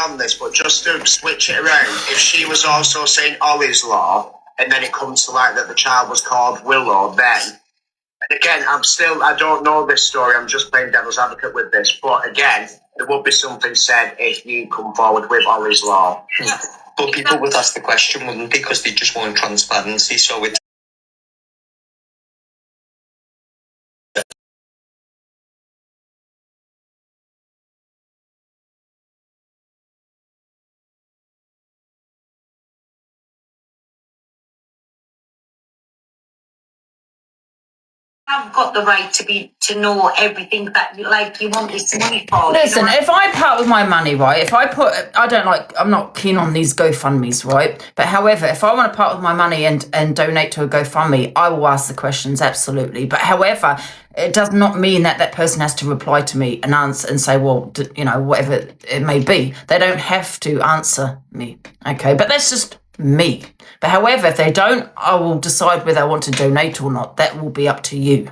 on this, but just to switch it around, if she was also saying Ollie's Law, and then it comes to light that the child was called Willow, then, and again, I don't know this story, I'm just playing devil's advocate with this, but again, there would be something said if you come forward with Ollie's Law. But people would ask the question, wouldn't they? Because they just want transparency, so it's... I've got the right to know everything that you want this money for. Listen, if I part with my money, right, I'm not keen on these GoFundMes, right? But however, if I want to part with my money and donate to a GoFundMe, I will ask the questions, absolutely. But however, it does not mean that person has to reply to me and answer and say, well, whatever it may be. They don't have to answer me, okay? But that's just me. But however, if they don't, I will decide whether I want to donate or not. That will be up to you.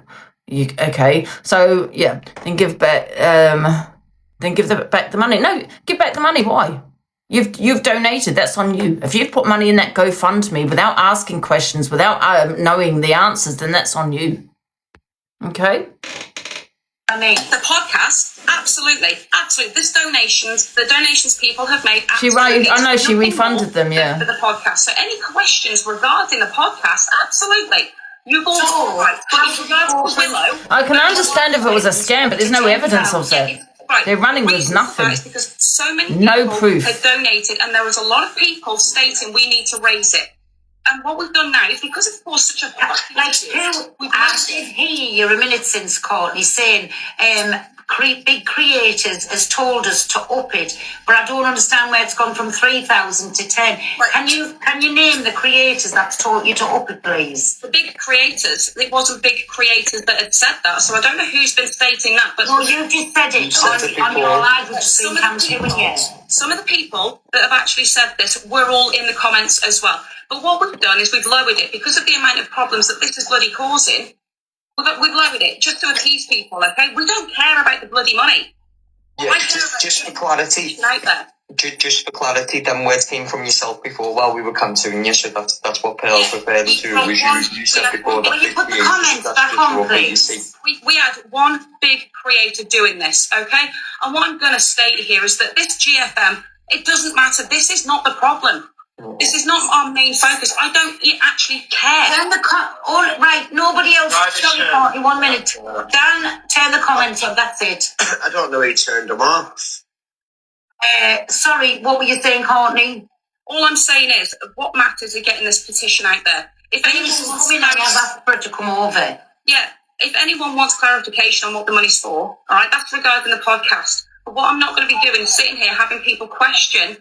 Okay? So yeah, then give back back the money. No, give back the money. Why? You've donated. That's on you. If you've put money in that GoFundMe without asking questions, without knowing the answers, then that's on you. Okay? I mean, the podcast, absolutely. The donations people have made, absolutely. She refunded them, yeah. For the podcast. So any questions regarding the podcast, absolutely. You've all right. But in regards to Willow... I can understand if it was a scam, but there's no evidence of that. Right. They're running with nothing. It's because so many people have donated, and there was a lot of people stating we need to raise it. And what we've done now is because it's for such a I did hear you a minute since, Courtney, saying big creators has told us to up it, but I don't understand where it's gone from 3,000 to 10. Right. Can you name the creators that's told you to up it, please? The big creators. It wasn't big creators that had said that, so I don't know who's been stating that. But well, you just said it on your live, which has been campaigning. Some of the people that have actually said this were all in the comments as well. But what we've done is we've lowered it because of the amount of problems that this is bloody causing. We've lowered it just to appease people, okay? We don't care about the bloody money. Yeah, just for clarity. Just for clarity, them words came from yourself before while we were cancering you, so that's what Pearl's referring to. Was you said before that you put the comments back on, please. We had one big creator doing this, okay? And what I'm going to state here is that this GFM, it doesn't matter. This is not the problem. This is not our main focus. I don't actually care. Right, nobody else. Sorry, Courtney, 1 minute. Dan, turn the comments on. That's it. I don't know who turned them off. Sorry, what were you saying, Courtney? All I'm saying is, what matters is getting this petition out there. If anyone wants clarification on what the money's for, all right, that's regarding the podcast. But what I'm not going to be doing is sitting here having people question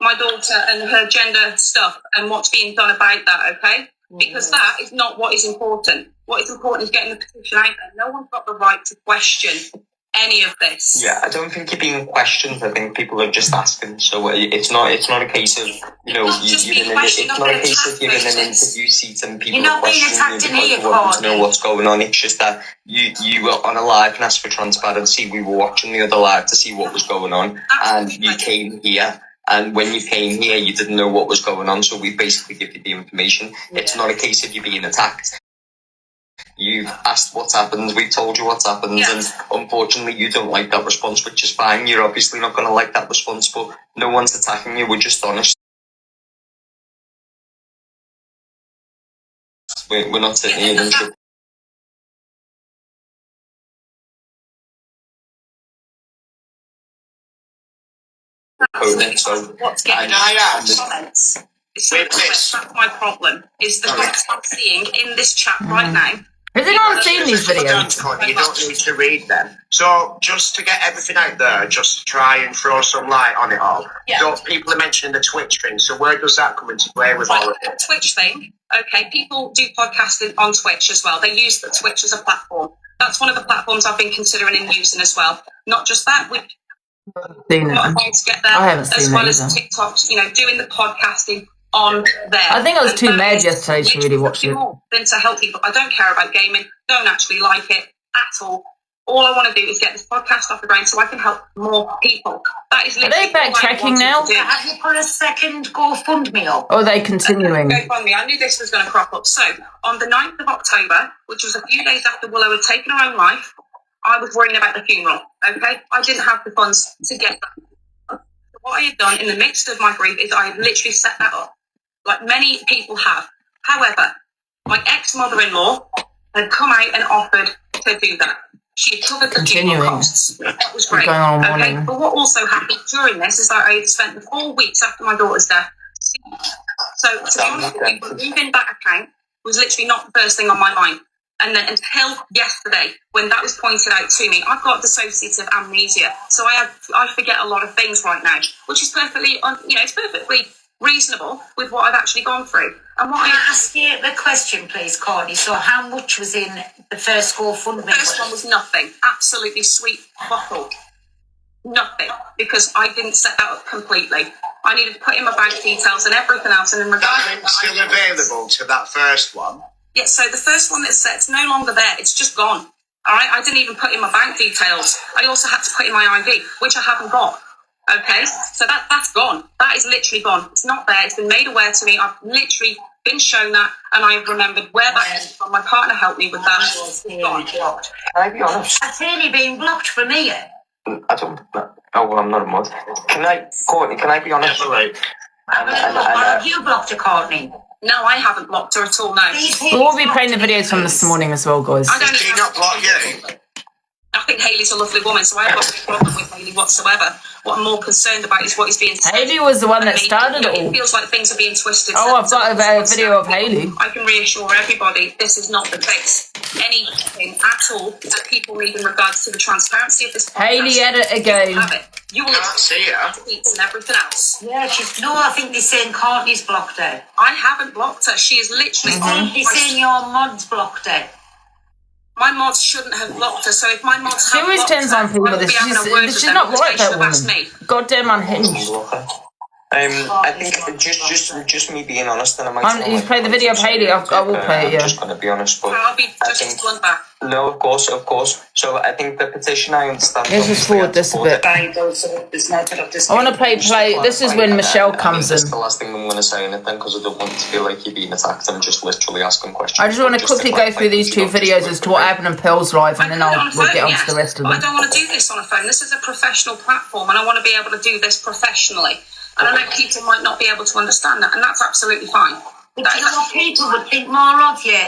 my daughter and her gender stuff and what's being done about that, okay? Because that is not what is important. What is important is getting the petition out there. No one's got the right to question any of this. Yeah, I don't think you're being questioned. I think people are just asking. So it's not a case of, you're in an interview seat and people are questioning you because they want to know what's going on. It's just that you were on a live and asked for transparency. We were watching the other live to see what was going on. And you came here. And when you came here, you didn't know what was going on, so we basically give you the information. Yeah. It's not a case of you being attacked. You've asked what's happened, we've told you what's happened, and unfortunately you don't like that response, which is fine. You're obviously not going to like that response, but no one's attacking you, we're just honest. We're not sitting here and what's getting comments? That's my problem. Is the comments I'm seeing in this chat right now. Has anyone seen these videos? You don't need to read them. So just to get everything out there, just try and throw some light on it all. Yeah. So people are mentioning the Twitch thing. So where does that come into play with all of it? The Twitch thing. Okay, people do podcasting on Twitch as well. They use the Twitch as a platform. That's one of the platforms I've been considering and using as well. Not just that, we I haven't seen as well as either. TikToks, doing the podcasting on there. I think I was too mad yesterday to really watch it. Than to help people. I don't care about gaming, don't actually like it at all. All I want to do is get this podcast off the ground so I can help more people. That is literally. Are they backtracking now? Have you put a second GoFundMe up? Or are they continuing? GoFundMe. I knew this was going to crop up. So on the 9th of October, which was a few days after Willow had taken her own life, I was worrying about the funeral. Okay, I didn't have the funds to get that. What I had done in the midst of my grief is I had literally set that up, like many people have. However, my ex-mother-in-law had come out and offered to do that. She had covered the funeral costs. That was great. Okay, but what also happened during this is that I had spent the 4 weeks after my daughter's death. So to be honest with you, removing that account was literally not the first thing on my mind. And then until yesterday, when that was pointed out to me, I've got dissociative amnesia, so I forget a lot of things right now, which is perfectly, it's perfectly reasonable with what I've actually gone through. And what Can I ask you the question, please, Courtney? So, how much was in the first GoFundMe? The first one was nothing, absolutely sweet bottle, nothing, because I didn't set that up completely. I needed to put in my bank details and everything else, and in regard to that, still available to that first one. Yeah, so the first one that's set, it's no longer there. It's just gone. All right, I didn't even put in my bank details. I also had to put in my ID, which I haven't got. Okay, so that's gone. That is literally gone. It's not there. It's been made aware to me. I've literally been shown that, and I've remembered where that is from. My partner helped me with that. It's gone. Can I be honest? Has Haley been blocked from here? I don't. Oh well, I'm not a mod. Courtney? Can I be honest? Have you blocked her, Courtney? No, I haven't blocked her at all. No. We'll be playing the videos from this morning as well, guys. Did she not block you? I think Haley's a lovely woman, so I have got no problem with Haley whatsoever. What I'm more concerned about is what is being said. Haley was the one that started it all. It feels like things are being twisted. Oh, I've got a video of Haley. I can reassure everybody this is not the case. Anything at all that people need in regards to the transparency of this podcast. Haley at it again. You have it. You will see her. Tweets and everything else. Yeah, no, I think they're saying Courtney's blocked her. I haven't blocked her. She is literally. They're saying your mod's blocked her. My mods shouldn't have blocked her, so if my mods she always turns on people with this. She's not right, that woman. Goddamn unhinged. I think just me being honest, and I might. You play the video of Haley. I will play it. Yeah. I'm just gonna be honest, but I'll be just blunt back. No, of course. So I think the petition, I understand. Let's just forward this a bit. I want to play. This is when Michelle comes in. This is the last thing I'm going to say in it then, because I don't want to feel like you're being attacked. I'm just literally asking questions. I just want to quickly go through these two videos as to what happened in Pearl's live, and then we'll get on to the rest of them. I don't want to do this on a phone. This is a professional platform, and I want to be able to do this professionally. And I know people might not be able to understand that, and that's absolutely fine. But you know what people would think more of you,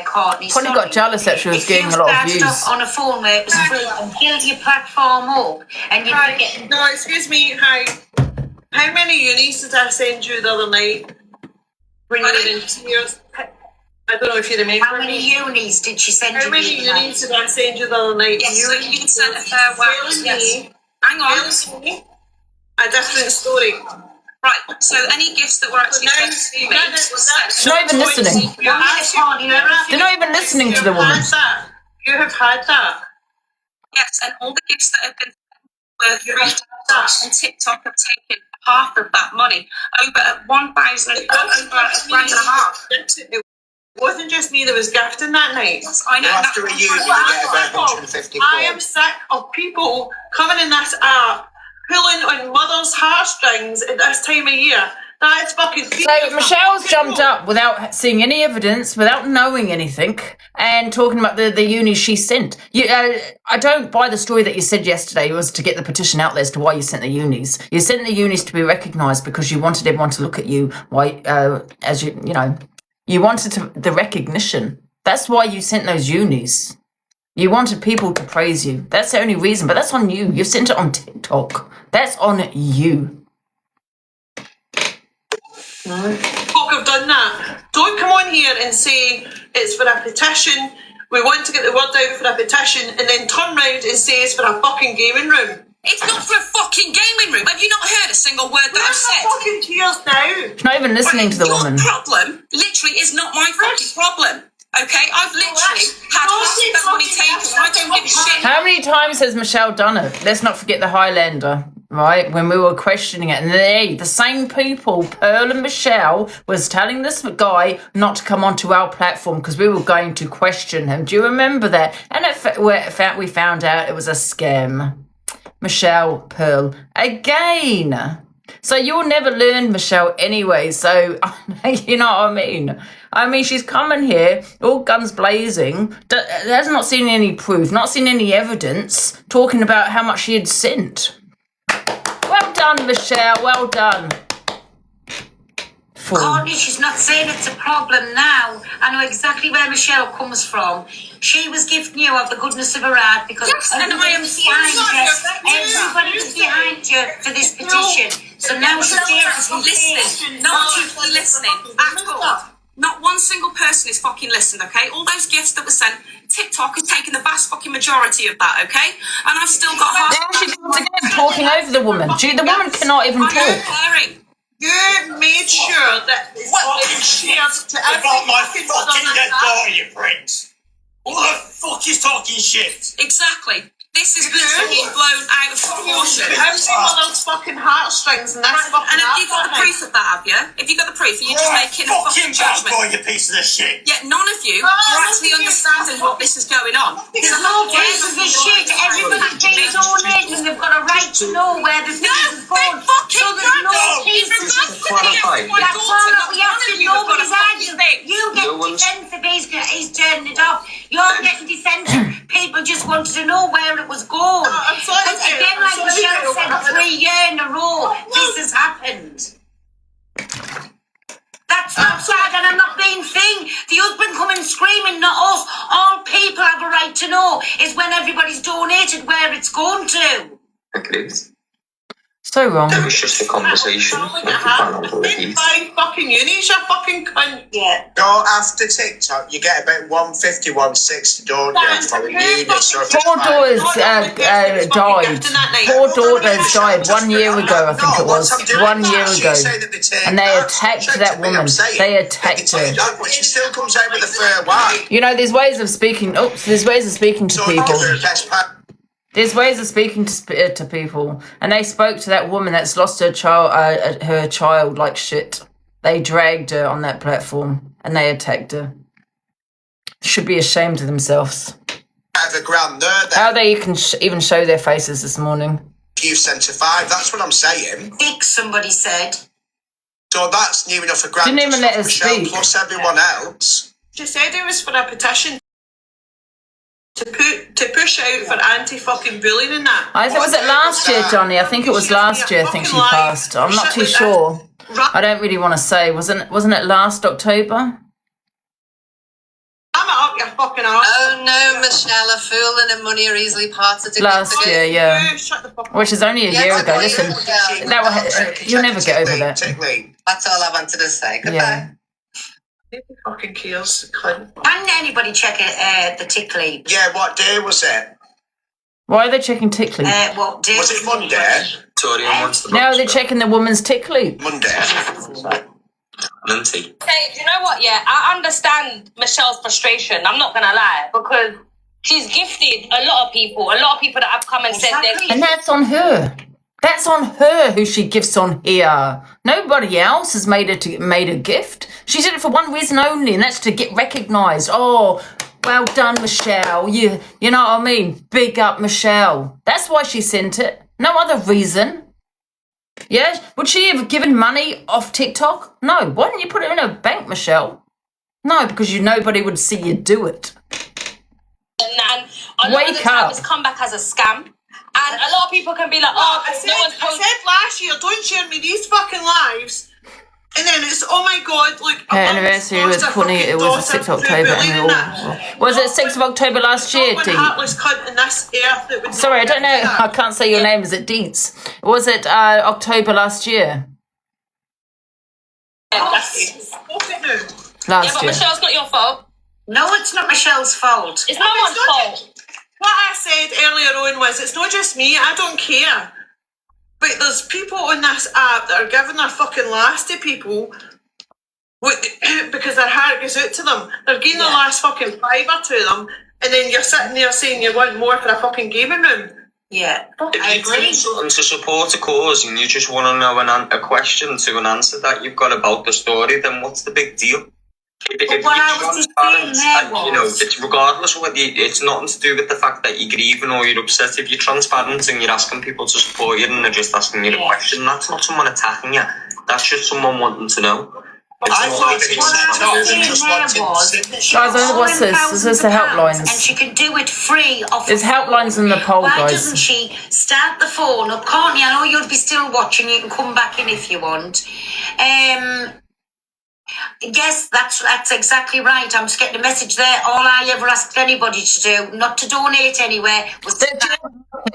Courtney? Probably got jealous that she was getting a lot of views. Stuff on a phone where it was free and build your platform up, and you're getting. No, excuse me. How many unis did I send you the other night? When you were in tears? I don't know if you remember. How many unis did she send you? How many unis did I send you the other night? Yes, so you can send a farewell. Yes. Hang on. A different story. Right, so any gifts that were actually sent to me was sent. She's not even listening. They're not even listening to the woman. You have had that. Yes, and all the gifts that have been were through TikTok, and TikTok have taken half of that money, over 1,000, over £1,500. It wasn't just me that was gifting that night. I know. After a year, you get about 150 I am sick of people coming in this app pulling on mothers' heartstrings at this time of year. That is fucking. So Michelle's jumped up without seeing any evidence, without knowing anything, and talking about the uni she sent. I don't buy the story that you said yesterday was to get the petition out there as to why you sent the unis. You sent the unis to be recognised because you wanted everyone to look at you. Why, as you wanted the recognition. That's why you sent those unis. You wanted people to praise you. That's the only reason. But that's on you. You sent it on TikTok. That's on you. Folk have done that. Don't come on here and say it's for a petition. We want to get the word out for a petition, and then turn round and say it's for a fucking gaming room. It's not for a fucking gaming room. Have you not heard a single word that I've said? Fucking tears now. She's not even listening to the woman. Your problem literally is not my fucking problem. Okay, I've literally had half that money taken. I don't give a shit. How many times has Michelle done it? Let's not forget the Highlander right, when we were questioning it, and the same people, Pearl and Michelle, was telling this guy not to come onto our platform because we were going to question him. Do you remember that? And we found out it was a scam. Michelle, Pearl, again. So you'll never learn, Michelle, anyway. So, you know what I mean? I mean, she's coming here, all guns blazing, has not seen any proof, not seen any evidence, talking about how much she had sent. Well done, Michelle, well done. Courtney, she's not saying it's a problem now. I know exactly where Michelle comes from. She was gifting you of the goodness of her heart because everybody was behind you. Everybody was behind you for this petition. So now she's listening. Not you listening at all. Not one single person is fucking listened, okay? All those gifts that were sent, TikTok has taken the vast fucking majority of that, okay? And I've still got half. Now she comes again talking over the woman. The woman cannot even talk. You made sure that it's fucking shared to about my fucking dead daughter, you pricks. Who the fuck is talking shit? Exactly. This is literally blown out of proportion. I'm seeing all those fucking heartstrings and that's fucking. And have you got the proof of that, have you? Have you got the proof? Are you just making a fucking judgment? Boy, you piece of shit. Yet none of you are actually understanding what this is going on. There's no pieces of shit. Everybody's being donated and they've got a right to know where the things are going. So there's no pieces of shit. That's all that we have to know. Nobody's arguing. You get defensive, he's turning it off. You're getting defensive. People just wanted to know where it was going. But again, like Michelle said, 3 years in a row, this has happened. That's not sad, and I'm not being thing. The husband coming screaming, not us. All people have a right to know is when everybody's donated where it's going to. Agreed. So wrong. It was just a conversation. Five fucking unis, you fucking cunt. Yeah. Go after TikTok, you get about 150, 160, don't you? For a unit. So Four daughters died. Four daughters died 1 year ago, I think it was. 1 year ago. And they attacked that woman. They attacked her. But she still comes out with a fair one. You know, there's ways of speaking. There's ways of speaking to people. There's ways of speaking to people, and they spoke to that woman that's lost her child like shit. They dragged her on that platform, and they attacked her. Should be ashamed of themselves. How they can even show their faces this morning. You sent to 5. That's what I'm saying. 6, somebody said. So that's near enough a grand. Didn't even let us speak. Plus everyone else. She said it was for a petition. To push out for anti-fucking bullying and that. I think was it last year, Johnny? I think it was last year. I think she passed. I'm not too sure. I don't really want to say. Wasn't it last October? I'm up your fucking arse. Oh no, Michelle, a fool and a money are easily parted. Last year, yeah. Which is only a year ago. Listen, you'll never get over that. That's all I wanted to say. Goodbye. Yeah. Who fucking cares, cunt? Can anybody check the tick lead? Yeah, what day was it? Why are they checking tick lead? What day? Was it Monday? No, they're checking the woman's tick lead. Monday. Lindsay. Hey, do you know what? Yeah, I understand Michelle's frustration. I'm not gonna lie, because she's gifted a lot of people that have come and said they're. And that's on her. That's on her who she gifts on here. Nobody else has made a gift. She did it for one reason only, and that's to get recognised. Oh, well done, Michelle. You know what I mean? Big up, Michelle. That's why she sent it. No other reason. Yeah? Would she have given money off TikTok? No. Why didn't you put it in her bank, Michelle? No, because nobody would see you do it. And a lot of the time it's come back as a scam. And a lot of people can be like, oh, I said last year, don't share me these fucking lives. And then it's, oh my God, like... Her anniversary was 20, it was the 6th of October. Was it 6th of October last year, Dee? Sorry, I don't know. I can't say your name. Is it Deets? Was it October last year? Last year. Yeah, but Michelle's not your fault. No, it's not Michelle's fault. It's no one's fault. What I said earlier on was, it's not just me, I don't care. But there's people on this app that are giving their fucking last to people because their heart goes out to them. They're giving their last fucking fiver to them, and then you're sitting there saying you want more for a fucking gaming room. Yeah, If I you're doing agree. something to support a cause and you just want to know a question to an answer that you've got about the story, then what's the big deal? If what you're I was just transparent, saying there you know, was- it's regardless of whether it's nothing to do with the fact that you're grieving or you're upset. If you're transparent and you're asking people to support you and they're just asking you a question, that's not someone attacking you. That's just someone wanting to know. I thought it What I was saying there was, she Guys, got what's this? thousands Is this the of pounds helplines? and she can do it free off There's her phone. helplines in the poll, Why guys. doesn't she start the phone up? Courtney, I know you'll be still watching. You can come back in if you want. Yes, that's exactly right. I'm just getting a message there. All I ever asked anybody to do, not to donate anywhere, was to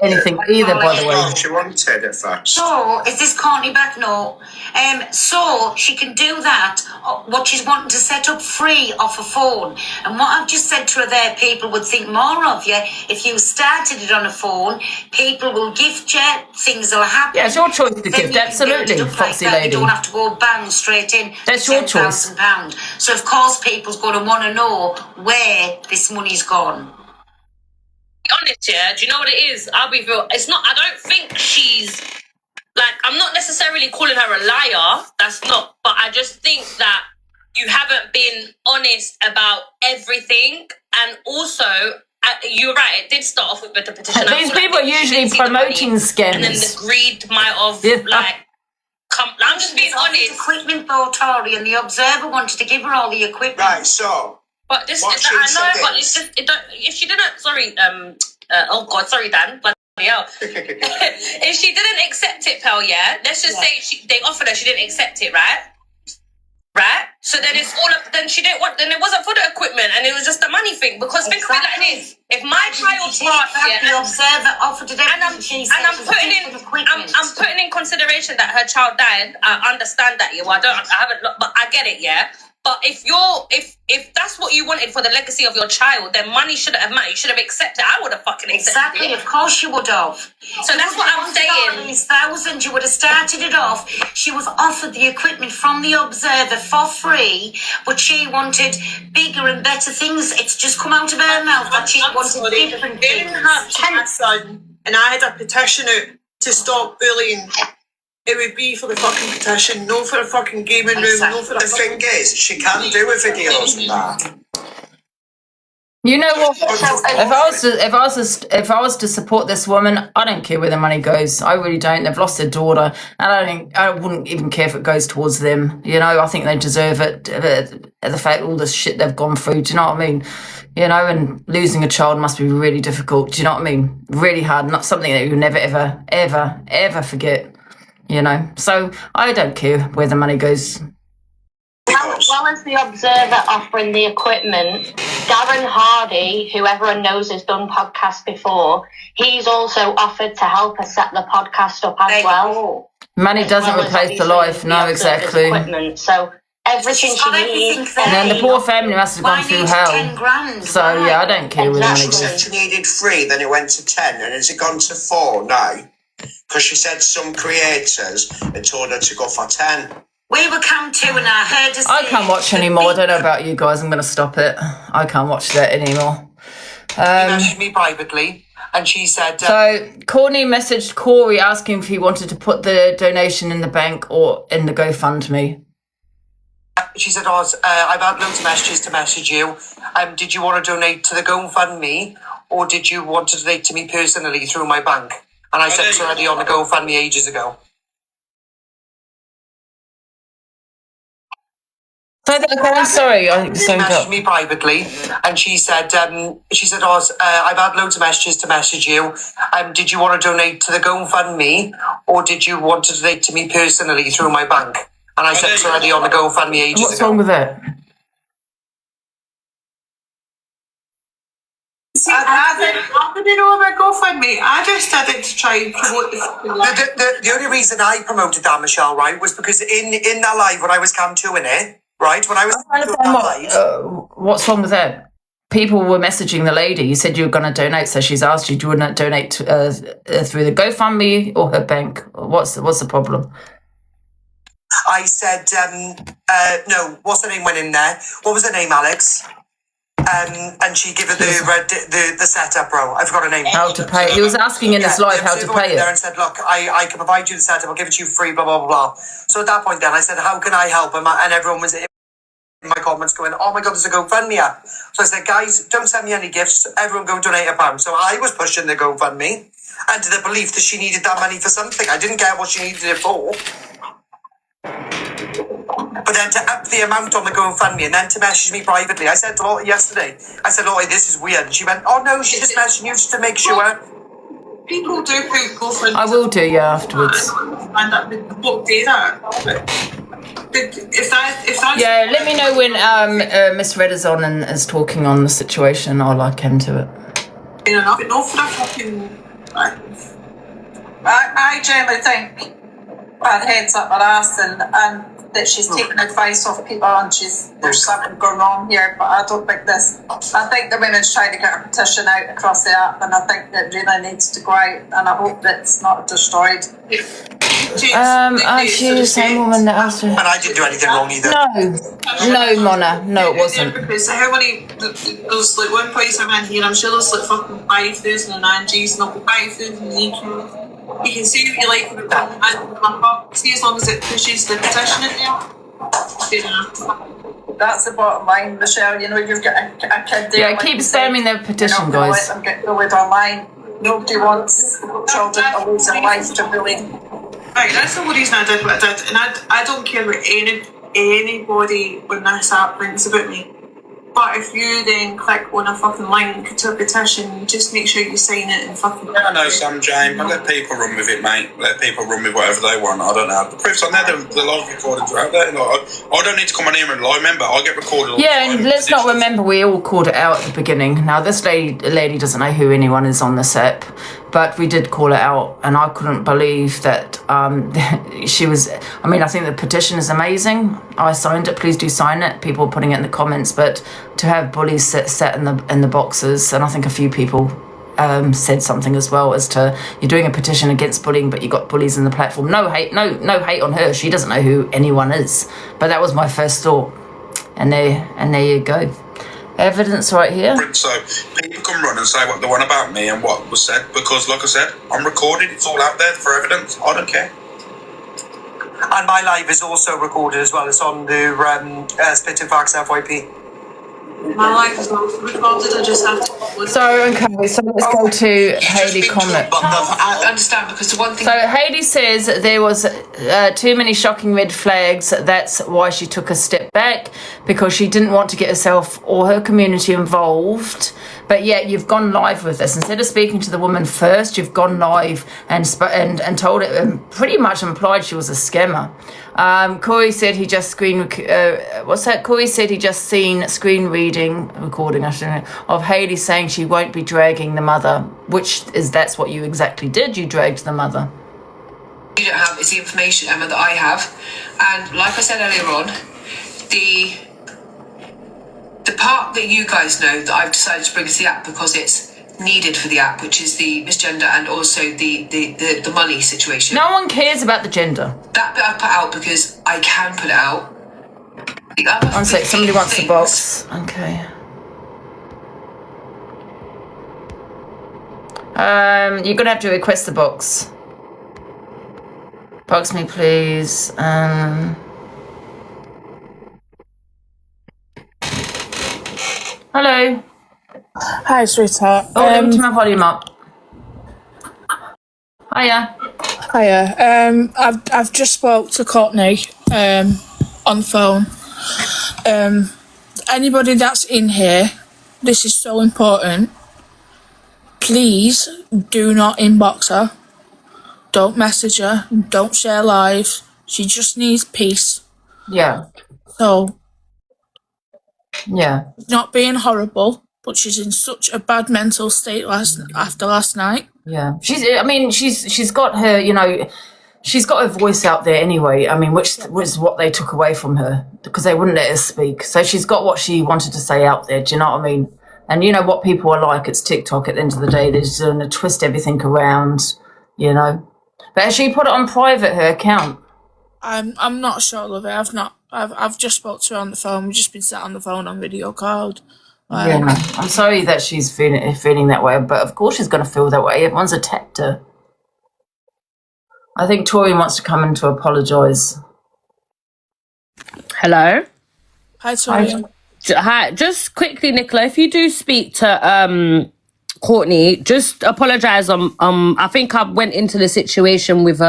Anything either, by the way. Oh, she wanted it first. So, is this Courtney back? No. So she can do that, what she's wanting to set up free off a phone. And what I've just said to her there, people would think more of you. If you started it on a phone, people will gift you, things will happen. Yeah, it's your choice to Then gift, you can absolutely, build it up Foxy like that. lady. You don't have to go bang straight in. That's your choice. £10,000. So, of course, people's going to want to know where this money's gone. Honest, yeah. Do you know what it is? I'll be real. It's not. I don't think she's like. I'm not necessarily calling her a liar. That's not. But I just think that you haven't been honest about everything, and also. You're right. It did start off with the petition. These people are usually promoting scams. And then the greed might have I'm just being honest. Equipment though, Tori, and the Observer wanted to give her all the equipment. Right, so. But this, What is, she I know, said but is- it's just, it don't, if she didn't, sorry, oh God, sorry, Dan, bloody hell. If she didn't accept it, pal, yeah, let's just say they offered her, she didn't accept it, right? Right? So then it's all up, then she didn't want, then it wasn't for the equipment and it was just the money thing. Because think of it like this, if my child passed, The Observer offered it and I'm putting in consideration that her child died. I understand that, yeah. Well, I haven't, but I get it, yeah. But if that's what you wanted for the legacy of your child, then money shouldn't have mattered. You should have accepted. I would have fucking accepted Exactly, it. of course you would have. So that's what I'm saying. These thousands, you would have started it off. She was offered the equipment from the Observer for free, but she wanted bigger and better things. It's just come out of her mouth that she wanted different If things. I had son and I had a petition out to stop bullying, it would be for the fucking petition, no for a fucking gaming room, no for a The thing is, she can do with videos and that. You know what? If I was to support this woman, I don't care where the money goes. I really don't. They've lost their daughter, and I wouldn't even care if it goes towards them. You know, I think they deserve it. The fact all the shit they've gone through. Do you know what I mean? You know, and losing a child must be really difficult. Do you know what I mean? Really hard. Not something that you'll never, ever, ever, ever forget. You know, so I don't care where the money goes. As well as the Observer offering the equipment, Darren Hardy, who everyone knows has done podcasts before, he's also offered to help her set the podcast up as well. Money doesn't replace the life. No, exactly. Equipment. So everything she needs. And then the poor family must have gone through hell. 10 grand. So yeah, I don't care where the money She goes. said she needed 3, then it went to 10, and has it gone to 4 now? Because she said some creators had told her to go for 10. We were come to and I heard her say... I can't watch anymore. I don't know about you guys. I'm going to stop it. I can't watch that anymore. She messaged me privately and she said... So Courtney messaged Corey asking if he wanted to put the donation in the bank or in the GoFundMe. She said, I've had loads of messages to message you. Did you want to donate to the GoFundMe or did you want to donate to me personally through my bank? And I said it's already on the GoFundMe ages ago. I'm sorry. I messaged me privately, and she said, I've had loads of messages to message you. Did you want to donate to the GoFundMe, or did you want to donate to me personally through my bank? And I said it's already on the GoFundMe ages ago. What's wrong with that? See, I didn't know about GoFundMe. I just did it to try and promote the only reason I promoted that, Michelle, right, was because in that live when I was cam 2 in it, right, when I was doing that live. What's wrong with that? People were messaging the lady. You said you were going to donate, so she's asked you, do you want to donate through the GoFundMe or her bank? What's the problem? I said, no, what's her name went in there? What was her name, Alex? and she gave her the setup, bro. I forgot her name. How to pay. He was asking in his life how to pay there it. and said, look, I can provide you the setup. I'll give it to you free, blah, blah, blah, blah. So at that point then I said, how can I help? And everyone was in my comments going, oh my God, there's a GoFundMe app. So I said, guys, don't send me any gifts. Everyone go donate £1. So I was pushing the GoFundMe under the belief that she needed that money for something. I didn't care what she needed it for. But then to up the amount on the GoFundMe and then to message me privately, I said to Lottie yesterday, I said, Lottie, this is weird. And she went, oh no, she just messaged you just to make sure. People do put GoFundMe. I will do, yeah, afterwards. And that what do that. If that Yeah, let me know when Miss Red is on and is talking on the situation. I'll like into it. enough, no for a fucking. I generally think her head's up her ass and that she's taking advice off people and there's something going wrong here, but I don't think this. I think the women's trying to get a petition out across the app, and I think that really needs to go out, and I hope that it's not destroyed. Actually, the same woman that asked her. And I didn't do anything wrong either. No, Mona, no, it wasn't. Because how many, there's like one place I'm in here, I'm sure there's like fucking 5,000 and Angie's, not 5,000 each. You can see if you like it, and see as long as it pushes the petition in there. That's the bottom line, Michelle. You know, you've got a kid there. Yeah, keep spamming their petition, guys. Let them get bullied online. Nobody wants children to lose their life to bullying. Right, that's the whole reason I did what I did, and I don't care what anybody when this app thinks about me. But if you then click on a fucking link to a petition, just make sure you sign it and fucking. Yeah, I know some, James. I let people run with it, mate. Let people run with whatever they want. I don't know. The proof's on there. The live recordings are out there. I don't need to come on here and lie. Remember, I get recorded all the time. And let's not remember we all called it out at the beginning. Now, this lady doesn't know who anyone is on this app, but we did call it out, and I couldn't believe that she was. I mean, I think the petition is amazing. I signed it. Please do sign it. People are putting it in the comments, but to have bullies set in the boxes, and I think a few people said something as well as to you're doing a petition against bullying, but you got bullies in the platform. No hate on her. She doesn't know who anyone is. But that was my first thought, and there you go. Evidence right here. So people can run and say what they want about me and what was said, because like I said, I'm recorded. It's all out there for evidence. I don't care. And my live is also recorded as well. It's on the Spitting Facts FYP. My life is not recorded. I just have to. So let's go to Hayley comment. I understand, because the one thing. So Hayley says there was too many shocking red flags. That's why she took a step back, because she didn't want to get herself or her community involved. But yet you've gone live with this. Instead of speaking to the woman first, you've gone live and told it, and pretty much implied she was a scammer. Corey said he just Corey said he just seen screen recording of Hayley saying she won't be dragging the mother, that's what you exactly did. You dragged the mother. You don't have is the information, Emma, that I have, and like I said earlier on, the part that you guys know that I've decided to bring to the app because it's needed for the app, which is the misgender and also the money situation. No one cares about the gender. That bit I put out because I can put it out. The other one sec, somebody wants the box. Okay. You're gonna have to request the box. Box me, please. Hello. Hi, sweetheart. Let me turn my volume up. Hiya. I've just spoke to Courtney on the phone. Anybody that's in here, this is so important. Please do not inbox her. Don't message her. Don't share live. She just needs peace. Yeah. So. Yeah. Not being horrible, but she's in such a bad mental state after last night. Yeah. She's got her, she's got her voice out there anyway. I mean, which was what they took away from her because they wouldn't let her speak. So she's got what she wanted to say out there. Do you know what I mean? And you know what people are like. It's TikTok at the end of the day. They're just going to twist everything around, But has she put it on private, her account? I'm not sure, love it. I've just spoke to her on the phone. We've just been sat on the phone on video called. Yeah, I'm sorry that she's feeling that way, but of course she's going to feel that way. Everyone's attacked her. I think Tori wants to come in to apologise. Hello? Hi, Tori. Hi. Just quickly, Nicola, if you do speak to Courtney, just apologise. I think I went into the situation with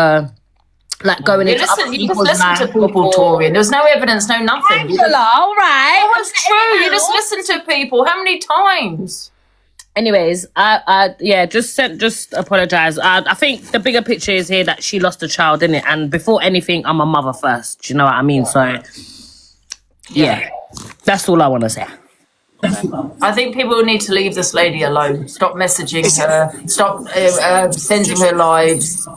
like going into you just listen to people, Tori. There was no evidence, no nothing. Nicola, all right. It was true. You just listen to people. How many times? Anyways, just apologise. I think the bigger picture is here that she lost a child, innit? And before anything, I'm a mother first. Do you know what I mean? So, yeah, that's all I want to say. I think people need to leave this lady alone. Stop messaging her. Stop sending her lives.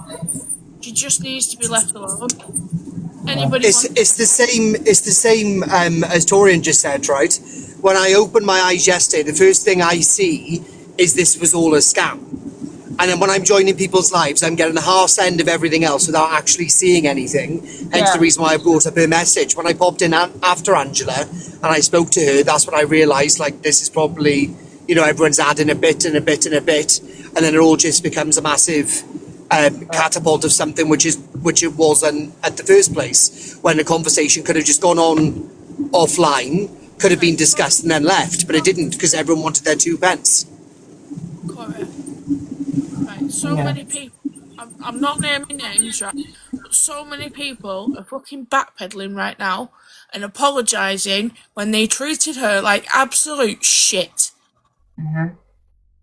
She just needs to be left alone. It's the same as Torian just said, right? When I opened my eyes yesterday, the first thing I see is this was all a scam. And then when I'm joining people's lives, I'm getting the half end of everything else without actually seeing anything. Hence the reason why I brought up her message. When I popped in after Angela and I spoke to her, that's when I realised, like, this is probably, everyone's adding a bit and a bit and a bit. And then it all just becomes a massive catapult of something which it wasn't at the first place, when the conversation could have just gone on offline, could have been discussed and then left, but it didn't, because everyone wanted their 2 pence. Correct. Right, many people, I'm not naming names, right, but so many people are fucking backpedaling right now and apologising when they treated her like absolute shit. Mm-hmm.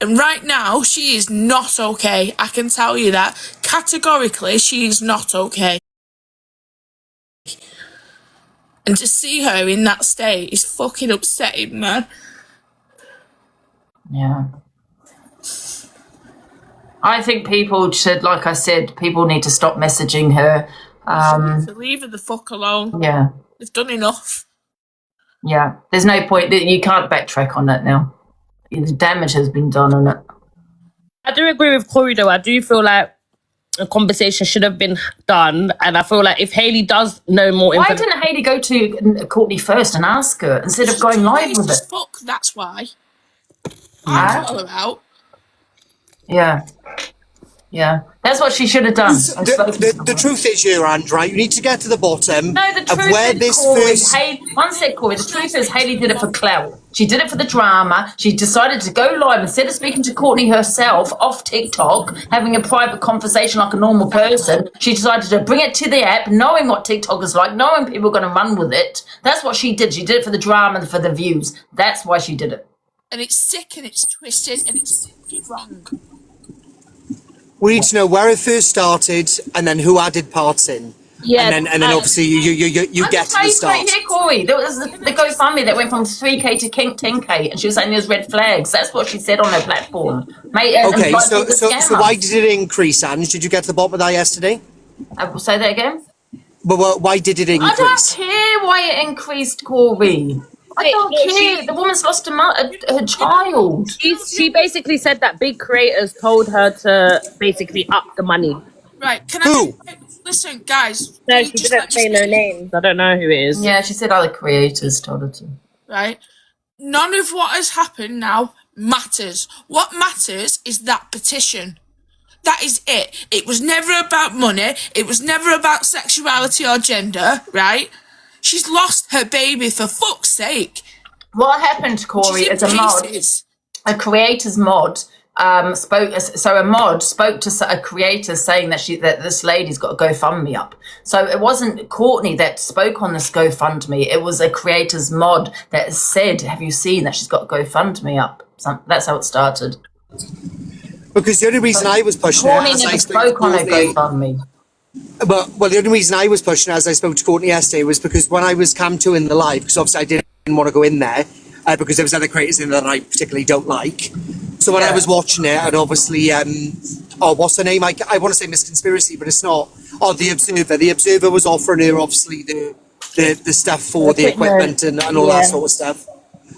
And right now, she is not okay. I can tell you that. Categorically, she is not okay. And to see her in that state is fucking upsetting, man. Yeah. I think people should, like I said, people need to stop messaging her. To leave her the fuck alone. Yeah. They've done enough. Yeah. There's no point. You can't backtrack on that now. The damage has been done on it. I do agree with Corey, though. I do feel like a conversation should have been done, and I feel like if Hayley does know more why didn't Hayley go to Courtney first and ask her instead of going live with it? Fuck, that's why. I cut her out. Yeah, that's what she should have done. The truth is, Andrew, you need to get to the bottom of where this first... One sec, Corey. The truth is, Hayley did it for clout. She did it for the drama. She decided to go live instead of speaking to Courtney herself off TikTok, having a private conversation like a normal person. She decided to bring it to the app, knowing what TikTok is like, knowing people are going to run with it. That's what she did. She did it for the drama and for the views. That's why she did it. And it's sick and it's twisted and it's wrong. We need to know where it first started and then who added parts in. Yeah, and then obviously you get to the start. Right here, Corey. There was the GoFundMe that went from 3K to 10K, and she was saying there's red flags. That's what she said on her platform. Okay, so why did it increase, Ange? Did you get to the bottom of that yesterday? Say that again. But why did it increase? I don't care why it increased, Corey. I don't care. The woman's lost her child. She basically said that big creators told her to basically up the money. Right, can I... Listen, guys. No, she didn't say no names. I don't know who it is. Yeah, she said other creators told her to. Right. None of what has happened now matters. What matters is that petition. That is it. It was never about money. It was never about sexuality or gender, right? She's lost her baby, for fuck's sake. What happened, Corey, is a creator's mod spoke to a creator saying that this lady's got a GoFundMe up. So it wasn't Courtney that spoke on this GoFundMe. It was a creator's mod that said, "Have you seen that she's got a GoFundMe up?" That's how it started. Because the only reason I was pushing Courtney never spoke on a GoFundMe. Well, the only reason I was pushing as I spoke to Courtney yesterday was because when I was cam 2 in the live, because obviously I didn't want to go in there because there was other creators in there that I particularly don't like. So when I was watching it, and obviously, what's her name? I want to say Miss Conspiracy, but it's not. Oh, the Observer. The Observer was offering her obviously the stuff for the equipment and all that sort of stuff.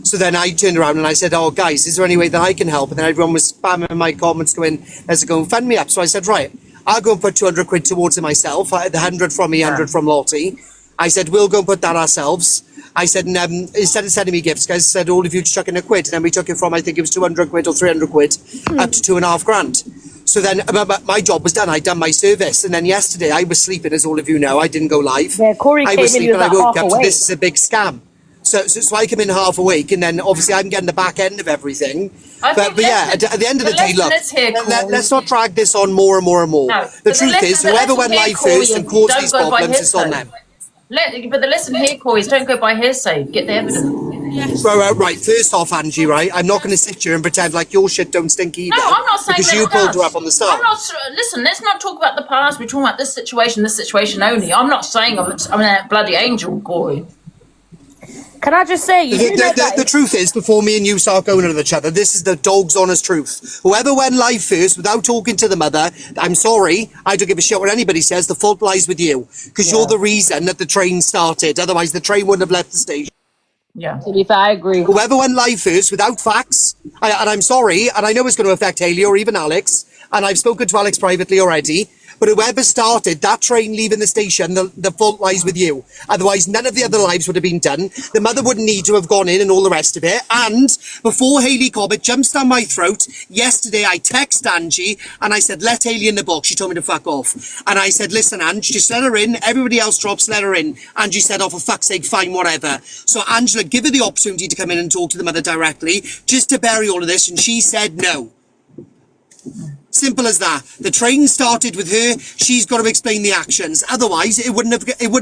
So then I turned around and I said, "Oh, guys, is there any way that I can help?" And then everyone was spamming my comments going, "There's a GoFundMe up." So I said, "Right, I'll go and put 200 quid towards it myself. The 100 from me, 100 from Lottie." I said, "We'll go and put that ourselves." I said, instead of sending me gifts, guys said, all of you chuck in £1, and then we took it from, I think it was 200 quid or 300 quid, up to £2,500. So then my job was done. I'd done my service. And then yesterday I was sleeping, as all of you know. I didn't go live. Yeah, Corey I came was in, he sleeping, was I like woke half up to awake. this is a big scam. So I come in half awake, and then obviously I'm getting the back end of everything. But yeah, at the end of the day, look, let's not drag this on more and more and more. No, The truth is, whoever went live first and caused these problems, it's on them. But the lesson here, Corey, is don't go by hearsay. Get the evidence. Right. First off, Angie, right, I'm not going to sit here and pretend like your shit don't stink either. No, I'm not saying because that you it pulled does. her up on the start. Listen, let's not talk about the past. We're talking about this situation only. I'm not saying I'm a bloody angel, Corey. Can I just say, the truth is, before me and you start going at each other, this is the dog's honest truth. Whoever went live first without talking to the mother, I'm sorry, I don't give a shit what anybody says, the fault lies with you. Because you're the reason that the train started. Otherwise, the train wouldn't have left the station. Yeah. To be fair, I agree. Whoever went live first without facts, and I'm sorry, and I know it's going to affect Hayley or even Alex, and I've spoken to Alex privately already, but whoever started that train leaving the station, the fault lies with you. Otherwise, none of the other lives would have been done. The mother wouldn't need to have gone in and all the rest of it. And before Hayley Cobbett jumps down my throat, yesterday I texted Angie and I said, let Hayley in the box. She told me to fuck off. And I said, listen, Ange, just let her in. Everybody else drops, let her in. Angie said, oh, for fuck's sake, fine, whatever. So Angela, give her the opportunity to come in and talk to the mother directly, just to bury all of this. And she said no. Simple as that. The train started with her. She's got to explain the actions. Otherwise, it wouldn't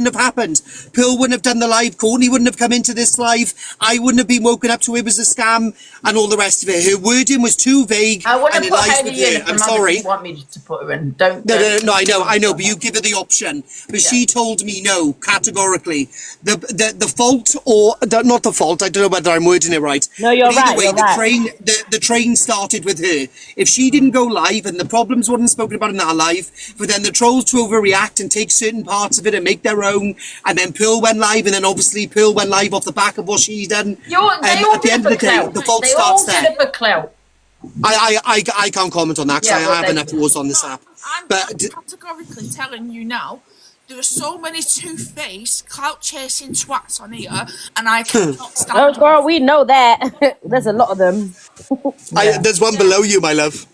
have happened. Pearl wouldn't have done the live. Courtney wouldn't have come into this live. I wouldn't have been woken up to it was a scam and all the rest of it. Her wording was too vague. I wouldn't and it put lies Hayley with in her. if I'm the mother sorry. didn't want me to put her in. No, I know, but you give her the option. But she told me no, categorically. The fault, or not the fault, I don't know whether I'm wording it right. No, you're but either right. way, You're the train started with her. If she didn't go live and the problems weren't spoken about in that live, but then the trolls to overreact and take certain parts of it and make their own, and then Pearl went live, and then obviously Pearl went live off the back of what she done. They all at the end of the day, the fault starts there. They all did it for clout. I can't comment on that because I have enough wars on this app. I'm categorically telling you now, there are so many two-faced, clout-chasing twats on here, and I cannot stand Oh, girl, we know that. There's a lot of them. There's one below you, my love.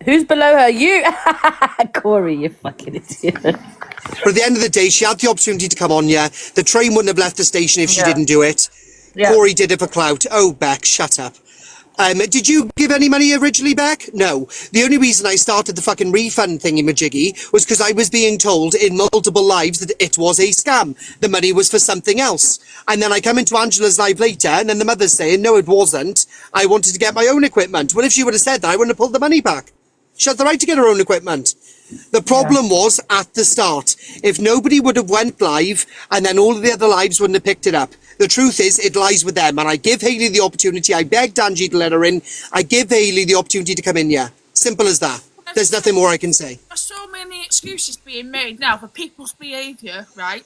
Who's below her? You? Corey, you fucking idiot. But at the end of the day, she had the opportunity to come on, yeah. The train wouldn't have left the station if she didn't do it. Yeah. Corey did it for clout. Oh, Beck, shut up. Did you give any money originally, Beck? No. The only reason I started the fucking refund thingy-majiggy was because I was being told in multiple lives that it was a scam. The money was for something else. And then I come into Angela's live later, and then the mother's saying, no, it wasn't. I wanted to get my own equipment. Well, if she would have said that, I wouldn't have pulled the money back. She had the right to get her own equipment. The problem was at the start. If nobody would have went live, and then all of the other lives wouldn't have picked it up. The truth is, it lies with them. And I give Hayley the opportunity. I begged Angie to let her in. I give Hayley the opportunity to come in, yeah. Simple as that. There's nothing more I can say. There's so many excuses being made now for people's behaviour, right?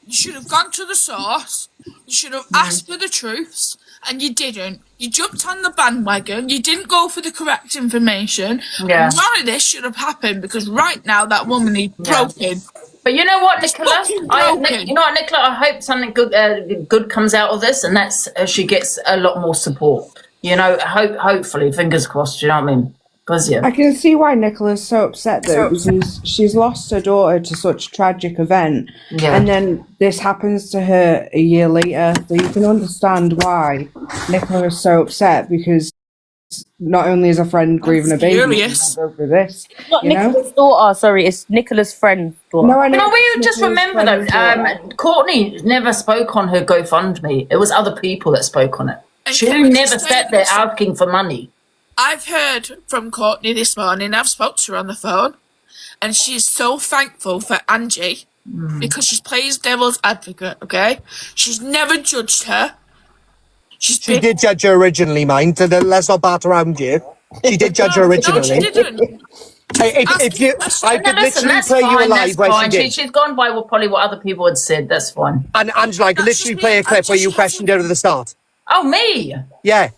You should have gone to the source. You should have asked for the truths. And you didn't. You jumped on the bandwagon. You didn't go for the correct information. Yeah. None of this should have happened because right now that woman is broken. But you know what, Nicola? Nicola, I hope something good comes out of this, and that's she gets a lot more support. You know, hopefully, fingers crossed. You know what I mean? Because I can see why Nicola's so upset though, because she's lost her daughter to such a tragic event, and then this happens to her a year later. So you can understand why Nicola is so upset, because not only is a friend grieving a baby, she's go through this. Not Nicola's daughter, sorry, it's Nicola's friend's daughter. No, I know. We just remember though, Courtney never spoke on her GoFundMe. It was other people that spoke on it. She never sat there asking for money. I've heard from Courtney this morning. I've spoke to her on the phone, and she's so thankful for Angie because she's plays devil's advocate. Okay, she's never judged her. She did judge her originally, mind. So let's not bat around you. She did judge her originally. No, she didn't. I could literally play you a live where she did. She's gone by probably what other people had said. That's fine. And Angela, I could literally play a clip where you questioned her at the start. Oh, me? Yeah.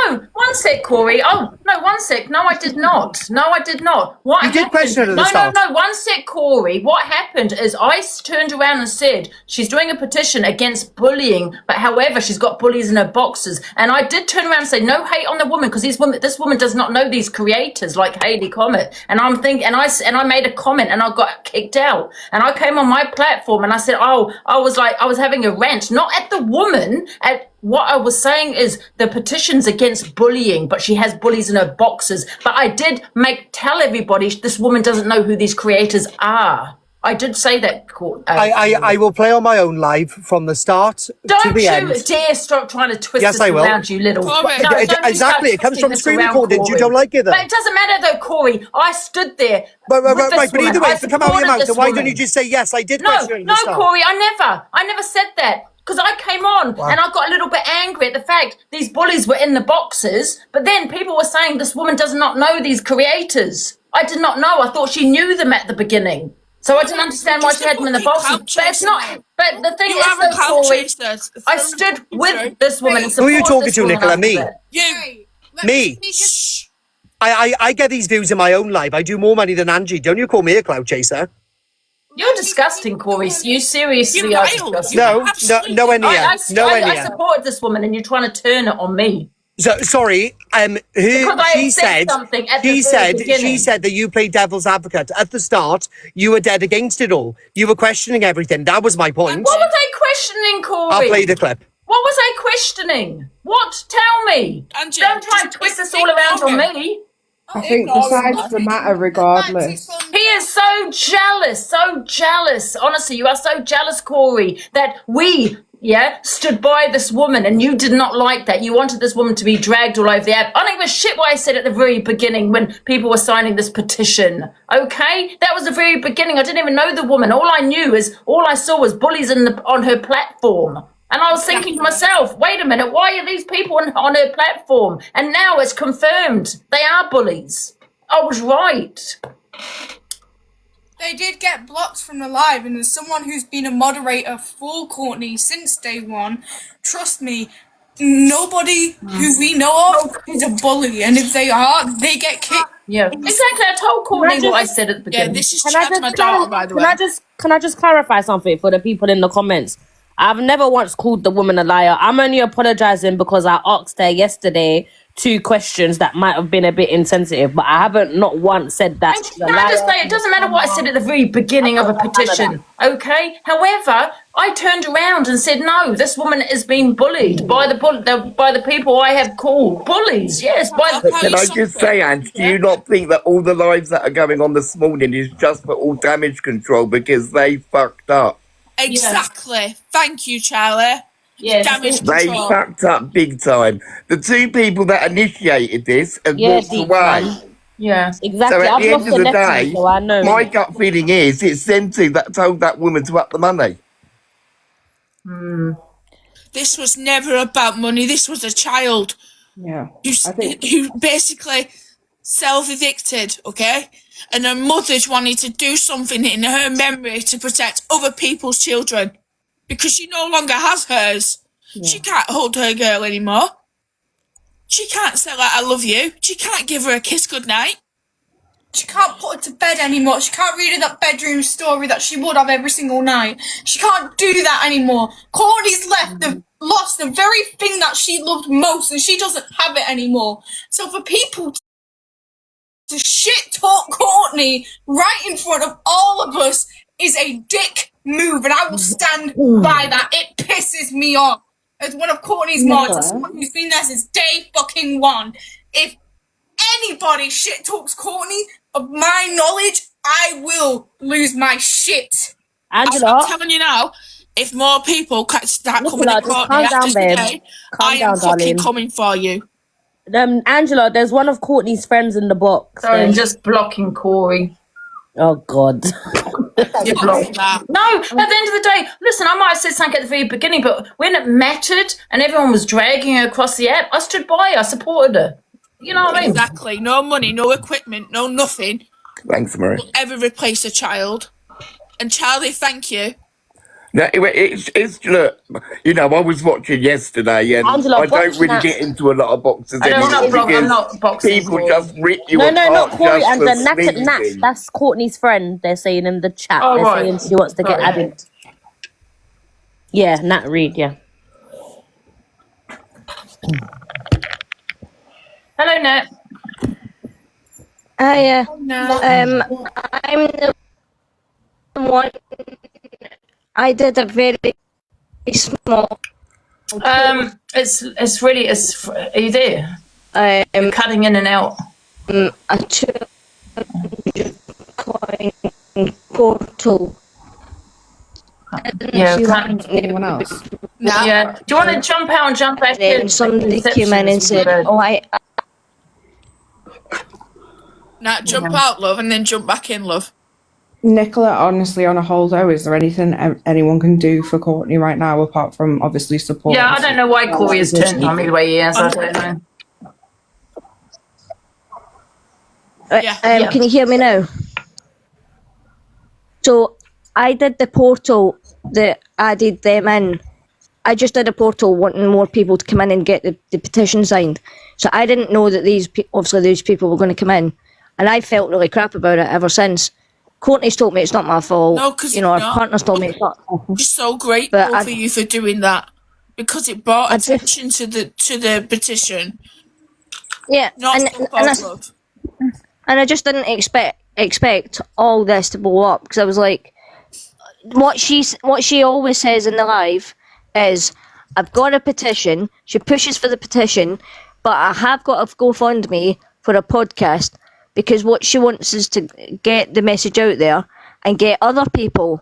No, one sec, Corey. Oh, no, one sec. No, I did not. No, I did not. What You did happened? question her at the start. No, one sec, Corey. What happened is I turned around and said she's doing a petition against bullying, but however, she's got bullies in her boxes. And I did turn around and say, no hate on the woman, because this woman does not know these creators like Hayley Comet. And I'm thinking, and I made a comment and I got kicked out. And I came on my platform and I said, I was having a rant, not at the woman, at what I was saying is the petition's against bullying, but she has bullies in her boxes. But I did tell everybody this woman doesn't know who these creators are. I did say that. I will play on my own live from the start to the end. Don't you dare stop trying to twist Yes, this I will. around, you little... Exactly, it comes from screen recording. You don't like it, though. But it doesn't matter, though, Corey. I stood there. Right, but either way, if it come out of your mouth, then why don't you just say, yes, I did question it at the start? No, Corey, I never said that. Because I came on and I got a little bit angry at the fact these bullies were in the boxes, but then people were saying this woman does not know these creators. I did not know. I thought she knew them at the beginning. So I didn't understand why she had them in the boxes. But it's not. But the thing is, though, Corey, I stood with this woman and supported. Who are you talking to, Nicola? Me? You. Me? I get these views in my own life. I do more money than Angie. Don't you call me a clout chaser? You're disgusting, Corey. You seriously are disgusting. Nowhere near. I supported this woman and you're trying to turn it on me. So, sorry, she said that you played devil's advocate. At the start, you were dead against it all. You were questioning everything. That was my point. What was I questioning, Corey? I'll play the clip. What was I questioning? What? Tell me. Angie, don't try and twist this all around on me. I think besides the matter, regardless. He is so jealous. Honestly, you are so jealous, Corey, that we stood by this woman and you did not like that. You wanted this woman to be dragged all over the app. I don't give a shit what I said at the very beginning when people were signing this petition. Okay? That was the very beginning. I didn't even know the woman. All I saw was bullies on her platform. And I was thinking to myself, wait a minute, why are these people on her platform? And now it's confirmed. They are bullies. I was right. They did get blocked from the live, and as someone who's been a moderator for Courtney since day one, trust me, nobody who we know of is a bully, and if they are, they get kicked. Yeah, exactly. I told Courtney what I said at the beginning. Yeah, this is chat to my daughter, by the way. Can I just clarify something for the people in the comments? I've never once called the woman a liar. I'm only apologising because I asked her yesterday 2 questions that might have been a bit insensitive, but I haven't not once said that. Can I just say, it doesn't matter what I said at the very beginning of a petition, okay? However, I turned around and said, no, this woman is being bullied by the people I have called bullies. Yes, Can I just say, Ange, do you not think that all the lives that are going on this morning is just for all damage control because they fucked up? Exactly. Yeah. Thank you, Charlie. Yes. They fucked up big time. The 2 people that initiated this and walked away. Yeah, exactly. So at the end of the day, so I know. My gut feeling is it's them 2 that told that woman to up the money. This was never about money. This was a child. Yeah. Who basically self-evicted, okay? And her mother's wanted to do something in her memory to protect other people's children. Because she no longer has hers. Yeah. She can't hold her girl anymore. She can't say, like, I love you. She can't give her a kiss goodnight. She can't put her to bed anymore. She can't read her that bedroom story that she would have every single night. She can't do that anymore. Courtney's lost the very thing that she loved most, and she doesn't have it anymore. So for people to shit talk Courtney right in front of all of us is a dick move, and I will stand by that. It pisses me off. As one of Courtney's mods, as someone who's been there since day fucking 1. If anybody shit talks Courtney, of my knowledge, I will lose my shit. Angela, I'm telling you now, if more people start coming to Courtney after today, I am fucking coming for you. Angela, there's one of Courtney's friends in the box. Sorry, I'm just blocking Corey. Oh, God. No, at the end of the day, listen, I might have said something at the very beginning, but when it mattered and everyone was dragging her across the app, I stood by her, I supported her. You know what I mean? Exactly. No money, no equipment, no nothing. Thanks, Marie. Will ever replace a child. And Charlie, thank you. No, it's look, you know, I was watching yesterday and Angela, I don't watch really that. get into a lot of boxers I don't, anymore I'm because not boxing. people just rip you No, not apart Corey just and for the Nat. sneezing. That's Courtney's friend. They're saying in the chat. Oh, They're right. saying she wants to get Sorry. added. Yeah, Nat Reed. Yeah. Hello, Nat. I'm the one. I did a very small. It's really. Are you there? You're cutting in and out. A 200 coin portal. Yeah, can't anyone else. No. Yeah. Do you want to jump out and jump back Then in? somebody came in and said, "Oh, Now jump out, love, and then jump back in, love. Nicola, honestly, on a whole though, is there anything anyone can do for Courtney right now apart from obviously support? Yeah, I don't know why Corey has turned on me the way he is. I don't know. Can you hear me now?" So I did the portal that added them in. I just did a portal wanting more people to come in and get the petition signed. So I didn't know that these people were going to come in, and I felt really crap about it ever since. Courtney's told me it's not my fault. No, because our partner's told me it's not. I'm so grateful for you for doing that because it brought attention to the petition. Yeah, and I just didn't expect all this to blow up because I was like, what she always says in the live is, "I've got a petition." She pushes for the petition, but I have got a GoFundMe for a podcast because what she wants is to get the message out there and get other people,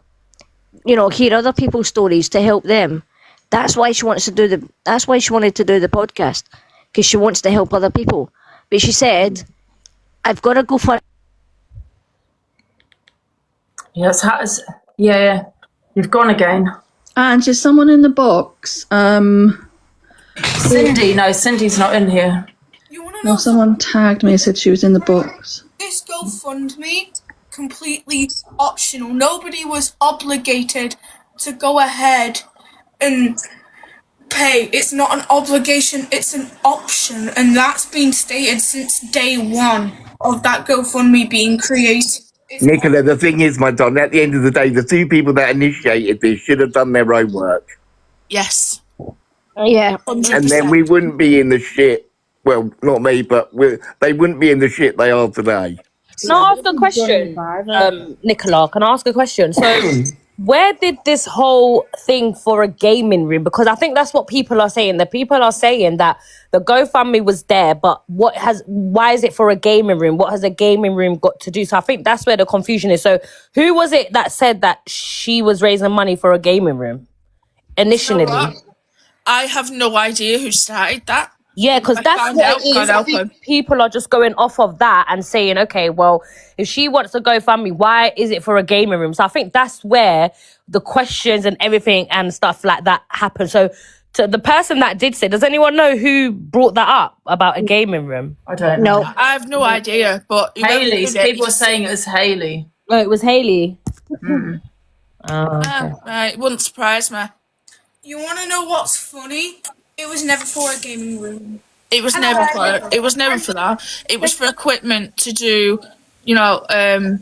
hear other people's stories to help them. That's why she wants to do That's why she wanted to do the podcast, because she wants to help other people. But she said, "I've got to go for." Yes, yeah, you've gone again. And is someone in the box? Cindy, no, Cindy's not in here. No, someone tagged me and said she was in the box. This GoFundMe, completely optional. Nobody was obligated to go ahead and pay. It's not an obligation, it's an option. And that's been stated since day one of that GoFundMe being created. Nicola, the thing is, my darling, at the end of the day, the two people that initiated this should have done their own work. Yes. Yeah. 100%. And then we wouldn't be in the shit. Well, not me, but they wouldn't be in the shit they are today. Can I ask a question, Nicola? Can I ask a question? So, where did this whole thing for a gaming room? Because I think that's what people are saying. The people are saying that the GoFundMe was there, but why is it for a gaming room? What has a gaming room got to do? So I think that's where the confusion is. So who was it that said that she was raising money for a gaming room initially? I have no idea who started that. Yeah, because that's what it is. I think people are just going off of that and saying, okay, well, if she wants to GoFundMe, why is it for a gaming room? So I think that's where the questions and everything and stuff like that happen. So to the person that did say, does anyone know who brought that up about a gaming room? I don't know. I have no idea, but Haley. People were saying it was Haley. Oh, it was Haley. Mm. Oh, okay. It wouldn't surprise me. You want to know what's funny? It was never for a gaming room. It was never for that. It was for equipment to do, sorry,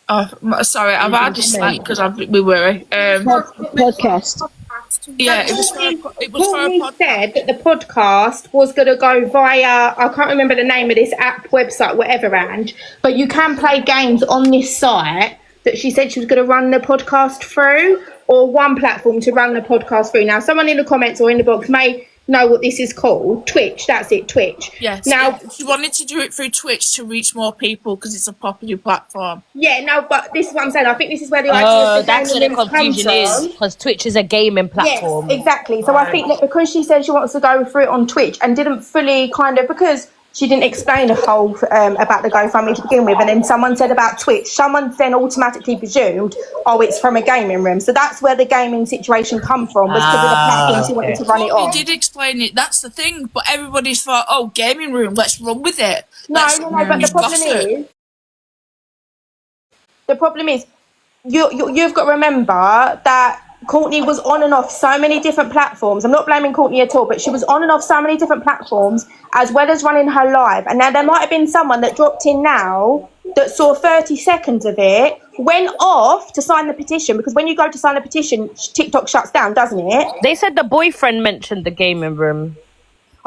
I've had this slight because we worry. Podcast. Yeah, it was for a podcast. Said that the podcast was going to go via, I can't remember the name of this app, website, whatever, Ange, but you can play games on this site that she said she was going to run the podcast through, or one platform to run the podcast through. Now, someone in the comments or in the box may know what this is called. Twitch, that's it, Twitch. Yes. Now, she wanted to do it through Twitch to reach more people because it's a popular platform. Yeah, no, but this is what I'm saying. I think this is where the idea of the that's where the confusion is, because Twitch is a gaming platform. Yes, exactly. So I think that because she said she wants to go through it on Twitch and didn't fully because she didn't explain the whole about the GoFundMe to begin with, and then someone said about Twitch, someone then automatically presumed, oh, it's from a gaming room. So that's where the gaming situation come from, was because of the platform she wanted to run it on. We did explain it, that's the thing, but everybody's thought, oh, gaming room, let's run with it. No, but the problem is, you've got to remember that Courtney was on and off so many different platforms. I'm not blaming Courtney at all, but she was on and off so many different platforms as well as running her live. And now there might have been someone that dropped in now that saw 30 seconds of it, went off to sign the petition, because when you go to sign the petition, TikTok shuts down, doesn't it? They said the boyfriend mentioned the gaming room.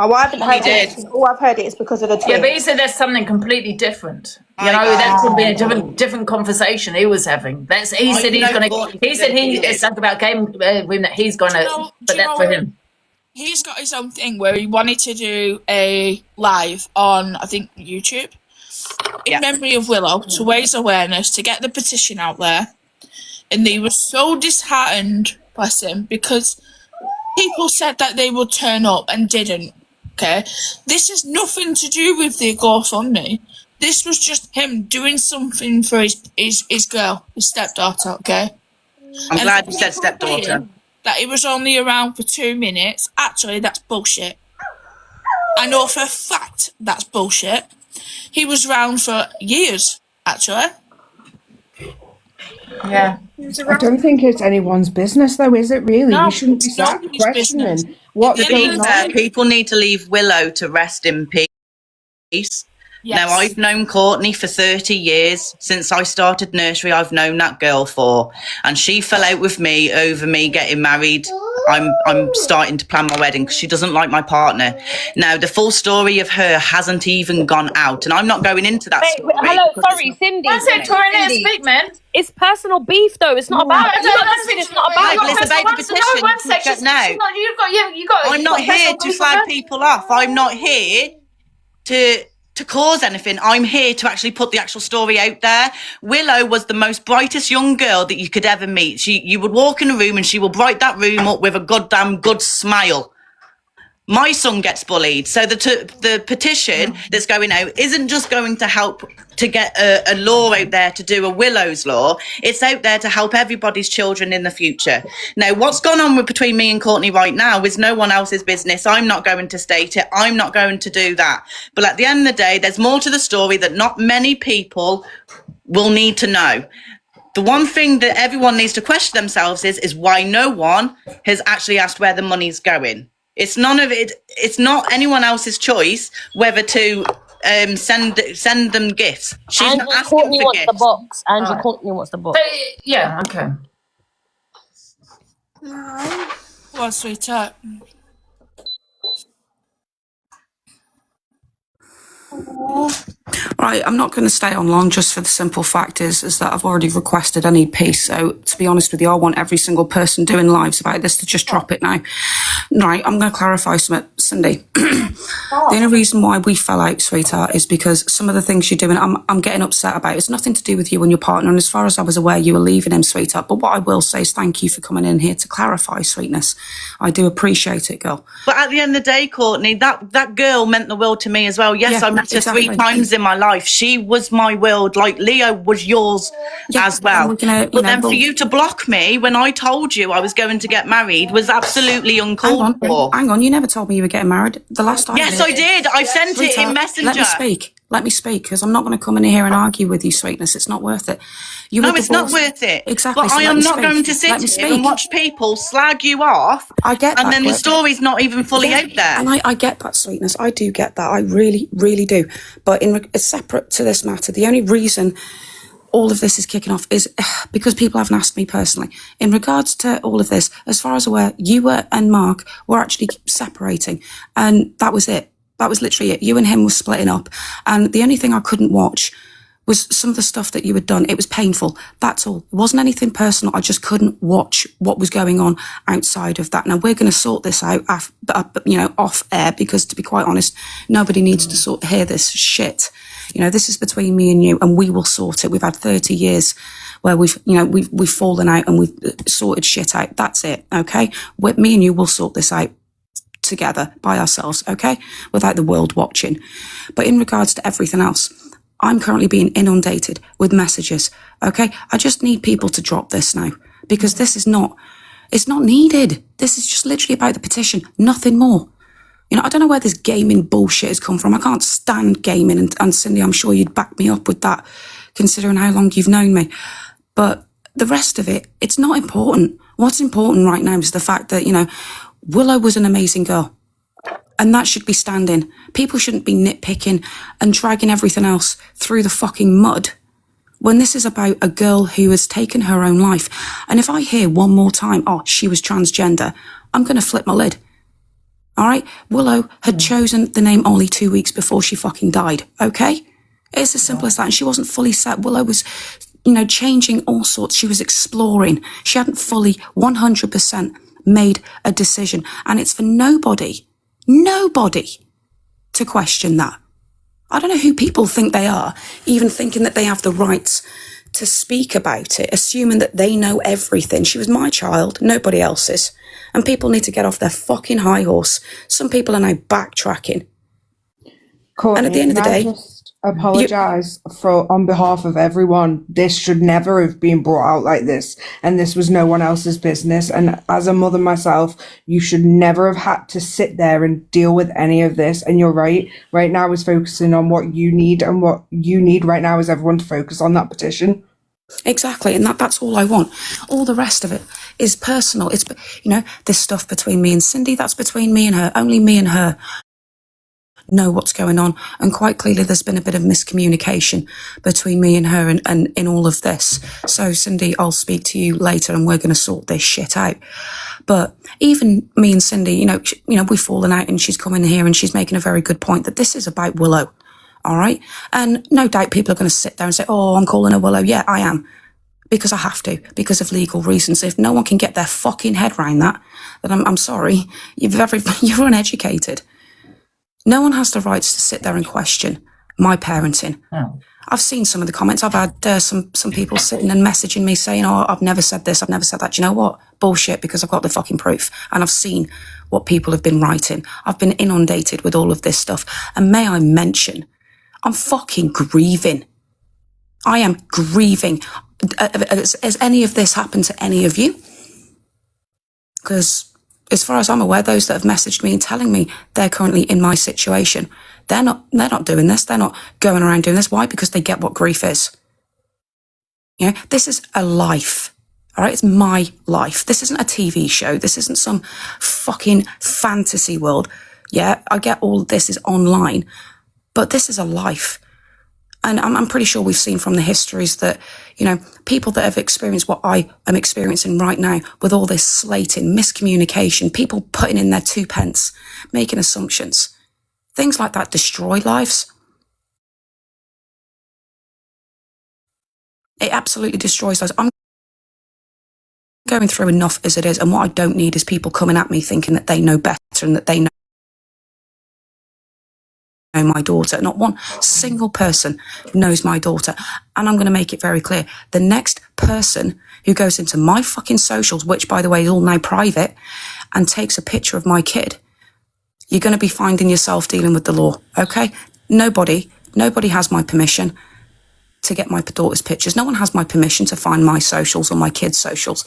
Oh, I haven't heard it. All I've heard it is because of the tweet. Yeah, but he said there's something completely different. You know, that could be a different conversation he was having. He said he's going to. He said it's something about game room that he's going to. But that's for him. He's got his own thing where he wanted to do a live on, I think, YouTube, in memory of Willow, to raise awareness, to get the petition out there. And they were so disheartened, bless him, because people said that they would turn up and didn't. Okay, this has nothing to do with the GoFundMe. This was just him doing something for his girl, his stepdaughter. Okay, I'm glad you said stepdaughter. That he was only around for 2 minutes. Actually, that's bullshit. I know for a fact that's bullshit. He was around for years. Actually. Yeah. I don't think it's anyone's business, though, is it really? No, we shouldn't be sat questioning what's going on. People need to leave Willow to rest in peace. Yes. Now, I've known Courtney for 30 years. Since I started nursery, I've known that girl for. And she fell out with me over me getting married. I'm starting to plan my wedding because she doesn't like my partner. Now, the full story of her hasn't even gone out. And I'm not going into that story. Hello, sorry, Cindy. That's it, Cindy. Speak, man. It's personal beef, though. It's not about. It's not about. It's about the petition. I'm not here to flag people off. I'm not here to cause anything. I'm here to actually put the actual story out there. Willow was the most brightest young girl that you could ever meet. You would walk in a room and she will bright that room up with a goddamn good smile. My son gets bullied. So the petition that's going out isn't just going to help to get a law out there to do a Willow's law. It's out there to help everybody's children in the future. Now, what's gone on between me and Courtney right now is no one else's business. I'm not going to state it. I'm not going to do that. But at the end of the day, there's more to the story that not many people will need to know. The one thing that everyone needs to question themselves is why no one has actually asked where the money's going. It's none of it. It's not anyone else's choice whether to send them gifts. She's not asking Courtney for wants gifts. the box. Angie, Courtney wants the box. Yeah. Okay. Well, sweetheart. Right, I'm not going to stay on long just for the simple fact is that I've already requested an EP. So to be honest with you, I want every single person doing lives about this to just drop it now. Right, I'm going to clarify something, Cindy. The only reason why we fell out, sweetheart, is because some of the things you're doing, I'm getting upset about. It's nothing to do with you and your partner. And as far as I was aware, you were leaving him, sweetheart. But what I will say is thank you for coming in here to clarify, sweetness. I do appreciate it, girl. But at the end of the day, Courtney, that girl meant the world to me as well. Yes, I met her 3 times in my life. She was my world, like Leo was yours as well. But then for you to block me when I told you I was going to get married was absolutely uncalled for. Hang on, you never told me you were getting married. The last time. Yes, I did. I sent it in Messenger. Let me speak, because I'm not going to come in here and argue with you, sweetness. It's not worth it. No, it's not worth it. Exactly. But I am not going to sit here and watch people slag you off. I get that. And then the story's not even fully out there. And I get that, sweetness. I do get that. I really, really do. But it's separate to this matter. The only reason all of this is kicking off is because people haven't asked me personally. In regards to all of this, as far as I'm aware, you and Mark were actually separating. And that was it. That was literally it. You and him were splitting up. And the only thing I couldn't watch was some of the stuff that you had done. It was painful. That's all. It wasn't anything personal. I just couldn't watch what was going on outside of that. Now, we're going to sort this out, off air, because to be quite honest, nobody needs to hear this shit. This is between me and you, and we will sort it. We've had 30 years where we've fallen out and we've sorted shit out. That's it. Okay. Me and you will sort this out together by ourselves, okay, without the world watching. But in regards to everything else, I'm currently being inundated with messages, okay? I just need people to drop this now, because it's not needed. This is just literally about the petition, nothing more. I don't know where this gaming bullshit has come from. I can't stand gaming, and Cindy, I'm sure you'd back me up with that, considering how long you've known me. But the rest of it, it's not important. What's important right now is the fact that, Willow was an amazing girl. And that should be standing. People shouldn't be nitpicking and dragging everything else through the fucking mud when this is about a girl who has taken her own life. And if I hear one more time, oh, she was transgender, I'm going to flip my lid. All right? Willow had chosen the name Ollie 2 weeks before she fucking died, okay? It's as simple as that. And she wasn't fully set. Willow was, changing all sorts. She was exploring. She hadn't fully 100% made a decision. And it's for nobody to question that. I don't know who people think they are, even thinking that they have the rights to speak about it, assuming that they know everything. She was my child, nobody else's. And people need to get off their fucking high horse. Some people are now backtracking. Courtney, and at the end of the day, just apologise on behalf of everyone. This should never have been brought out like this, and this was no one else's business. And as a mother myself, you should never have had to sit there and deal with any of this. And you're right. Right now is focusing on what you need, and what you need right now is everyone to focus on that petition. Exactly, and that's all I want. All the rest of it is personal. It's, this stuff between me and Cindy, that's between me and her. Only me and her know what's going on, and quite clearly there's been a bit of miscommunication between me and her and in all of this. So Cindy, I'll speak to you later and we're going to sort this shit out. But even me and Cindy, we've fallen out, and she's coming here and she's making a very good point that this is about Willow. All right. And no doubt people are going to sit there and say, oh, I'm calling her Willow. Yeah, I am. Because I have to, because of legal reasons. If no one can get their fucking head around that, then I'm sorry. You're uneducated. No one has the rights to sit there and question my parenting. Oh. I've seen some of the comments. I've had some people sitting and messaging me saying, oh, I've never said this, I've never said that. Do you know what? Bullshit, because I've got the fucking proof. And I've seen what people have been writing. I've been inundated with all of this stuff. And may I mention, I'm fucking grieving. I am grieving. Has any of this happened to any of you? Because as far as I'm aware, those that have messaged me and telling me they're currently in my situation, they're not doing this. They're not going around doing this. Why? Because they get what grief is. This is a life. All right. It's my life. This isn't a TV show. This isn't some fucking fantasy world. Yeah. I get all of this is online, but this is a life. And I'm pretty sure we've seen from the histories that, people that have experienced what I am experiencing right now with all this slating, miscommunication, people putting in their 2 pence, making assumptions, things like that destroy lives. It absolutely destroys lives. I'm going through enough as it is. And what I don't need is people coming at me thinking that they know better and that they know my daughter. Not one single person knows my daughter. And I'm going to make it very clear. The next person who goes into my fucking socials, which by the way is all now private, and takes a picture of my kid, you're going to be finding yourself dealing with the law. Okay? Nobody has my permission to get my daughter's pictures. No one has my permission to find my socials or my kids' socials.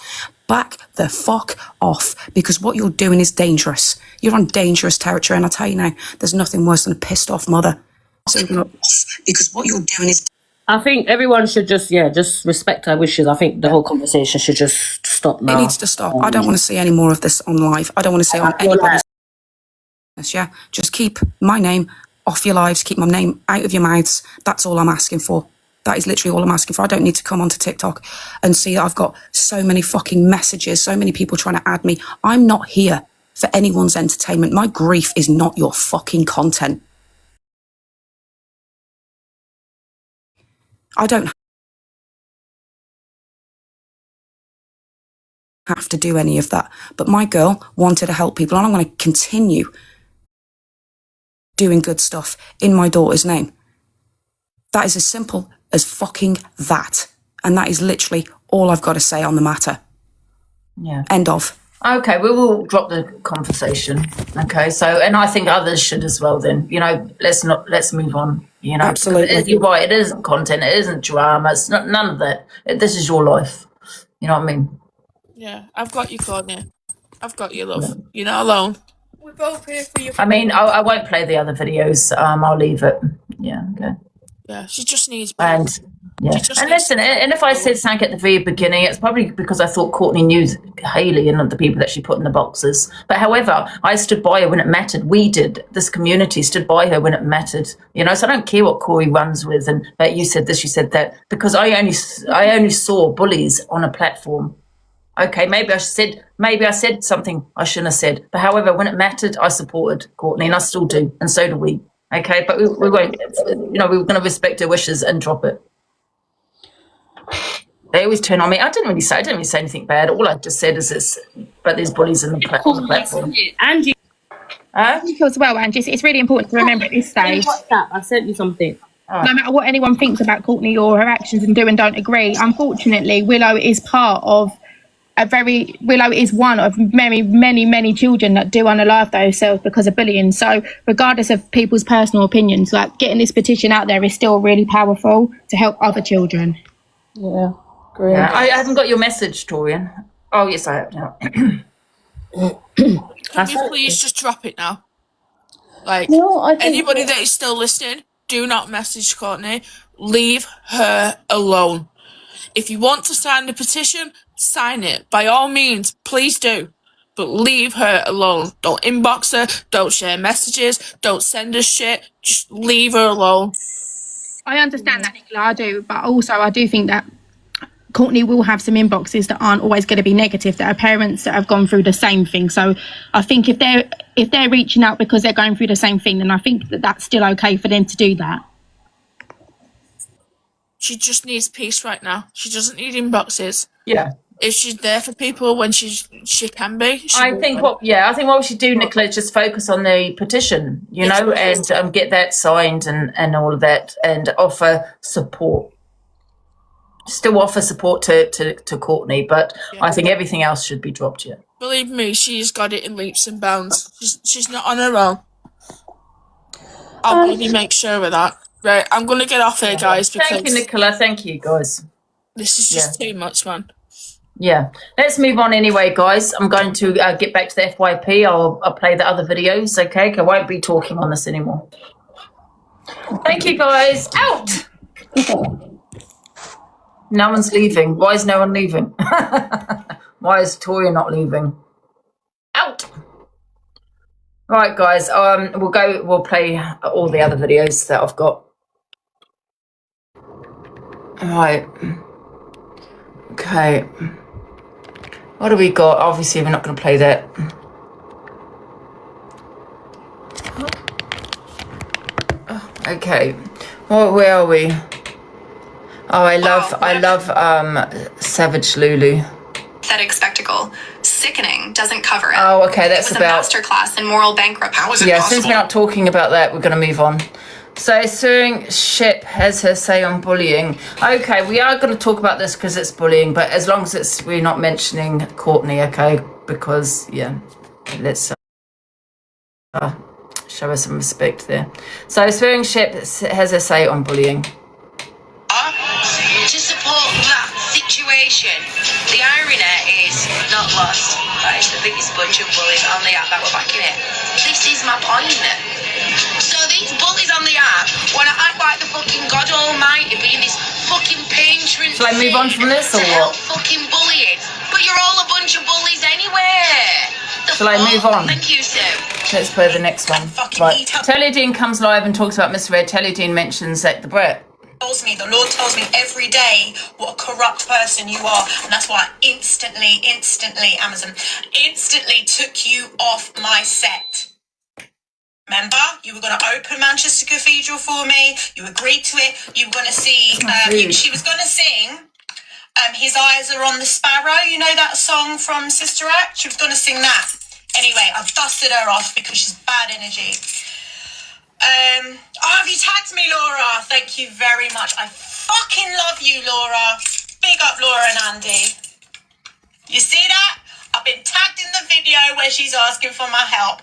Back the fuck off, because what you're doing is dangerous. You're on dangerous territory, and I tell you now, there's nothing worse than a pissed off mother. Because what you're doing is... I think everyone should just respect her wishes. I think the whole conversation should just stop now. It needs to stop. I don't want to see any more of this on live. I don't want to see on anybody's... Yeah, just keep my name off your lives. Keep my name out of your mouths. That's all I'm asking for. That is literally all I'm asking for. I don't need to come onto TikTok and see that I've got so many fucking messages, so many people trying to add me. I'm not here for anyone's entertainment. My grief is not your fucking content. I don't have to do any of that. But my girl wanted to help people, and I'm going to continue doing good stuff in my daughter's name. That is as simple as fucking that. And that is literally all I've got to say on the matter. Yeah. End of. Okay, we will drop the conversation. Okay, so, and I think others should as well then. Let's move on. Absolutely. You're right, it isn't content, it isn't drama, it's none of that. This is your life. You know what I mean? Yeah, I've got you, Courtney. I've got you, love. Yeah. You're not alone. We're both here for you. I mean, I won't play the other videos. I'll leave it. Yeah, okay. Yeah, she just needs... And Yeah. And listen, and if I said something at the very beginning, it's probably because I thought Courtney knew Hayley and the people that she put in the boxes. But however, I stood by her when it mattered. We did. This community stood by her when it mattered. You know, so I don't care what Corey runs with. And you said this, you said that, because I only saw bullies on a platform. Okay, maybe I said something I shouldn't have said. But however, when it mattered, I supported Courtney, and I still do, and so do we. Okay, but we won't. You know, we're going to respect her wishes and drop it. They always turn on me. I didn't really say anything bad. All I just said is this, but there's bullies on the platform. Angie. As well, Angie, it's really important to remember at this stage. WhatsApp, I sent you something. No matter what anyone thinks about Courtney or her actions and do and don't agree, unfortunately, Willow is one of many children that do unalive themselves because of bullying. So regardless of people's personal opinions, like getting this petition out there is still really powerful to help other children. Yeah, great. Yeah, I haven't got your message, Torian. Oh, yes, I have now. Can you please just drop it now? Like, anybody that is still listening, do not message Courtney. Leave her alone. If you want to sign the petition, sign it. By all means, please do. But leave her alone. Don't inbox her. Don't share messages. Don't send her shit. Just leave her alone. I understand that, Nicola, I do. But also, I do think that Courtney will have some inboxes that aren't always going to be negative, that are parents that have gone through the same thing. So I think if they're reaching out because they're going through the same thing, then I think that that's still okay for them to do that. She just needs peace right now. She doesn't need inboxes. Yeah. If she's there for people when she can be. I think what we should do, Nicola, is just focus on the petition, you know, and get that signed and all of that, and offer support. Still offer support to Courtney, but I think everything else should be dropped yet. Believe me, she's got it in leaps and bounds. She's not on her own. I'll really make sure of that. Right, I'm going to get off here, guys. Because thank you, Nicola. Thank you, guys. This is just too much, man. Yeah. Let's move on anyway, guys. I'm going to get back to the FYP. I'll play the other videos, okay? I won't be talking on this anymore. Thank you, guys. Out! No one's leaving. Why is no one leaving? Why is Toria not leaving? Out! Right, guys. We'll play all the other videos that I've got. Right. Okay. What do we got? Obviously, we're not going to play that. Okay. Well, where are we? Oh, I love Savage Lulu. Pathetic spectacle. Sickening. Doesn't cover it. Oh, okay. That's it was about a masterclass in moral bankruptcy. How is it possible? Since we're not talking about that, we're going to move on. So, suing Ship has her say on bullying. Okay, we are going to talk about this because it's bullying, but as long as we're not mentioning Courtney, okay? Because, let's show her some respect there. So, suing Ship has her say on bullying. To support that situation, the irony is not lost. That is the biggest bunch of bullies on the app that were backing it. This is my point. So these bullies on the app want to act like the fucking God Almighty being this fucking patron. Shall I move on from this or what? Fucking bullying. But you're all a bunch of bullies anyway. Shall I move on? Thank you, Sue. Let's play the next one. Right. Telly Dean comes live and talks about Miss Red. Telly Dean mentions Zach the Brett. The Lord tells me every day what a corrupt person you are, and that's why I instantly took you off my set. Remember, you were going to open Manchester Cathedral for me. You agreed to it. You were going to see. She was going to sing. His Eyes Are on the Sparrow. You know that song from Sister Act. She was going to sing that. Anyway, I dusted her off because she's bad energy. Have you tagged me, Laura? Thank you very much. I fucking love you, Laura. Big up, Laura and Andy. You see that? I've been tagged in the video where she's asking for my help.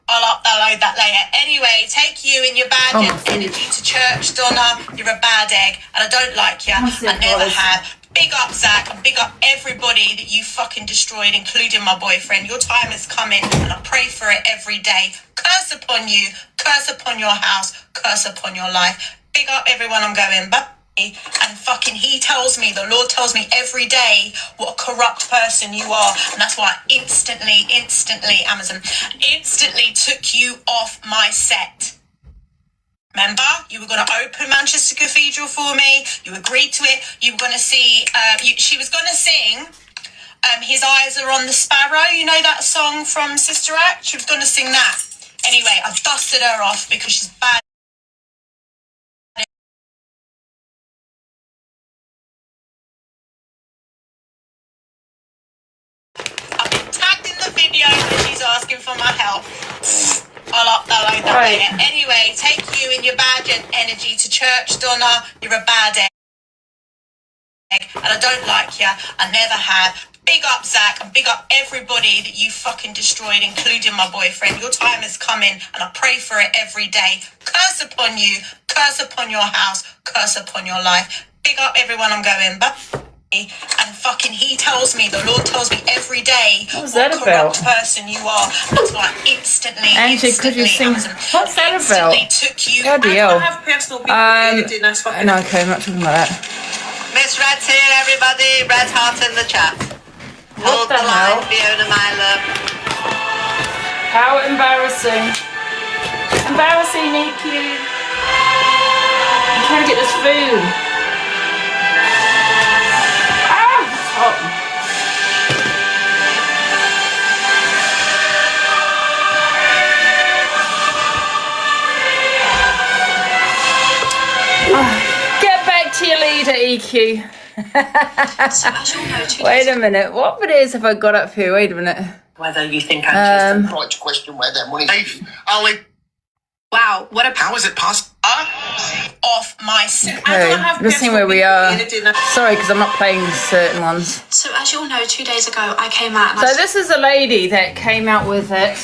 I'll upload that later. Anyway, take you and your bad energy to church, Donna. You're a bad egg, and I don't like you. I never have. Big up, Zach, and big up everybody that you fucking destroyed, including my boyfriend. Your time is coming, and I pray for it every day. Curse upon you, curse upon your house, curse upon your life. Big up everyone, I'm going, but And fucking he tells me, the Lord tells me every day what a corrupt person you are. And that's why I instantly took you off my set. Remember, you were going to open Manchester Cathedral for me. You agreed to it. You were going to see, she was going to sing His Eyes Are on the Sparrow. You know that song from Sister Act? She was going to sing that. Anyway, I dusted her off because she's bad. I've been tagged in the video and she's asking for my help. I'll upload that later. Anyway, take you and your bad energy to church, Donna. You're a bad egg. And I don't like you. I never have. Big up Zach and big up everybody that you fucking destroyed, including my boyfriend. Your time is coming and I pray for it every day. Curse upon you, curse upon your house, curse upon your life. Big up everyone, I'm going back. And fucking he tells me, the Lord tells me every day what a corrupt person you are. That's why I instantly Angie, could you sing? What's that about? Took you. Bloody hell. I have personal people that do nice fucking. No, okay, I'm not talking about that. Miss Red's here, everybody. Red heart in the chat. Hold the line, Fiona, my love. How embarrassing. Embarrassing, Nikki. I'm trying to get this food. Get back to your leader, EQ. Wait a minute. What videos have I got up here? Wait a minute. Whether you think I'm just right to question where their money. Dave, Ali. Wow, what a. How is it possible? Off my set. Okay, let's see where we are. Sorry, because I'm not playing certain ones. So, as you all know, 2 days ago, I came out. So this is a lady that came out with it.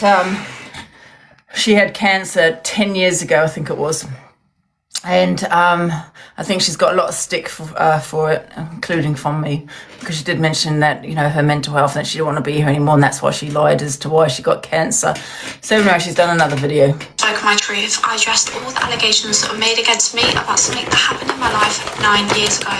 She had cancer 10 years ago, I think it was. And I think she's got a lot of stick for it, including from me, because she did mention that, you know, her mental health and that she didn't want to be here anymore, and that's why she lied as to why she got cancer. So now she's done another video. Spoke my truth. I addressed all the allegations that were made against me about something that happened in my life 9 years ago.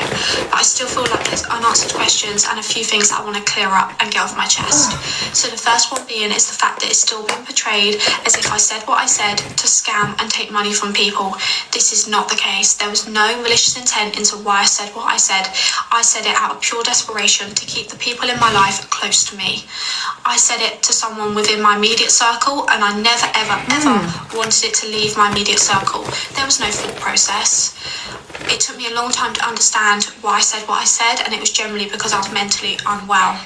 But I still feel like there's unanswered questions and a few things that I want to clear up and get off my chest. So the first one being is the fact that it's still been portrayed as if I said what I said to scam and take money from people. This is not the case. There was no malicious intent into why I said what I said. I said it out of pure desperation to keep the people in my life close to me. I said it to someone within my immediate circle, and I never, ever wanted it to leave my immediate circle. There was no thought process. It took me a long time to understand why I said what I said, and it was generally because I was mentally unwell.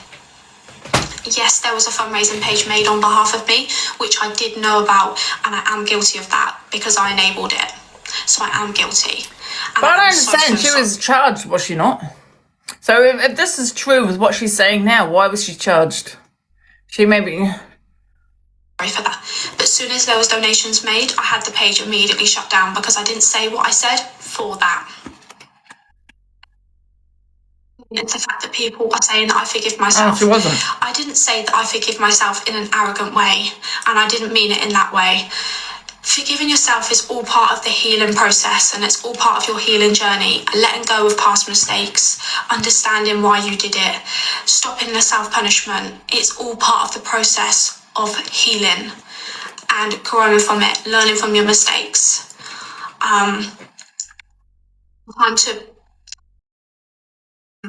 Yes, there was a fundraising page made on behalf of me, which I did know about, and I am guilty of that because I enabled it. So I am guilty. But I don't understand. She was charged, was she not? So if this is true with what she's saying now, why was she charged? She maybe. Sorry for that. But as soon as there was donations made, I had the page immediately shut down because I didn't say what I said for that. It's the fact that people are saying that I forgive myself. Oh, she wasn't. I didn't say that I forgive myself in an arrogant way, and I didn't mean it in that way. Forgiving yourself is all part of the healing process, and it's all part of your healing journey. Letting go of past mistakes, understanding why you did it, stopping the self-punishment. It's all part of the process of healing and growing from it, learning from your mistakes.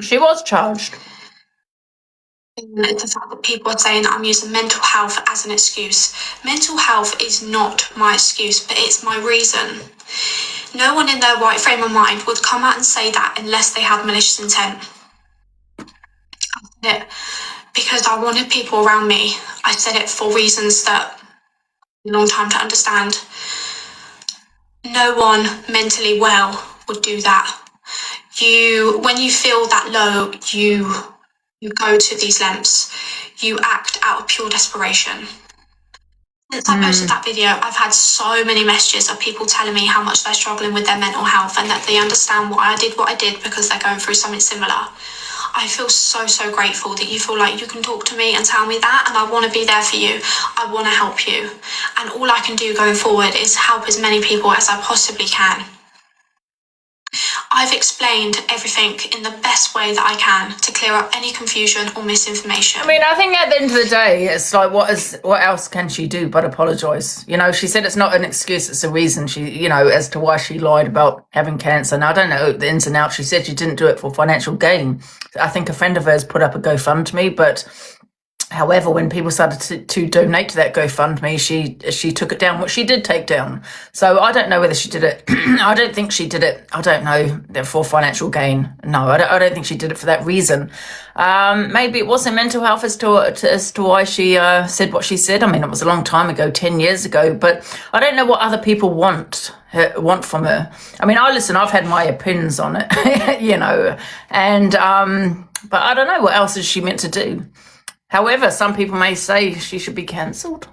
She was charged. It's the fact that people are saying that I'm using mental health as an excuse. Mental health is not my excuse, but it's my reason. No one in their right frame of mind would come out and say that unless they had malicious intent. I said it because I wanted people around me. I said it for reasons that took a long time to understand. No one mentally well would do that. When you feel that low, you go to these lengths. You act out of pure desperation. Since I posted that video, I've had so many messages of people telling me how much they're struggling with their mental health and that they understand why I did what I did because they're going through something similar. I feel so, so grateful that you feel like you can talk to me and tell me that, and I want to be there for you. I want to help you. And all I can do going forward is help as many people as I possibly can. I've explained everything in the best way that I can to clear up any confusion or misinformation. I mean, I think at the end of the day, it's like, what else can she do but apologise? You know, she said it's not an excuse, it's a reason, as to why she lied about having cancer. Now, I don't know the ins and outs. She said she didn't do it for financial gain. I think a friend of hers put up a GoFundMe, but however, when people started to donate to that GoFundMe, she took it down, which she did take down. So I don't know whether she did it. I don't think she did it. I don't know, for financial gain. No, I don't think she did it for that reason. Maybe it wasn't mental health as to why she said what she said. I mean, it was a long time ago, 10 years ago, but I don't know what other people want from her. I mean, I've had my opinions on it, and but I don't know what else is she meant to do. However, some people may say she should be cancelled.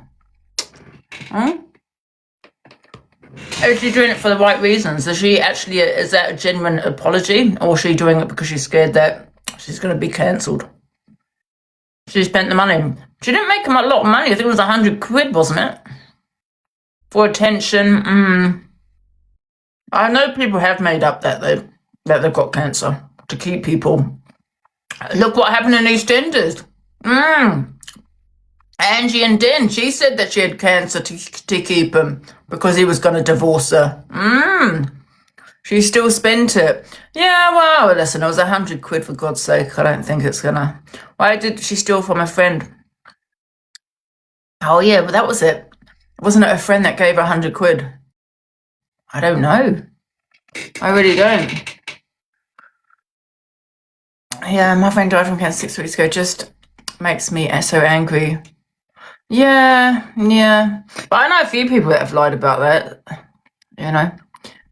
Is she doing it for the right reasons? Is that a genuine apology? Or is she doing it because she's scared that she's going to be cancelled? She spent the money. She didn't make a lot of money. I think it was 100 quid, wasn't it? For attention. I know people have made up that they've got cancer to keep people. Look what happened in EastEnders. Angie and Den, she said that she had cancer to keep him because he was going to divorce her. She still spent it. Yeah, well, listen, it was 100 quid, for God's sake. I don't think it's gonna. Why did she steal from a friend? Oh yeah, but that was it. Wasn't it a friend that gave her 100 quid? I don't know. I really don't. Yeah, my friend died from cancer 6 weeks ago. Just makes me so angry. Yeah. But I know a few people that have lied about that.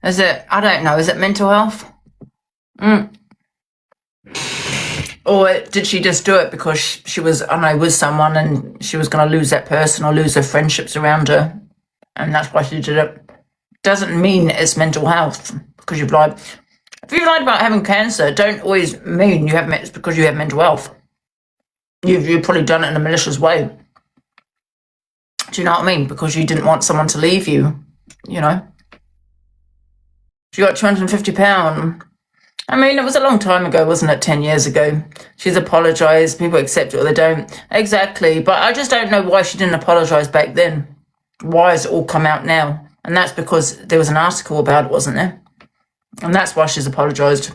Is it, I don't know, is it mental health? Or did she just do it because she was, with someone and she was going to lose that person or lose her friendships around her? And that's why she did it. Doesn't mean it's mental health because you've lied. If you've lied about having cancer, don't always mean it's because you have mental health. You've probably done it in a malicious way. Do you know what I mean? Because you didn't want someone to leave you, She got £250. I mean, it was a long time ago, wasn't it? 10 years ago. She's apologised. People accept it or they don't. Exactly. But I just don't know why she didn't apologise back then. Why has it all come out now? And that's because there was an article about it, wasn't there? And that's why she's apologised.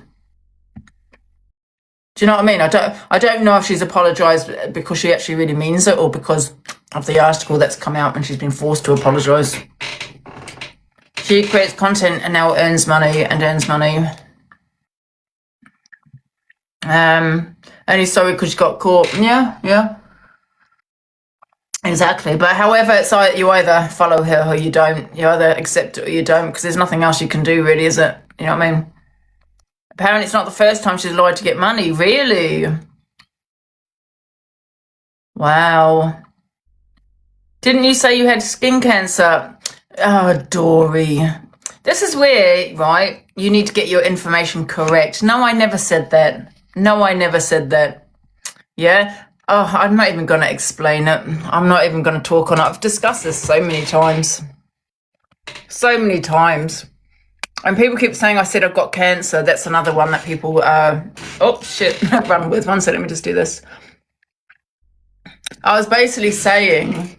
Do you know what I mean? I don't know if she's apologised because she actually really means it or because of the article that's come out and she's been forced to apologise. She creates content and now earns money. Only sorry because she got caught. Yeah. Exactly. But however, it's like you either follow her or you don't. You either accept it or you don't because there's nothing else you can do really, is it? You know what I mean? Apparently it's not the first time she's lied to get money. Really? Wow. Didn't you say you had skin cancer? Oh, Dory. This is where, right, you need to get your information correct. No, I never said that. Yeah? Oh, I'm not even going to explain it. I'm not even going to talk on it. I've discussed this so many times. And people keep saying I said I've got cancer. That's another one that people, run with. One second, let me just do this. I was basically saying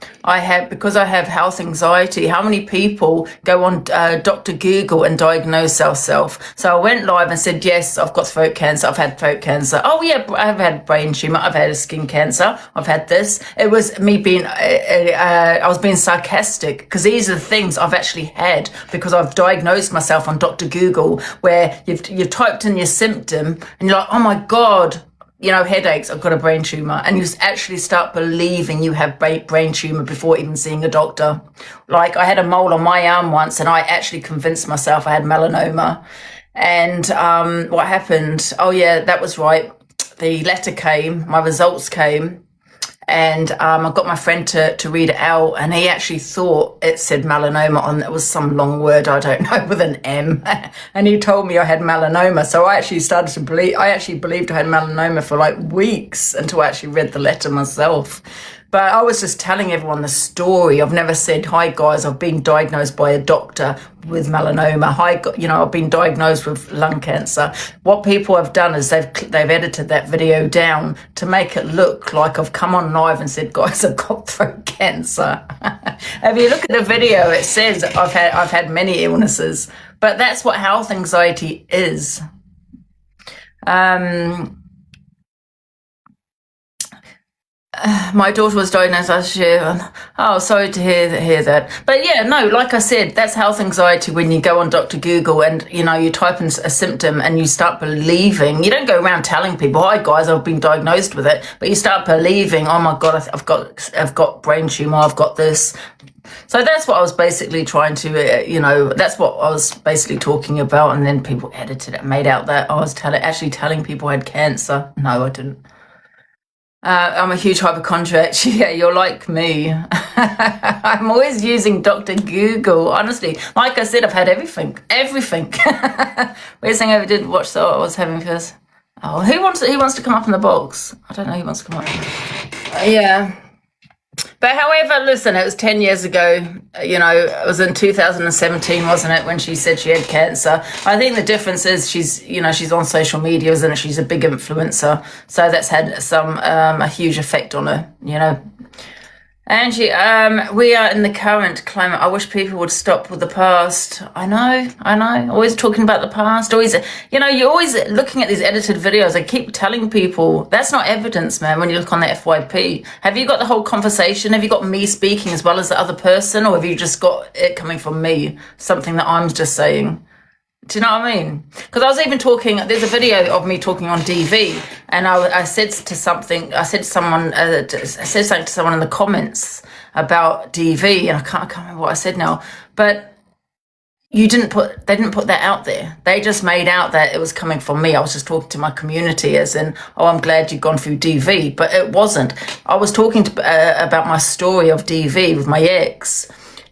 because I have health anxiety, how many people go on Dr. Google and diagnose ourselves? So I went live and said, yes, I've got throat cancer. I've had throat cancer. Oh yeah, I've had brain tumor. I've had a skin cancer. I've had this. It was me being, I was being sarcastic because these are the things I've actually had because I've diagnosed myself on Dr. Google where you've typed in your symptom and you're like, oh my God, headaches, I've got a brain tumor. And you actually start believing you have brain tumor before even seeing a doctor. Like I had a mole on my arm once and I actually convinced myself I had melanoma. And what happened? Oh yeah, that was right. The letter came, my results came. And I got my friend to read it out and he actually thought it said melanoma on it was some long word, I don't know, with an M. And he told me I had melanoma. So I actually believed I had melanoma for like weeks until I actually read the letter myself. But I was just telling everyone the story. I've never said, hi guys, I've been diagnosed by a doctor with melanoma. I've been diagnosed with lung cancer. What people have done is they've edited that video down to make it look like I've come on live and said, guys, I've got throat cancer. If you look at the video, it says I've had many illnesses, but that's what health anxiety is. My daughter was diagnosed last year. Oh, sorry to hear that. But yeah, no, like I said, that's health anxiety when you go on Dr. Google and, you type in a symptom and you start believing. You don't go around telling people, hi guys, I've been diagnosed with it. But you start believing, oh my God, I've got brain tumor, I've got this. So that's what I was basically trying to, that's what I was basically talking about. And then people edited it, made out that I was actually telling people I had cancer. No, I didn't. I'm a huge hypochondriac. Yeah, you're like me. I'm always using Dr. Google. Honestly, like I said, I've had everything. Weirdest thing I ever did watch I was having first. Oh, who wants to come up in the box? I don't know who wants to come up. Yeah. But however, listen, it was 10 years ago, it was in 2017, wasn't it, when she said she had cancer. I think the difference is she's on social media, isn't it? She's a big influencer. So that's had a huge effect on her, Angie, we are in the current climate. I wish people would stop with the past. I know. Always talking about the past. Always, you're always looking at these edited videos. I keep telling people that's not evidence, man. When you look on the FYP, have you got the whole conversation? Have you got me speaking as well as the other person, or have you just got it coming from me? Something that I'm just saying. Do you know what I mean? Because I was even talking, there's a video of me talking on DV, and I said something to someone in the comments about DV, and I can't remember what I said now, but they didn't put that out there. They just made out that it was coming from me. I was just talking to my community as in, oh, I'm glad you've gone through DV, but it wasn't. I was talking about my story of DV with my ex.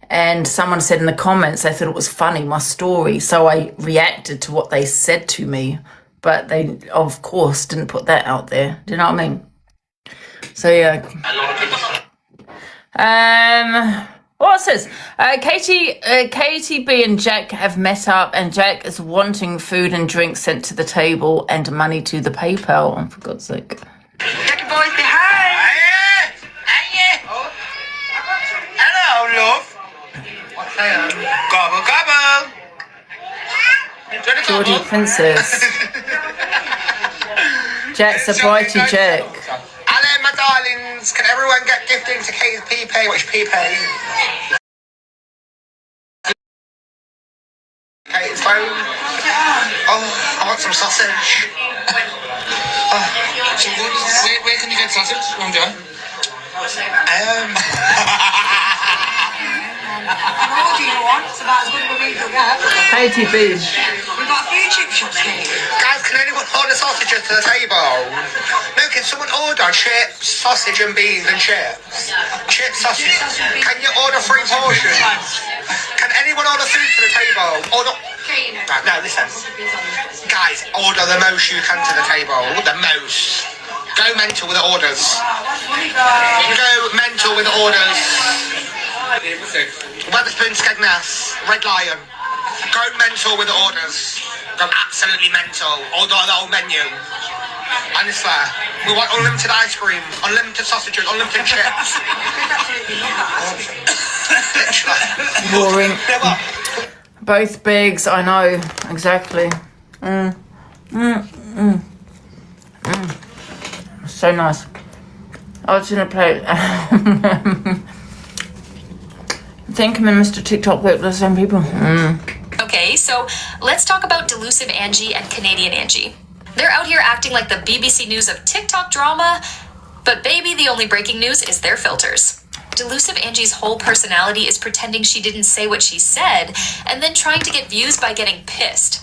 And someone said in the comments, they thought it was funny, my story. So I reacted to what they said to me. But they, of course, didn't put that out there. Do you know what I mean? So, yeah. What it says? Katie B and Jack have met up, and Jack is wanting food and drink sent to the table and money to the PayPal. Oh, for God's sake. Jackie boys, say hi. Hiya. Hello, love. Gobble, gobble. Geordie Princess. Jack's a brighty Jack. Hello, my darlings. Can everyone get gifting to Kate's Pay? Which Pay? Kate's phone. Oh, I want some sausage. So where can you get sausage? What do you want? It's about as good as we can get. Katie B. We've got a few chip shops here. Guys, can anyone order sausages to the table? No, can someone order chips, sausage and beans and chips? Chips, sausage. Can you order 3 portions? Can anyone order food to the table? Order. No, listen. Guys, order the most you can to the table. The most. Go mental with the orders. Go mental with the orders. Weatherspoon, Skegness, Red Lion. Go mental with the orders. Go absolutely mental. Order the whole menu. Honestly, we want unlimited ice cream, unlimited sausages, unlimited chips. Boring. Both bigs, I know, exactly. So nice. I was gonna play. Think him and Mr. TikTok work with the same people. Okay, so let's talk about Delusive Angie and Canadian Angie. They're out here acting like the BBC News of TikTok drama, but baby, the only breaking news is their filters. Delusive Angie's whole personality is pretending she didn't say what she said, and then trying to get views by getting pissed.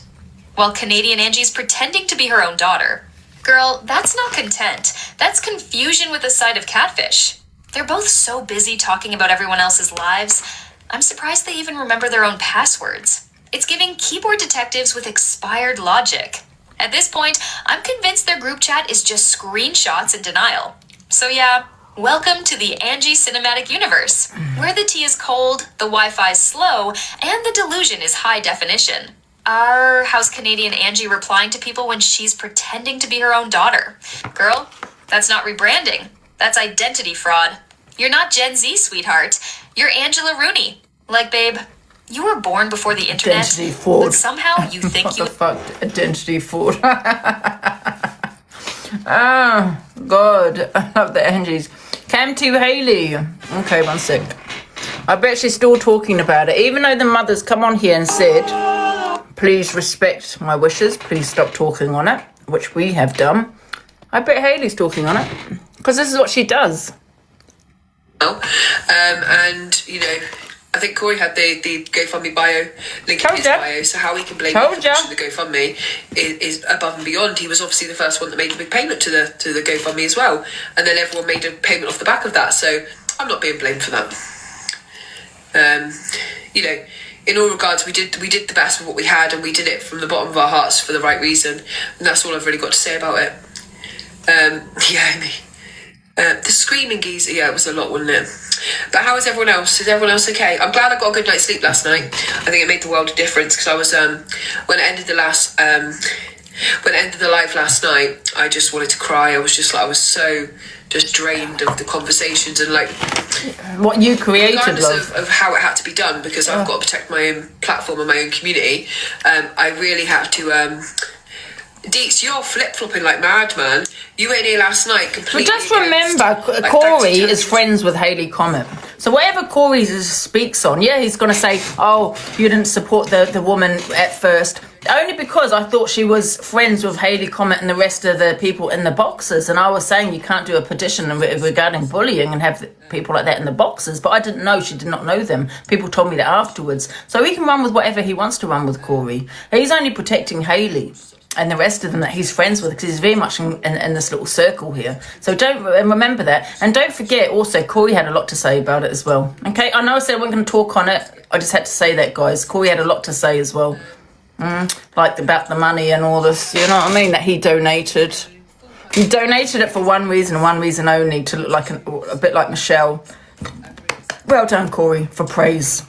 While Canadian Angie's pretending to be her own daughter. Girl, that's not content. That's confusion with a side of catfish. They're both so busy talking about everyone else's lives, I'm surprised they even remember their own passwords. It's giving keyboard detectives with expired logic. At this point, I'm convinced their group chat is just screenshots in denial. So yeah, Welcome to the Angie cinematic universe, where the tea is cold, the Wi-Fi is slow, and the delusion is high definition. How's Canadian Angie replying to people when she's pretending to be her own daughter? Girl, that's not rebranding. That's identity fraud. You're not Gen Z, sweetheart. You're Angela Rooney. Like, babe, you were born before the internet, Identity fraud. but somehow you think What you... the fuck? Identity fraud. Oh, God. I love the Angies. Cam to Hayley. Okay, one sec. I bet she's still talking about it. Even though the mother's come on here and said, please respect my wishes. Please stop talking on it, which we have done. I bet Hayley's talking on it. Because this is what she does. And, you know, I think Corey had the GoFundMe bio link in his bio, so how he can blame me for pushing the GoFundMe is above and beyond. He was obviously the first one that made a big payment to the GoFundMe as well, and then everyone made a payment off the back of that. So I'm not being blamed for that. You know, in all regards, we did the best with what we had, and we did it from the bottom of our hearts for the right reason, and that's all I've really got to say about it. The screaming geezer, it was a lot, wasn't it? But how is everyone else? Is everyone else okay? I'm glad I got a good night's sleep last night. I think it made the world of difference because I was when it ended the live last night, I just wanted to cry. I was so just drained of the conversations and like what you created, regardless of how it had to be done, because I've got to protect my own platform and my own community. I really had to. Deeks, you're flip-flopping like mad, man. You were in here last night completely. But just remember, Corey is friends with Hayley Comet. So whatever Corey speaks on, he's going to say, oh, you didn't support the woman at first. Only because I thought she was friends with Hayley Comet and the rest of the people in the boxes. And I was saying you can't do a petition regarding bullying and have people like that in the boxes. But I didn't know. She did not know them. People told me that afterwards. So he can run with whatever he wants to run with, Corey. He's only protecting Hayley and the rest of them that he's friends with, because he's very much in this little circle here. So don't remember that. And don't forget also, Corey had a lot to say about it as well. Okay, I know I said I wasn't going to talk on it. I just had to say that, guys. Corey had a lot to say as well. Like about the money and all this, you know what I mean, that he donated. He donated it for one reason and one reason only, to look like a bit like Michelle. Well done, Corey, for praise.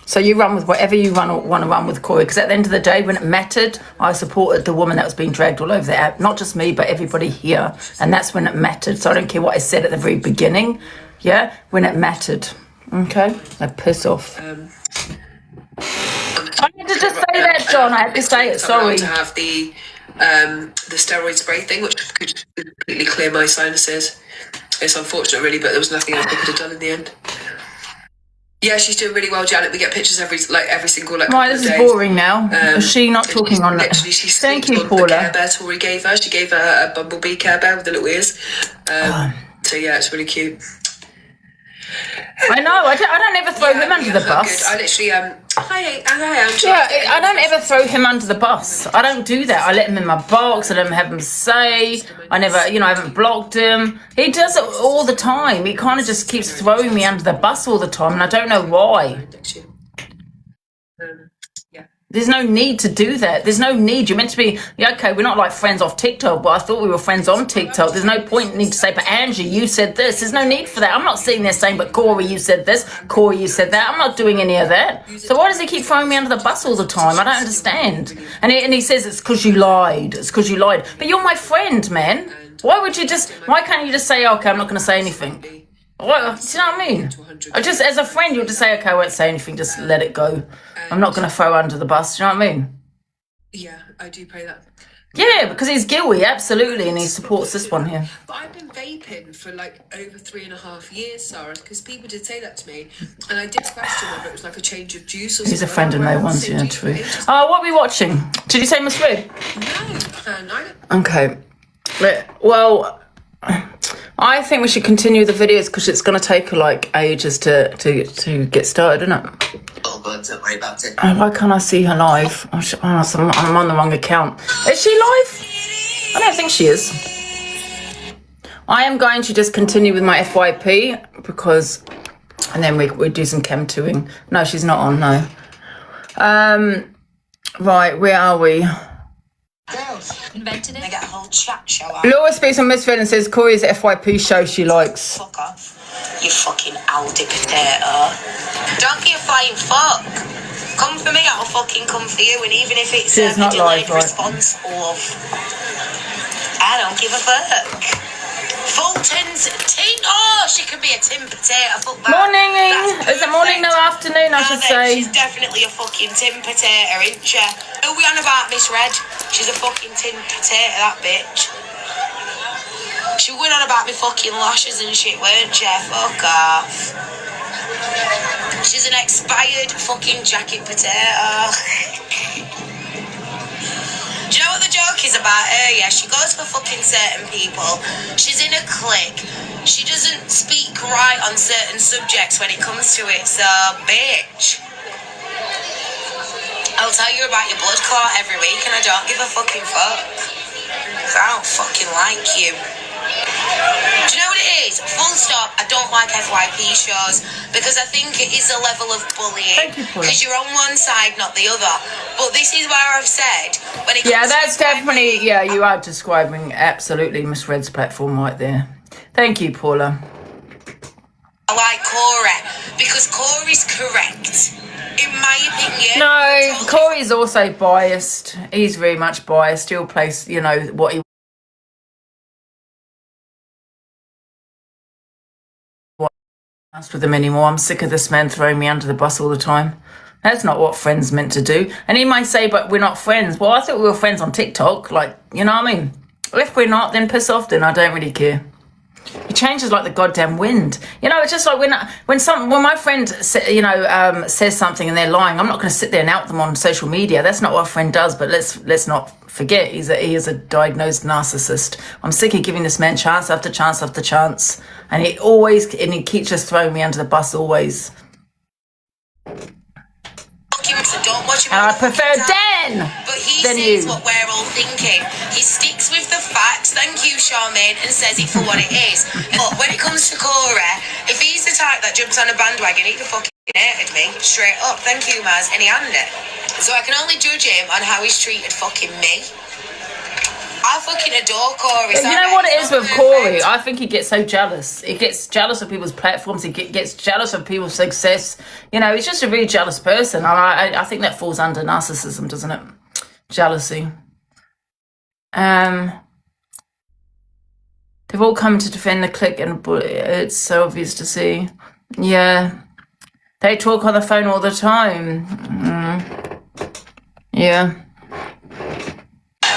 So you run with whatever you want to run with, Corey, because at the end of the day, when it mattered, I supported the woman that was being dragged all over the app. Not just me, but everybody here. And that's when it mattered. So I don't care what I said at the very beginning. Yeah? When it mattered. Okay? I piss off. I had to just say that, John. I had to say it. Sorry. To have the steroid spray thing, which could completely clear my sinuses. It's unfortunate, really, but there was nothing else I could have done in the end. Yeah, she's doing really well, Janet. We get pictures every single right, this is days. Boring now. Is she not talking on that? Thank you, Paula. The Care Bear Tori gave her. She gave her a bumblebee Care Bear with the little ears. So yeah, it's really cute. I know. I don't ever throw him under the bus. I literally hi Angie. Yeah, I don't ever throw him under the bus. I don't do that. I let him in my box. I let him have him say. I never, I haven't blocked him. He does it all the time. He kind of just keeps throwing me under the bus all the time, and I don't know why. There's no need to do that. There's no need. You're meant to be, okay, we're not like friends off TikTok, but I thought we were friends on TikTok. There's no point in need to say, but Angie, you said this. There's no need for that. I'm not sitting there saying, but Corey, you said this. Corey, you said that. I'm not doing any of that. So why does he keep throwing me under the bus all the time? I don't understand. And he says it's because you lied. It's because you lied. But you're my friend, man. Why can't you just say, okay, I'm not going to say anything? Well, do you know what I mean? Just as a friend, you'll just say, okay, I won't say anything, just let it go. I'm not going to throw under the bus, do you know what I mean? Yeah, I do pray that. Yeah, because he's guilty, absolutely, and he supports this one here. But I've been vaping for like over 3.5 years, Sarah, because people did say that to me, and I did question whether it was like a change of juice or something. He's a friend of no one's, yeah, true. Oh, what are we watching? Did you say Miss Red? No. Okay. Well, I think we should continue the videos because it's going to take like ages to get started, isn't it? Oh, God, don't worry about it. Why can't I see her live? I'm on the wrong account. Is she live? I don't think she is. I am going to just continue with my FYP because, and then we do some chem tooing. No, she's not on, no. Right, where are we? Girls, invented it. I get a whole chat show out. Laura speaks on Misfit and says Corey's FYP show she likes. Fuck off. You fucking Aldi potato. Don't give a flying fuck. Come for me, I'll fucking come for you. And even if it's a delayed response, love. I don't give a fuck. Fulton's tin. Oh, she can be a tin potato. Fuck that. Morning. Is it morning? No, afternoon, I should say. She's definitely a fucking tin potato, isn't she? Who we on about, Miss Red? She's a fucking tin potato, that bitch. She went on about me fucking lashes and shit, weren't she? Fuck off. She's an expired fucking jacket potato. Do you know what the joke is about her? Yeah, she goes for fucking certain people. She's in a clique. She doesn't speak right on certain subjects when it comes to it, so bitch. I'll tell you about your blood clot every week and I don't give a fucking fuck. Cause I don't fucking like you. Do you know what it is? Full stop, I don't like FYP shows because I think it is a level of bullying because you're on one side, not the other. But this is where I've said when it comes that's definitely, you are describing absolutely Miss Red's platform right there. Thank you, Paula. I like Corey because Corey's correct. In my opinion. No, Corey's also biased. He's very much biased. He'll place, what he wants with him anymore. I'm sick of this man throwing me under the bus all the time. That's not what friends meant to do. And he might say, but we're not friends. Well, I thought we were friends on TikTok. Like, you know what I mean? If we're not, then piss off then. I don't really care. He changes like the goddamn wind. It's just like when my friend says something and they're lying, I'm not going to sit there and out them on social media. That's not what a friend does. But let's not forget he is a diagnosed narcissist. I'm sick of giving this man chance after chance after chance, and he keeps just throwing me under the bus always. And I prefer Dan but he than sees you. what we're all thinking. He sticks with the facts, thank you, Charmaine, and says it for what it is. But when it comes to Corey, if he's the type that jumps on a bandwagon, he'd have fucking hated me straight up. Thank you, Maz, and he handed it. So I can only judge him on how he's treated fucking me. I fucking adore Corey. You know what it is with Corey? I think he gets so jealous. He gets jealous of people's platforms. He gets jealous of people's success. He's just a really jealous person. And I think that falls under narcissism, doesn't it? Jealousy. They've all come to defend the clique and it's so obvious to see. Yeah. They talk on the phone all the time. Yeah.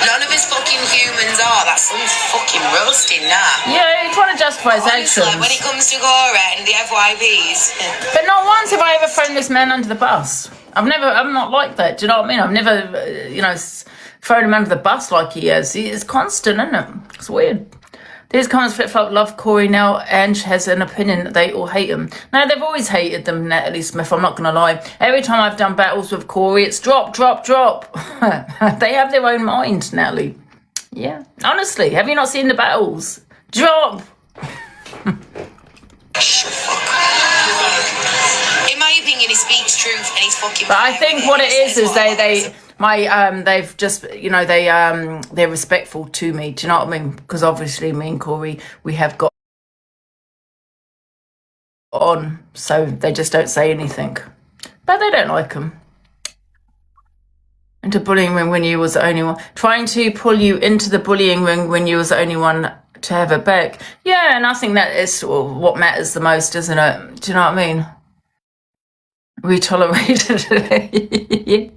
None of us fucking humans are. That sun's fucking roasting now. Yeah, you're trying to justify his actions. When it comes to Corey and the FYPs. But not once have I ever thrown this man under the bus. I'm not like that. Do you know what I mean? I've never, thrown him under the bus like he is. It's constant, isn't it? It's weird. These comments flip-flop love Corey now. Ange has an opinion that they all hate him. No, they've always hated them, Natalie Smith. I'm not going to lie. Every time I've done battles with Corey, it's drop, drop, drop. They have their own mind, Natalie. Yeah, honestly. Have you not seen the battles? Drop. In my opinion, he speaks truth and he's fucking. But I think what it is they've just, they're respectful to me. Do you know what I mean? Because obviously me and Corey, we have got on, so they just don't say anything. But they don't like him. Into bullying ring when you was the only one. Trying to pull you into the bullying ring when you was the only one to have it back. Yeah, and I think that is what matters the most, isn't it? Do you know what I mean? We tolerated it.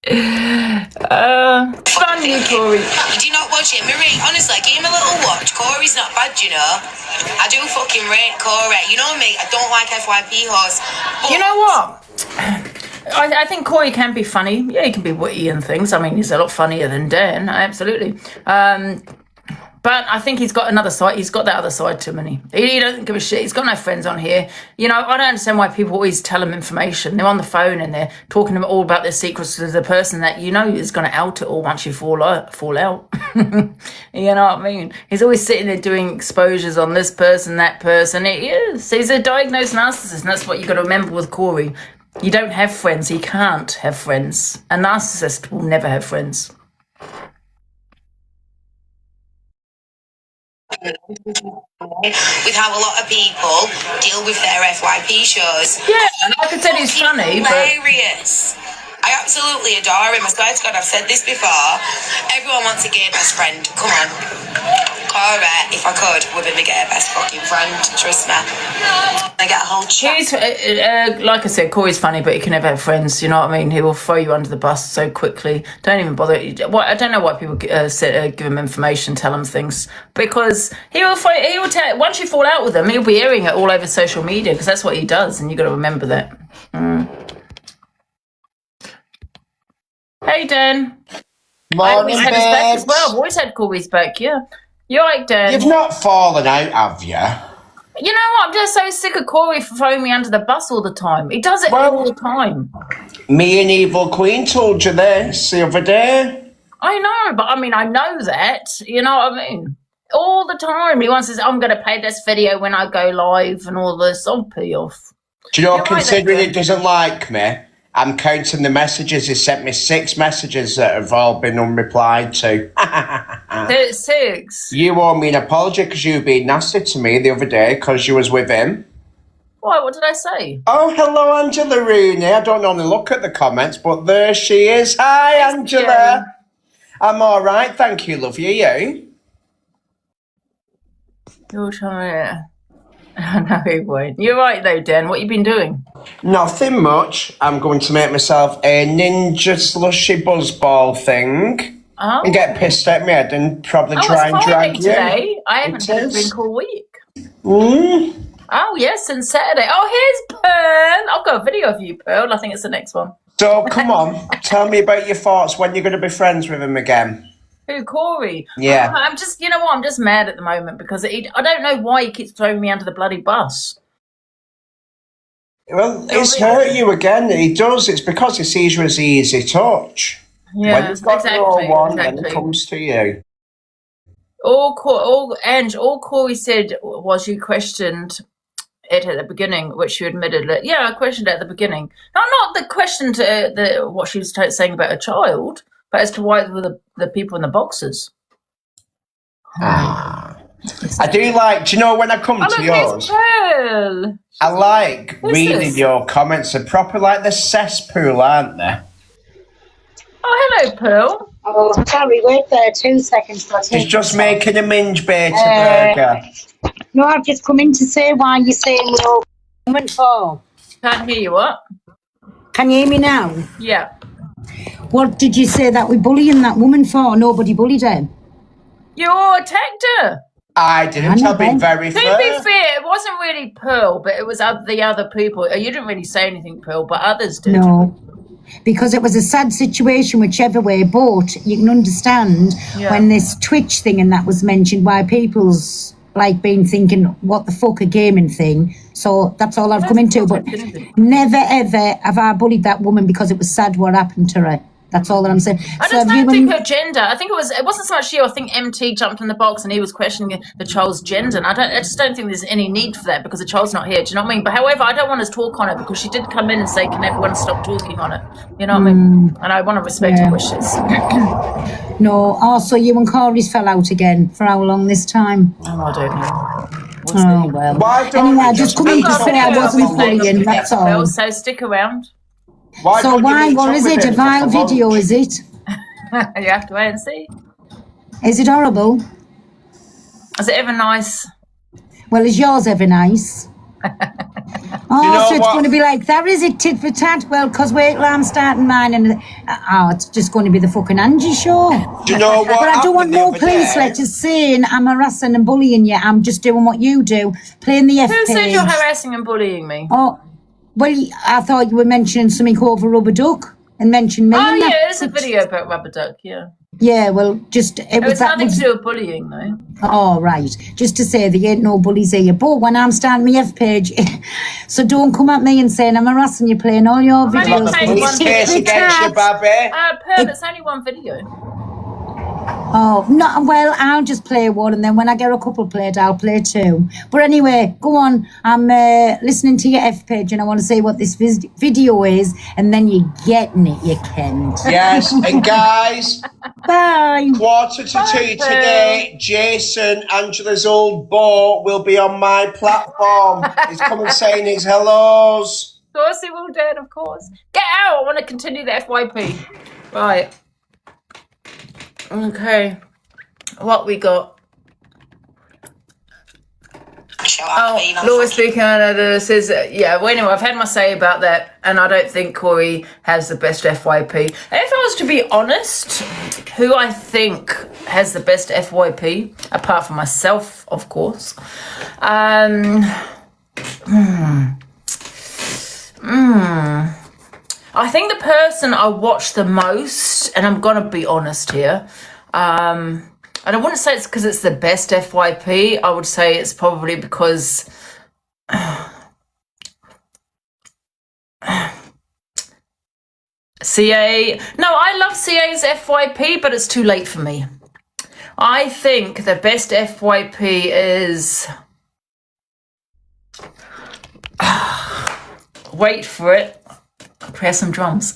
Fun, you, Corey. Do you not watch it? Marie, honestly, give him a little watch. Corey's not bad, I do fucking rate Corey. You know me, I don't like FYP hoes. You know what? I think Corey can be funny. Yeah, he can be witty and things. I mean, he's a lot funnier than Dan, absolutely. But I think he's got another side. He's got that other side to him. He doesn't give a shit. He's got no friends on here. I don't understand why people always tell him information. They're on the phone and they're talking all about their secrets to the person that is going to out it all once you fall out. You know what I mean? He's always sitting there doing exposures on this person, that person. He's a diagnosed narcissist, and that's what you got to remember with Corey. You don't have friends. He can't have friends. A narcissist will never have friends. with how a lot of people deal with their FYP shows. Yeah, and like I said, he's funny, hilarious. I absolutely adore him. I swear to God, I've said this before. Everyone wants a gay best friend. Come on. Cora, if I could, would be my gay best fucking friend. Trust me. I get a whole chat. He's, like I said, Corey's funny, but he can never have friends. You know what I mean? He will throw you under the bus so quickly. Don't even bother. I don't know why people give him information, tell him things, because he will tell. Once you fall out with him, he'll be airing it all over social media because that's what he does, and you got to remember that. Hey, Dan. Morning, I've always had his back as well. I've always had Corey's back, yeah. You're right, Dan. You've not fallen out, have you? You know what? I'm just so sick of Corey throwing me under the bus all the time. He does it all the time. Me and Evil Queen told you this the other day. I know, but I mean, I know that. You know what I mean? All the time. He wants to say, I'm going to play this video when I go live and all this. I'll pee off. Do you know, considering he doesn't like me, I'm counting the messages. He sent me 6 messages that have all been unreplied to. 6? You owe me an apology because you were being nasty to me the other day because you was with him. Why? What did I say? Oh, hello, Angela Rooney. I don't normally look at the comments, but there she is. Hi, Angela. Jane. I'm all right, thank you, love you. You? You're trying. No, he won't. You're right, though, Dan. What you been doing? Nothing much. I'm going to make myself a ninja slushy buzzball thing and get pissed at my head and probably try and drag you. Today. I haven't had a drink all week. Mm. Oh, yes, and Saturday. Oh, here's Pearl. I've got a video of you, Pearl. I think it's the next one. So, come on. Tell me about your thoughts when you're going to be friends with him again. Who, Corey? Yeah. I'm just, you know what? I'm just mad at the moment because I don't know why he keeps throwing me under the bloody bus. Well, it's hurt you again. He does. It's because he sees you as an easy touch. Yeah, when you've got exactly, no one, then it comes to you. All Corey said was you questioned it at the beginning, which you admitted that. Yeah, I questioned it at the beginning. Not the question to what she was saying about a child, but as to why were the people in the boxes. I do like. Do you know when I come to yours? Pearl. I like reading this? your comments. They're proper like the cesspool, aren't they? Oh, hello, Pearl. Oh, sorry, wait there 2 seconds. She's just making a minge beta burger. No, I've just come in to say why you're saying you're woman for. Can't hear you, what? Can you hear me now? Yeah. What did you say that we're bullying that woman for? Nobody bullied her. You attacked her. I didn't. I've been very fair. To be fair, it wasn't really Pearl, but it was the other people. You didn't really say anything, Pearl, but others did. No. Because it was a sad situation whichever way, but you can understand when this Twitch thing and that was mentioned, why people's like been thinking, what the fuck, a gaming thing. So that's all I've come into. But never ever have I bullied that woman because it was sad what happened to her. That's all that I'm saying. I just don't think her gender. I think it wasn't so much she. I think MT jumped in the box and he was questioning the child's gender. And I just don't think there's any need for that because the child's not here. Do you know what I mean? But however, I don't want us to talk on it because she did come in and say, "Can everyone stop talking on it?" You know what I mean? And I want to respect her wishes. No. Also, you and Corey's fell out again. For how long this time? Oh, I don't know. Well. Anyway, I just come in to say I wasn't bullying. That's all. So stick around. What is it? A vile video, is it? You have to wait and see. Is it horrible? Is it ever nice? Well, is yours ever nice? So it's going to be like that, is it? Tit for tat? Well, because wait till I'm starting mine and it's just going to be the fucking Angie show. Do you know what? But I don't want no police letters saying I'm harassing and bullying you. I'm just doing what you do, playing the F Who page. said you're harassing and bullying me? Oh, well, I thought you were mentioning something over Rubber Duck and mentioned me. Oh, yeah, there's a video about Rubber Duck, yeah. Yeah, well, just... It was nothing to do with bullying, though. Oh, right. Just to say there ain't no bullies here. But when I'm starting my F page, so don't come at me and saying I'm harassing you playing all your videos. Police case against you, Babby. Pearl, it's only one video. Oh, no, well, I'll just play one and then when I get a couple played, I'll play two. But anyway, go on. I'm listening to your F page and I want to say what this video is and then you're getting it, you can't. Yes, and guys, Bye. 1:45 today. Jason, Angela's old beau, will be on my platform. He's coming saying his hellos. Of course he will, Dan, of course. Get out! I want to continue the FYP. Right. Okay. What we got? Laura speaking says, yeah, well, anyway, I've had my say about that, and I don't think Corey has the best FYP. And if I was to be honest, who I think has the best FYP, apart from myself, of course, I think the person I watch the most, and I'm going to be honest here, and I wouldn't say it's because it's the best FYP. I would say it's probably because CA. No, I love CA's FYP, but it's too late for me. I think the best FYP is. Wait for it. Press some drums.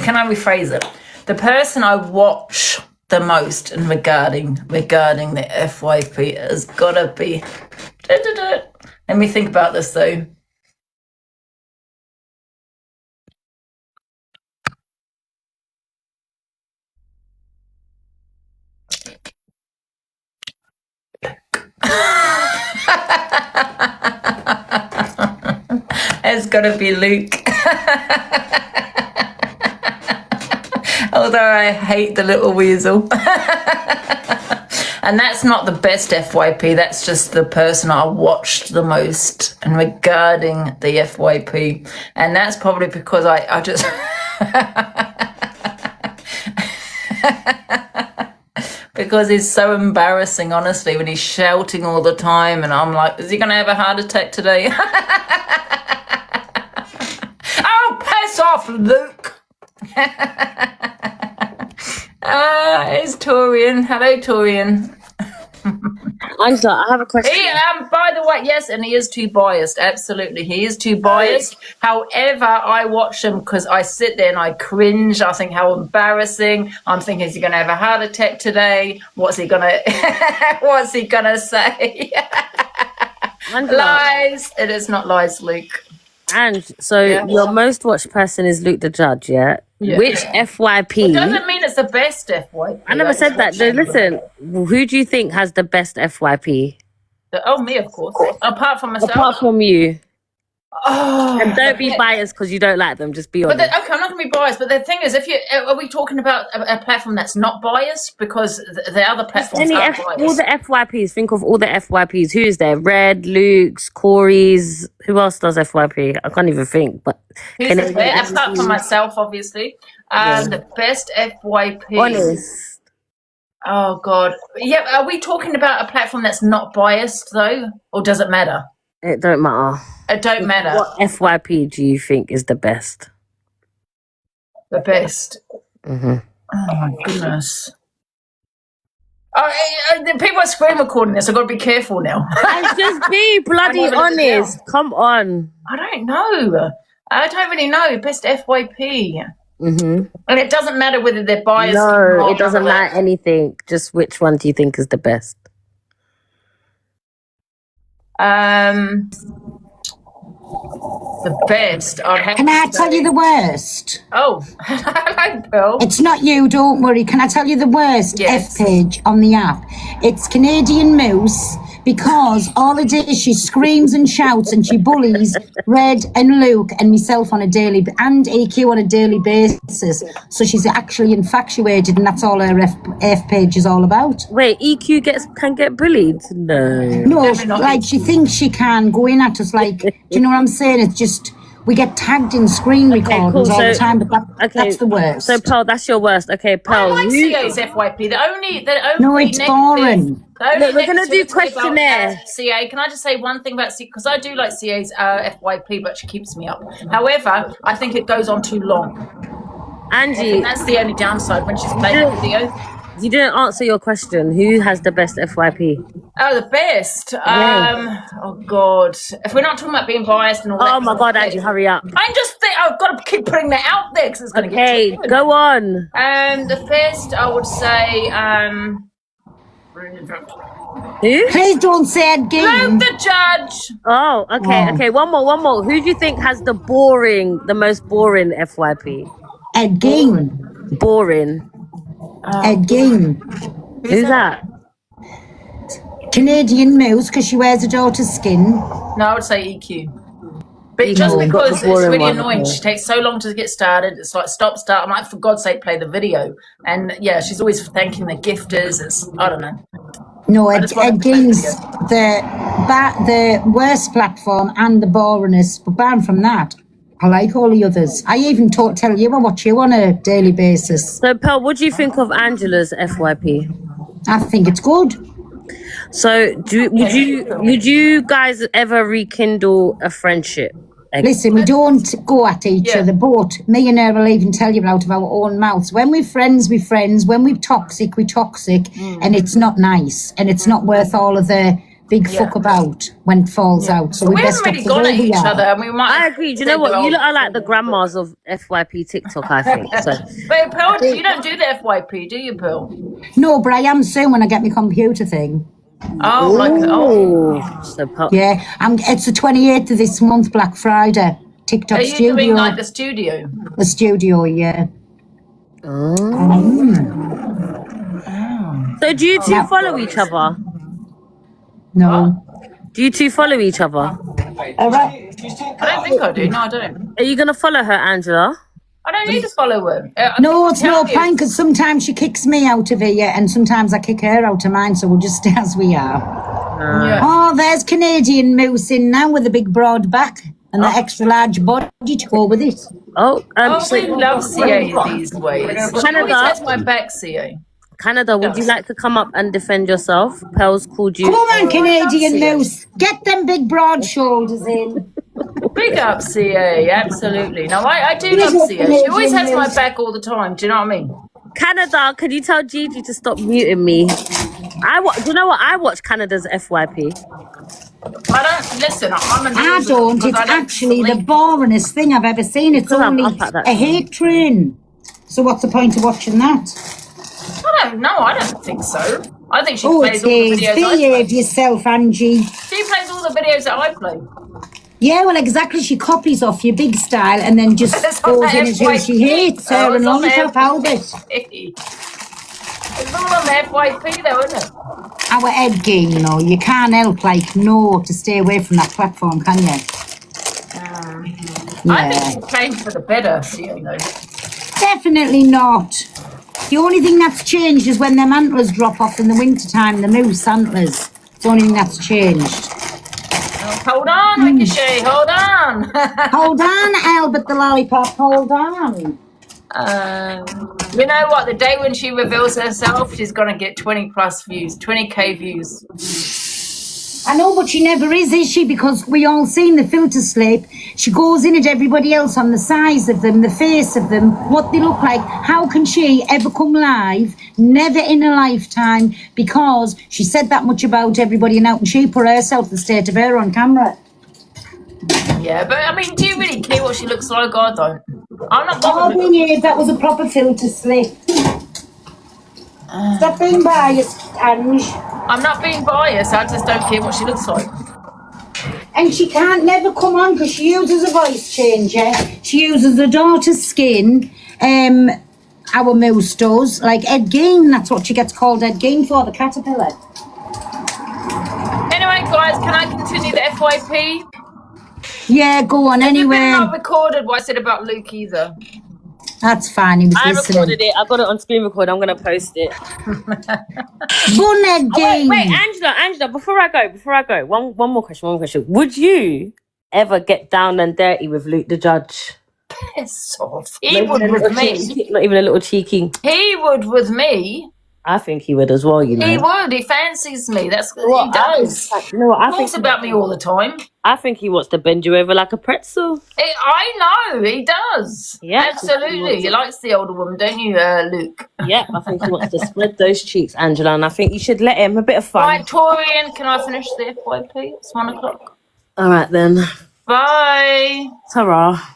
Can I rephrase it? The person I watch the most and regarding the FYP has got to be. Let me think about this though. It's got to be Luke. Although I hate the little weasel. And that's not the best FYP, that's just the person I watched the most and regarding the FYP. And that's probably because I just... because he's so embarrassing, honestly, when he's shouting all the time and I'm like, is he going to have a heart attack today? Oh, piss off, Luke. It's Torian. Hello, Torian. Angela, I have a question. By the way, yes, and he is too biased. Absolutely, he is too biased. However, I watch him because I sit there and I cringe. I think how embarrassing. I'm thinking, is he going to have a heart attack today? What's he gonna say? Lies. It is not lies, Luke. And so your most watched person is Luke the Judge, yeah? Which FYP? It doesn't mean it's the best FYP. I never said that. No, listen, who do you think has the best FYP? Me, of course. Apart from myself. Apart from you. Oh, and don't be biased because you don't like them. Just be honest. Okay, I'm not going to be biased. But the thing is, are we talking about a platform that's not biased? Because the other platforms are biased. All the FYPs. Think of all the FYPs. Who is there? Red, Luke's, Corey's. Who else does FYP? I can't even think. But apart from myself, obviously, the best FYP. Honest. Oh God. Yeah. Are we talking about a platform that's not biased though, or does it matter? It don't matter. It don't matter. What FYP do you think is the best? The best. Mm-hmm. Oh my goodness. People are screen recording this. I've got to be careful now. Just be bloody honest. Come on. I don't know. I don't really know. Best FYP. Mm-hmm. And it doesn't matter whether they're biased. No, it doesn't matter anything. Just which one do you think is the best? The best. Can I tell you the worst? Oh, hello, Bill. It's not you, don't worry. Can I tell you the worst F page on the app? It's Canadian Moose, because all it is, she screams and shouts and she bullies Red and Luke and myself and EQ on a daily basis. So she's actually infatuated, and that's all her F page is all about. Wait, EQ can get bullied? No, like she thinks she can go in at us. Like, do you know what I'm saying? It's just we get tagged in screen recordings all the time, but that's the worst. So, Pearl, that's your worst. Okay, Pearl. I like CA's FYP. The only no, it's boring. Look, we're going to do questionnaire. CA, can I just say one thing about CA? Because I do like CA's FYP, but she keeps me up. However, I think it goes on too long. Angie. That's the only downside when she's playing a video. You didn't answer your question. Who has the best FYP? Oh, the best. Oh God. If we're not talking about being biased and all that. Oh my God, Angie, hurry up. I'm just I've got to keep putting that out there because it's going to get. Okay, go on. The best, I would say. Who? Please don't say it again. Luke the Judge. Oh, okay, okay. One more. Who do you think has the most boring FYP? Ed Gein. Boring. Ed Gein. Who's that? Canadian Mouse, because she wears her daughter's skin. No, I would say EQ. But just because it's really annoying, she takes so long to get started. It's like start. I'm like, for God's sake, play the video. And yeah, she's always thanking the gifters. I don't know. No, Ed Gein's the worst platform and the boringest. But barring from that, I like all the others. I even tell you I watch you on a daily basis. So, Pearl, what do you think of Angela's FYP? I think it's good. So, would you guys ever rekindle a friendship? Listen, we don't go at each other, but me and her will even tell you out of our own mouths. When we're friends, we're friends. When we're toxic, and it's not nice, and it's not worth all of the big fuck about when it falls out. So we haven't really gone at each other. I mean, I agree. Do you know what? You lot are like the grandmas of FYP TikTok, I think. So. But Pearl, you don't do the FYP, do you, Pearl? No, but I am soon when I get my computer thing. Oh, so yeah, it's the 28th of this month, Black Friday. TikTok Studio. Are you doing like the studio? The studio, yeah. So do you two follow each other? No. Do you two follow each other? I don't think I do. No, I don't. Are you gonna follow her, Angela? I don't need to follow her. No, it's no point because sometimes she kicks me out of here and sometimes I kick her out of mine, so we'll just stay as we are. Oh, there's Canadian Moose in now with a big broad back and the extra large body to go with it. We love CA these ways. Canada, that's my back, CA. Canada, would you like to come up and defend yourself? Pearl's called you. Come on, Canadian Moose. Get them big broad shoulders in. Big up, CA, absolutely. No, I do love CA. She always has my back all the time. Do you know what I mean? Canada, can you tell Gigi to stop muting me? Do you know what? I watch Canada's FYP. I don't listen. I don't. It's actually the boringest thing I've ever seen. It's only a hate train. So what's the point of watching that? I don't know. I don't think so. I think she plays all the videos. Behave yourself, Angie. She plays all the videos that I play. Yeah, well, exactly. She copies off your big style and then just goes in as who she hates her and Lollipop Albert. It's all on the FYP though, isn't it? Our Ed game, you know, you can't help to stay away from that platform, can you? I think she's playing for the better, you know. Definitely not. The only thing that's changed is when them antlers drop off in the wintertime, the moose antlers. It's the only thing that's changed. Hold on, Ricochet, hold on. Hold on, Albert the Lollipop, hold on. You know what? The day when she reveals herself, she's going to get 20 plus views, 20k views. I know, but she never is she? Because we all seen the filter slip. She goes in at everybody else on the size of them, the face of them, what they look like. How can she ever come live? Never in a lifetime, because she said that much about everybody and out, and she put herself, the state of her, on camera. Yeah, but I mean, do you really care what she looks like? I don't. I'm not. That was a proper filter slip. Stop being biased, Ange. I'm not being biased, I just don't care what she looks like. And she can't never come on because she uses a voice changer. She uses her daughter's skin. Our mouse does. Like Ed Gein, that's what she gets called Ed Gein for, the caterpillar. Anyway, guys, can I continue the FYP? Yeah, go on, anyway. You've not recorded what I said about Luke either. That's fine, he was listening. Recorded it. I got it on screen record. I'm going to post it. Wait, Angela, before I go, one more question. Would you ever get down and dirty with Luke the Judge? Piss off. He would with me. Not even a little cheeky. He would with me. I think he would as well, you know. He would. He fancies me. That's what Well, he does. You know what? He talks about me all the time. I think he wants to bend you over like a pretzel. I know. He does. Yeah, Absolutely. He likes the older woman, don't you, Luke? Yeah, I think he wants to spread those cheeks, Angela, and I think you should let him a bit of fun. Right, Torian, can I finish the FYP? It's 1 o'clock. All right, then. Bye. Ta-ra.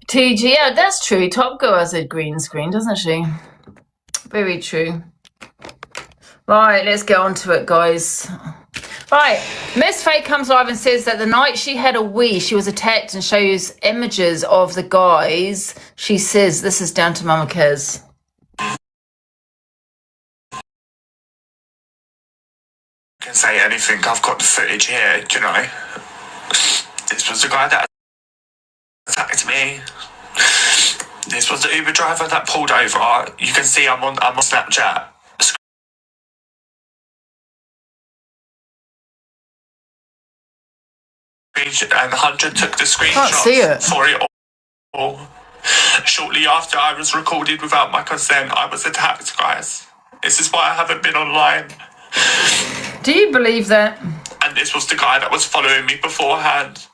TG, yeah, that's true. Top Girl has a green screen, doesn't she? Very true. Right, let's get on to it, guys. Right, Miss Faye comes live and says that the night she had a wee, she was attacked and shows images of the guys. She says this is down to Mama Kez. Can say anything. I've got the footage here, do you know? This was the guy that attacked me. This was the Uber driver that pulled over. You can see I'm on Snapchat. And Hunter took the screenshot for it all. Shortly after I was recorded without my consent, I was attacked, guys. This is why I haven't been online. Do you believe that? And this was the guy that was following me beforehand.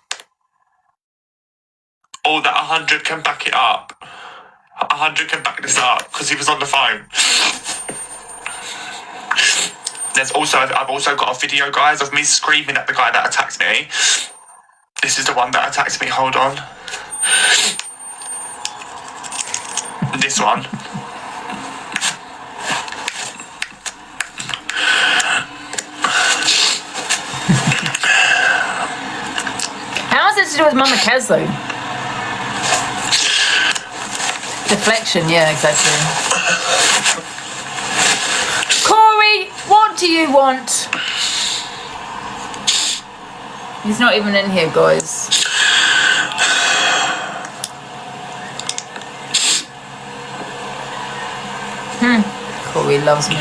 All that 100 can back it up. 100 can back this up because he was on the phone. I've also got a video, guys, of me screaming at the guy that attacked me. This is the one that attacked me. Hold on. This one. How is it to do with Mama Kez, though? Deflection, yeah, exactly. Corey, what do you want? He's not even in here, guys. Corey loves me.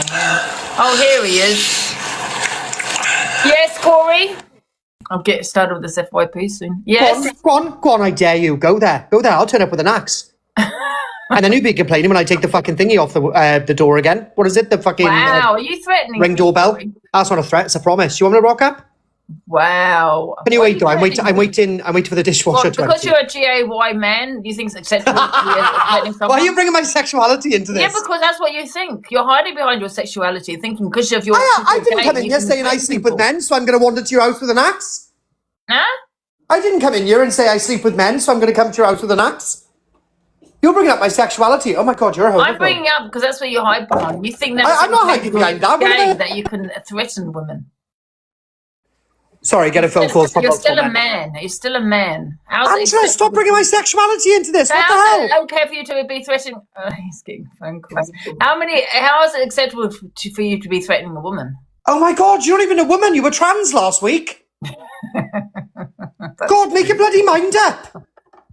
Oh, here he is. Yes, Corey? I'll get started with this FYP soon. Yes? Go on, I dare you. Go there. I'll turn up with an axe. And then you'll be complaining when I take the fucking thingy off the door again. What is it? The fucking Wow, are you threatening ring me, doorbell? Corey? That's not a threat, it's a promise. You want me to rock up? Wow. Can you wait though? I'm waiting for the dishwasher to because empty. you're a GAY man, you think it's acceptable to be threatening someone? Why are you bringing my sexuality into this? Yeah, because that's what you think. You're hiding behind your sexuality, thinking because of your... I didn't come in here saying I sleep with men, so I'm going to wander to your house with an axe. Huh? I didn't come in here and say I sleep with men, so I'm going to come to your house with an axe. You're bringing up my sexuality. Oh my God, you're a homophobe. I'm bringing up because that's what you hide behind. You think that I'm not hiding behind that. That you can threaten women. Sorry, get a phone call from You're still a man. You're still a man. Angela, stop bringing my sexuality into this. What the hell? How's it okay for you to be threatening? He's getting phone calls. How is it acceptable for you to be threatening a woman? Oh my God, you're not even a woman. You were trans last week. God, make your bloody mind up.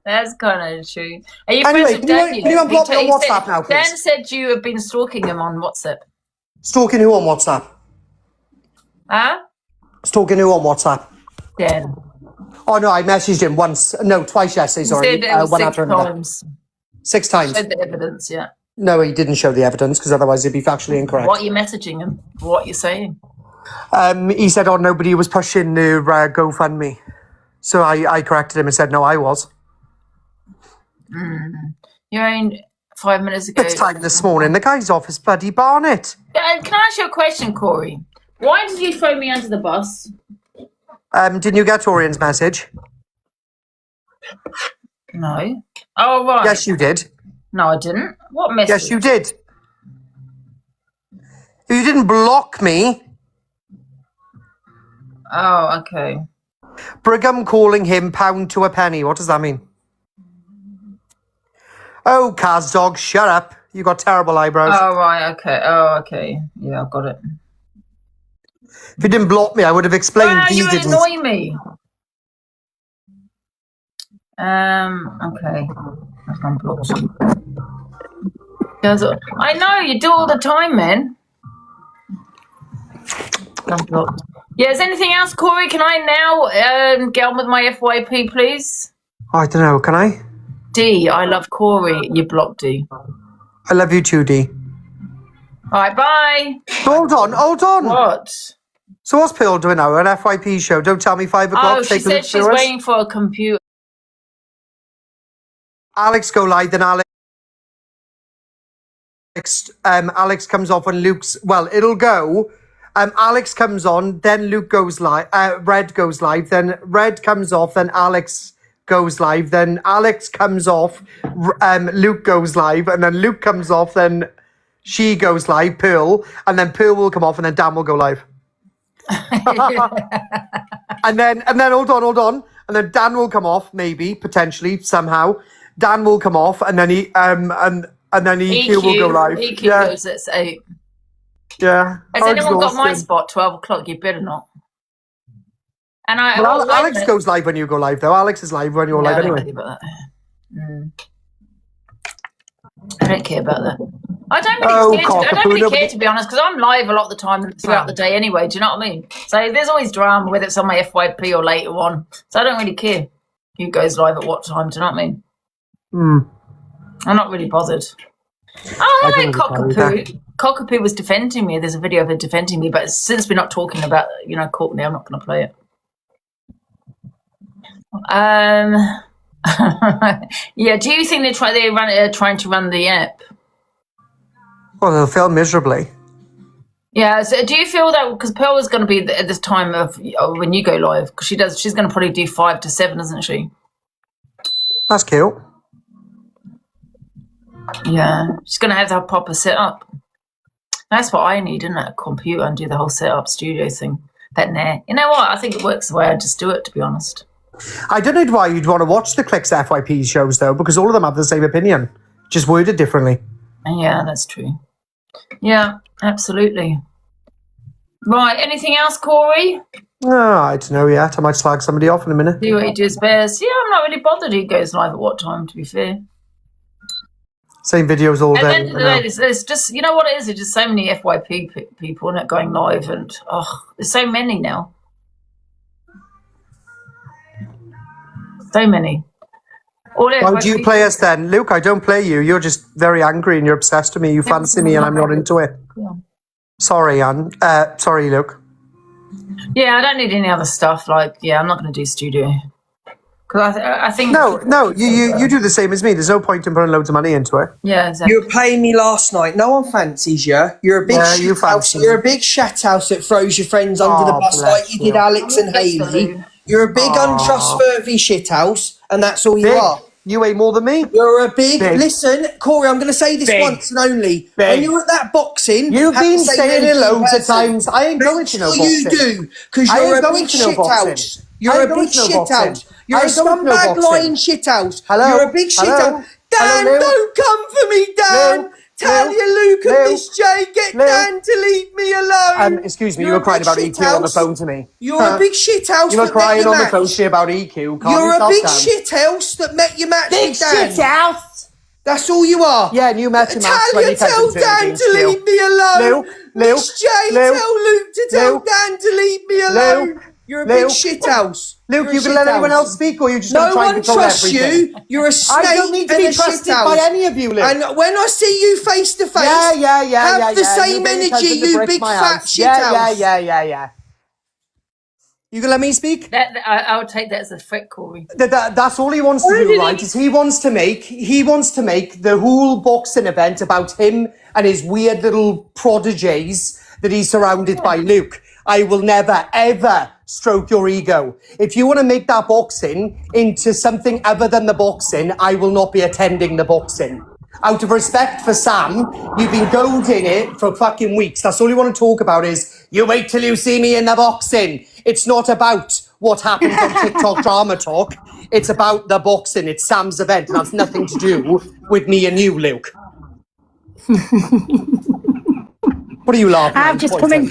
That's kind of true. Are you Anyway, friends with Dan? can you unblock me on WhatsApp now, please? Dan said you have been stalking him on WhatsApp. Stalking who on WhatsApp? Huh? Stalking who on WhatsApp? Dan. Oh no, I messaged him twice yesterday, sorry. He said it was one 6 after another. times. 6 times? Showed the evidence, yeah. No, he didn't show the evidence because otherwise it'd be factually incorrect. What are you messaging him? What are you saying? He said, nobody was pushing the GoFundMe. So I corrected him and said, no, I was. You mean 5 minutes ago? 6 times this morning. The guy's off his bloody barnet. Can I ask you a question, Corey? Why did you throw me under the bus? Didn't you get Torian's message? No. Oh, right. Yes, you did. No, I didn't. What message? Yes, you did. You didn't block me. Oh, okay. Brigham calling him pound to a penny. What does that mean? Oh, Kaz dog, shut up. You got terrible eyebrows. Oh, right, okay. Oh, okay. Yeah, I've got it. If you didn't block me, I would have explained. Wow, you didn't. annoy me. Okay. I've unblocked you. I know, you do all the time, man. Unblocked. Yeah, is anything else, Corey? Can I now get on with my FYP, please? I don't know, can I? D, I love Corey. You blocked D. I love you too, D. All right, bye. Hold on. What? So what's Pearl doing now? An FYP show? Don't tell me 5 o'clock. Oh, she said she's waiting for a computer. Alex go live, then Alex comes off and Luke's, well, it'll go. Alex comes on, then Luke goes live, Red goes live, then Red comes off, then Alex goes live, then Alex comes off, Luke goes live, and then Luke comes off, then she goes live, Pearl, and then Pearl will come off, and then Dan will go live. and then hold on, and then Dan will come off, maybe, potentially, somehow. Dan will come off, and then and then EQ will go live. EQ goes at 8. Yeah. Has anyone got my spot? 12 o'clock. You better not. And Alex goes live when you go live, though. Alex is live when you're live anyway. I don't care about that. I don't really care, to be honest, because I'm live a lot of the time throughout the day anyway. Do you know what I mean? So there's always drama, whether it's on my FYP or later on. So I don't really care who goes live at what time. Do you know what I mean? I'm not really bothered. Oh, hello, Cockapoo. Cockapoo was defending me. There's a video of her defending me, but since we're not talking about, Courtney, I'm not going to play it. Yeah, do you think they're trying to run the app? Well, they'll fail miserably. Yeah, so do you feel that, because Pearl is going to be at this time of when you go live, because she's going to probably do 5 to 7, isn't she? That's cute. Yeah, she's going to have to have a proper setup. That's what I need, isn't it? A computer and do the whole setup studio thing. But nah, you know what? I think it works the way I just do it, to be honest. I don't know why you'd want to watch the Clicks FYP shows, though, because all of them have the same opinion, just worded differently. Yeah, that's true. Yeah, absolutely. Right, anything else, Corey? No, I don't know yet. I might slag somebody off in a minute. See what he does best. Yeah, I'm not really bothered who goes live at what time, to be fair. Same videos all day. At the end of the day, there's just, you know what it is? There's just so many FYP people not going live, and there's so many now. So many. Why do you play us then? Luke, I don't play you. You're just very angry and you're obsessed with me. You fancy me and I'm not into it. Yeah. Sorry, Anne. Sorry, Luke. Yeah, I don't need any other stuff. I'm not going to do studio. Because I think... No, you do the same as me. There's no point in putting loads of money into it. Yeah, exactly. You were playing me last night. No one fancies you. You're a big You're a big shathouse that throws your friends under the bus like you did Alex and Hayley. You're a big untrustworthy shithouse, and that's all you are. You weigh more than me. You're a big. Listen, Corey, I'm going to say this once and only. When you're at that boxing, you've been saying it loads of times. I ain't going to no boxing. You do, because you're a big shithouse. You're a big shithouse. You're a scumbag lying shithouse. You're a big shithouse. Dan, don't come for me, Dan. Tell your Luke and Miss J, get Dan to leave me alone. Excuse me, you were crying about EQ on the phone to me. You're a big shithouse. You were crying on the phone to me about EQ. You're a big shithouse that met your match with Dan. Big shithouse. That's all you are. Yeah, and you met your match when you tell Dan to leave me alone. Miss J, tell Luke to tell Dan to leave me alone. You're a big shithouse. Luke, you can let anyone else speak, or you just going to try and control everything? No one trusts you. You're a snake. I don't need to be trusted by any of you, Luke. And when I see you face to face, have the same energy, you big fat shithouse. Yeah. You gonna let me speak? I would take that as a threat, Corey. That's all he wants to do, right? Is he wants to make the whole boxing event about him and his weird little prodigies that he's surrounded by, Luke. I will never, ever stroke your ego. If you want to make that boxing into something other than the boxing, I will not be attending the boxing. Out of respect for Sam, you've been goading it for fucking weeks. That's all you want to talk about is, you wait till you see me in the boxing. It's not about what happens on TikTok Drama Talk. It's about the boxing. It's Sam's event. And that's nothing to do with me and you, Luke. What are you laughing at? I've just come in.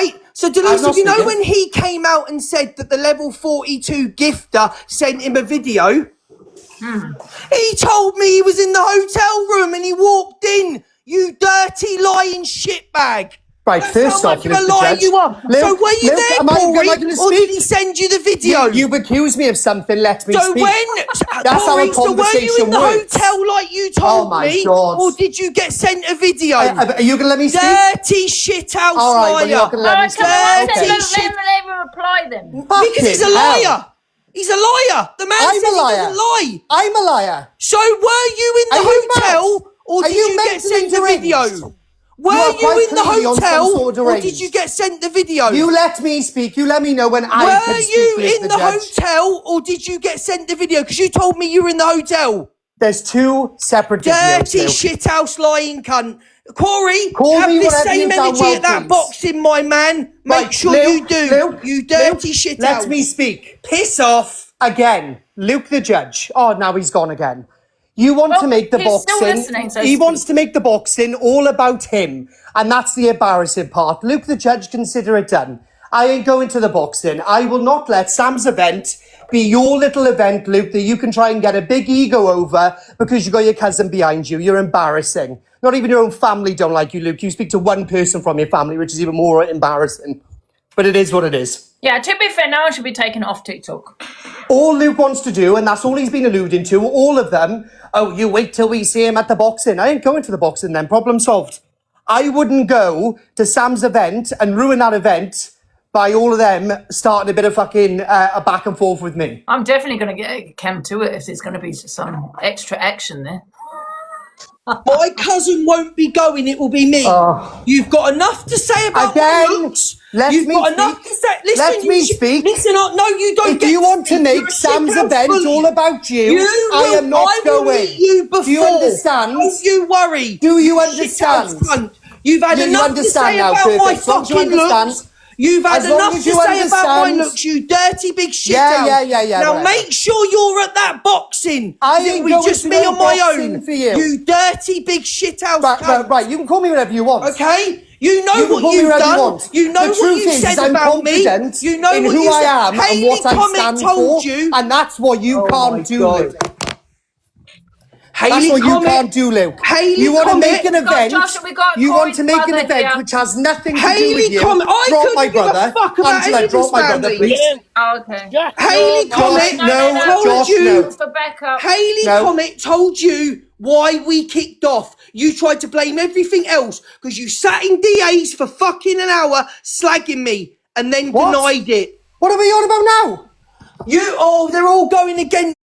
Right? So Delusive, you know when he came out and said that the level 42 gifter sent him a video? He told me he was in the hotel room and he walked in. You dirty lying shitbag. Right, That's first how off, much of a Luke the liar judge. you are. Luke, So were you Luke, there, am I Corey, gonna or speak? did he send you the video? You've accused me of something. Let me So speak. when, That's how a Corey, so were you conversation in the works. hotel like you Oh told my me, God. or did you get sent a video? Are you gonna let me speak? Dirty shithouse All right, well, you're liar. not gonna let me speak. Dirty Okay. Let him reply then. Because he's a liar. He's a liar. The man I'm says a he liar. doesn't lie. I'm a liar. So were you in Are the you hotel, mad? or Are did you you get mentally sent the video? deranged? Were are you quite in the clearly on some hotel, sort of or did deranged. you get sent the video? You let me speak. You let me know when I Were can speak. you Luke in the judge. hotel, or did you get sent the video? Because you told me you were in the hotel. There's two separate Dirty videos. shithouse lying cunt. Corey, Call have me the whatever same you damn energy well, at that please. boxing, my man. Make Right, sure Luke, you do. Luke, you dirty Luke, shithouse. let me speak. Piss off. Again, Luke the judge. Oh, now he's gone again. You want to make the he's still boxing. listening, so He speak. wants to make the boxing all about him, and that's the embarrassing part. Luke the judge, consider it done. I ain't going to the boxing. I will not let Sam's event be your little event, Luke, that you can try and get a big ego over because you got your cousin behind you. You're embarrassing. Not even your own family don't like you, Luke. You speak to one person from your family, which is even more embarrassing. But it is what it is. Yeah, to be fair, no one should be taken off TikTok. All Luke wants to do, and that's all he's been alluding to, all of them, oh, you wait till we see him at the boxing. I ain't going to the boxing then, problem solved. I wouldn't go to Sam's event and ruin that event by all of them starting a bit of fucking a back and forth with me. I'm definitely going to get Cam to it if there's going to be some extra action there. My cousin won't be going, it will be me. You've got enough to say about my looks. You've got enough to say. Listen, Let me speak. Listen, no, you don't If get you want to speak. make You're a Sam's shithouse event bully. all about you, I am not I will going. meet you before. Do you understand? Don't you worry. Do you understand? Shithouse cunt. You've had You enough to say now, about perfect. my As long as you fucking understand. looks. You've had As long enough to as you say about my understand. looks, you dirty big shit Yeah. Now whatever. make sure you're at that boxing. I It ain't will be going just to me no on my boxing own. for you. You dirty big shithouse cunt. Right, you can call me whatever you want. Okay? You know You can what call me you've whatever you done. want. You know The what truth you is said I'm about me. confident You know in what who you I said. am and Hayley what I Comet stand told for, you. and that's what you can't do, Luke. That's Hayley what you Comet- can't do, Luke. Hayley You want to Comet- make an We got event. Josh, we got You want Corey's to make an brother event here. which has nothing to do Hayley with you. Comet- I Drop couldn't my give a brother. fuck about Angela, any of drop his my brother, family. please. Oh, okay. Hayley Comet told Josh, you. no. For backup. Hayley Comet told you why we kicked off. You tried to blame everything else because you sat in DAs for fucking an hour slagging me and then denied it. What are we on about now? They're all going against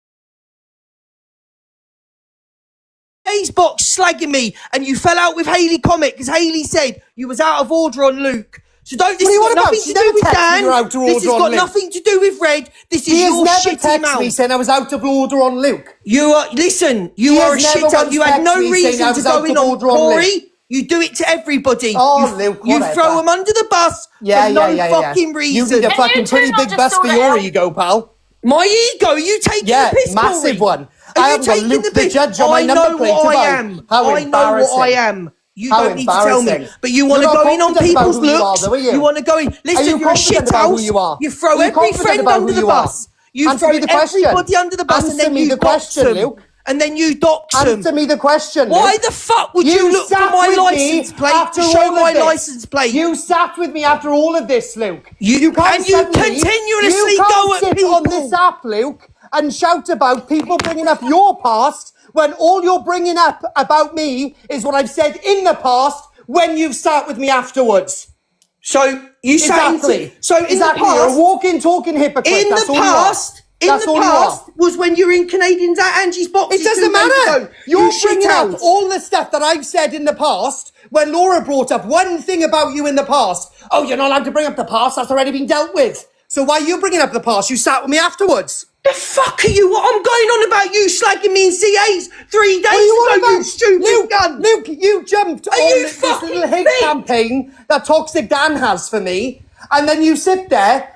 A's box slagging me, and you fell out with Hayley Comet because Hayley said you was out of order on Luke. So don't. This What are you has on got about? nothing She to do never with texted me Dan. you're out of This order has on got Luke. nothing to do with Red. This He is has your never shitty texted mouth. me saying I was out of order on Luke. You are. Listen. You He are a has never shit out. once You had texted no me saying I reason to was go out in of on order on Corey. Luke. You do it to everybody. Oh, Luke, you whatever. throw him under the bus for no fucking reason. You need a fucking pretty big bus for your ego, pal. My ego? Are you taking the piss, massive Corey? one. Are I you haven't got taking Luke the the piss? judge on my I number know plate what I about. am. How I know what I am. You How don't need to tell me. embarrassing. But you want to You're not go in on confident about people's who you are, looks. though, are you? want to go in. Are Listen, you you're a confident shit about who house. you are? You throw Are you every confident friend about under who the you are? bus. You Answer throw me the question. everybody under the bus, and Answer then me you the dox question, them. Luke. And then you dox them. Answer me the question, Why Luke. the fuck would you look for sat my with me license plate after to show all of my this. license plate? You sat with me after all of this, Luke. You can't and you suddenly- continuously you can't go at sit people. on this app, Luke, and shout about people bringing up your past when all you're bringing up about me is what I've said in the past when you've sat with me afterwards. So you exactly. in the past, you're a walking, talking hypocrite. In That's the all you are. past, in That's the all you past are. was when you're in Canadians at Angie's boxes. It doesn't 2 days matter. ago. You're You bringing shit up house. all the stuff that I've said in the past. When Laura brought up one thing about you in the past, oh, you're not allowed to bring up the past. That's already been dealt with. So why are you bringing up the past? You sat with me afterwards. The fuck are you? I'm going on about you slagging me in C8s 3 days What are you on ago, about? you stupid gun. Luke, you jumped Are on you this fucking little hate thick? campaign that Toxic Dan has for me, and then you sit there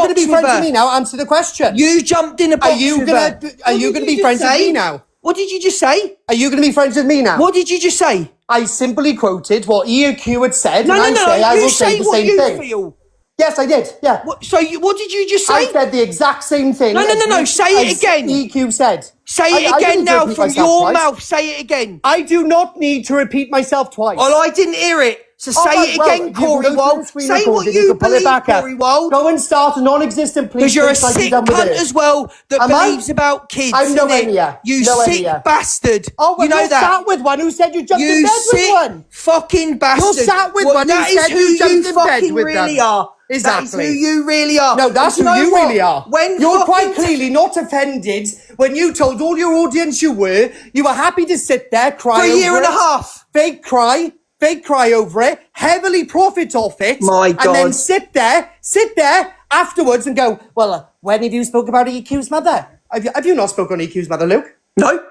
box going to be with friends her? with me now? Answer the question. You jumped in a box with her. Are you going to be friends with me now? What did you just say? Are you going to be friends with me now? What did you just say? I simply quoted what EOQ had said, No, and I no, say no. I You will say say the what same you thing. feel. Yes, I did. Yeah. What did you just say? I said the exact same thing. No. Say it again. EQ said. Say it again now from your mouth. Say it again. I do not need to repeat myself twice. Well, I didn't hear it. So say it again, Corey Wald. Say what you believe, Corey Wald. Go and start a non-existent police. Because you're a sick cunt as well that believes about kids. I'm nowhere near. You sick bastard. Oh, well, you know that. sat with one who said you jumped in bed with one. Fucking bastard. You sat with one who said you jumped in bed with really them. are. Exactly. That is who you really are. No, that's who you really are. When you're quite clearly not offended when you told all your audience you were happy to sit there, cry for a year and a half. Fake cry over it, heavily profit off it. My God. And then sit there afterwards and go, well, when have you spoke about EQ's mother? Have you not spoken on EQ's mother, Luke? No.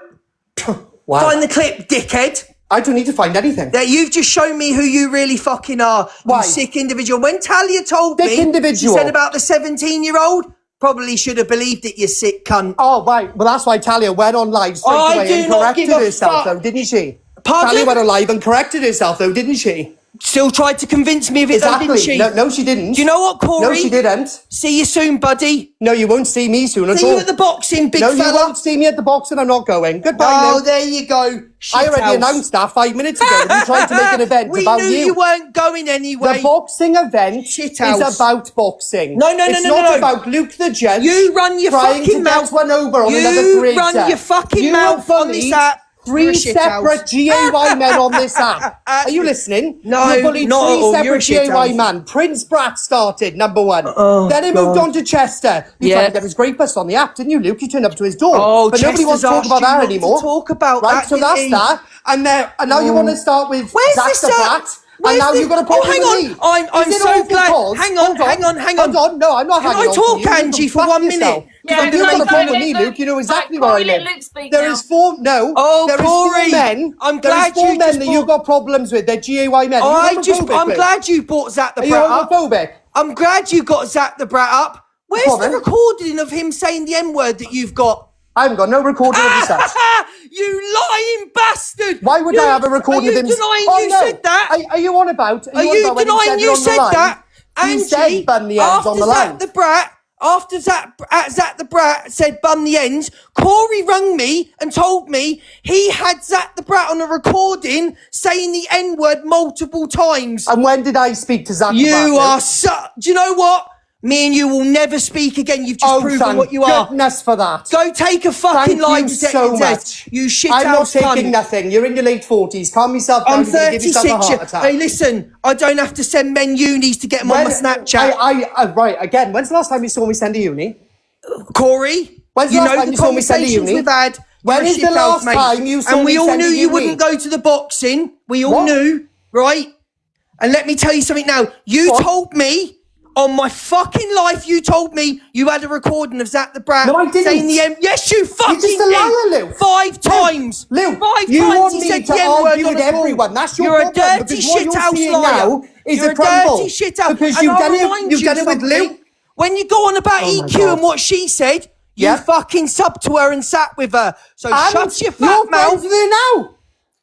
Wow. Find the clip, dickhead. I don't need to find anything. That you've just shown me who you really fucking are. Why? You sick individual. When Talia told me, individual. she said about the 17-year-old, probably should have believed it, you sick cunt. Oh, right. Well, that's why Talia went on live straight away and corrected herself, though, didn't she? Pardon? Talia went on live and corrected herself, though, didn't she? Still tried to convince me of it, though, didn't she? No, she didn't. Do you know what, Corey? No, she didn't. See you soon, buddy. No, you won't see me soon at all. See you at the boxing, big fella. No, you won't see me at the boxing. I'm not going. Goodbye, Luke. there you go. I already announced that 5 minutes ago. We tried to make an event about you. We knew you weren't going anyway. The boxing event is about boxing. No. It's not about Luke the judge. You run your fucking mouth. One over on another creator. You run your fucking mouth on this app. 3 separate GAY men on this app. Are you listening? No, you bullied not 3 at separate all. GAY men. Prince Brat started, number 1. Oh, then he moved on to Chester. You tried to get his rapist on the app, didn't you, Luke? You turned up to his door. Oh, but nobody wants to talk about that anymore. Talk about right, that, so that's that. And now you want to start with Zach the Brat. And now you've got a problem with me. I'm so glad. Hang on. Hold on. No, I'm not hanging on. Can I talk, Angie, for 1 minute? Because I do have a problem with me, Luke. You know exactly where I live. There is 4 Corey, men. I'm glad there is 4 men that you've got problems with. They're GAY men. I'm glad you brought Zach the Brat up. Are you homophobic? I'm glad you got Zach the Brat up. Where's the recording of him saying the N-word that you've got? I haven't got no recording of this. You lying bastard! Why would I have a recording of him? Are you denying you said that? Are you on about? Are you denying you said that? Angie, said bun the ends on the line. After Zach the Brat said bun the ends, Corey rung me and told me he had Zach the Brat on a recording saying the N-word multiple times. And when did I speak to Zach the Brat? You are do you know what? Me and you will never speak again. You've just proven what you are. Goodness for that. Go take a fucking lie detector so test. You shit I'm not cunt. taking nothing. You're in your late 40s. Calm yourself down. I'm 36. Hey, hey, listen. I don't have to send men unis to get them on my Snapchat. Right, again, when's the last time you saw me send a uni? Corey, when's the last time you saw me send a uni? We've had. When is the last time you saw me send a uni? And we all knew you wouldn't go to the boxing. We all knew, right? And let me tell you something now. You told me... On my fucking life, you told me you had a recording of Zach the Brat. No, I didn't. Saying the yes, you fucking did. You're just a liar, Luke. 5 times. Luke, 5 you times want he me said to the N-word argue on with the call. everyone. That's your You're problem. a dirty shithouse liar. Now is You're a crumble. dirty shithouse. Because and you've done it with Luke. When you go on about EQ and what she said, you fucking subbed to her and sat with her. So shut your fat mouth. You're there now.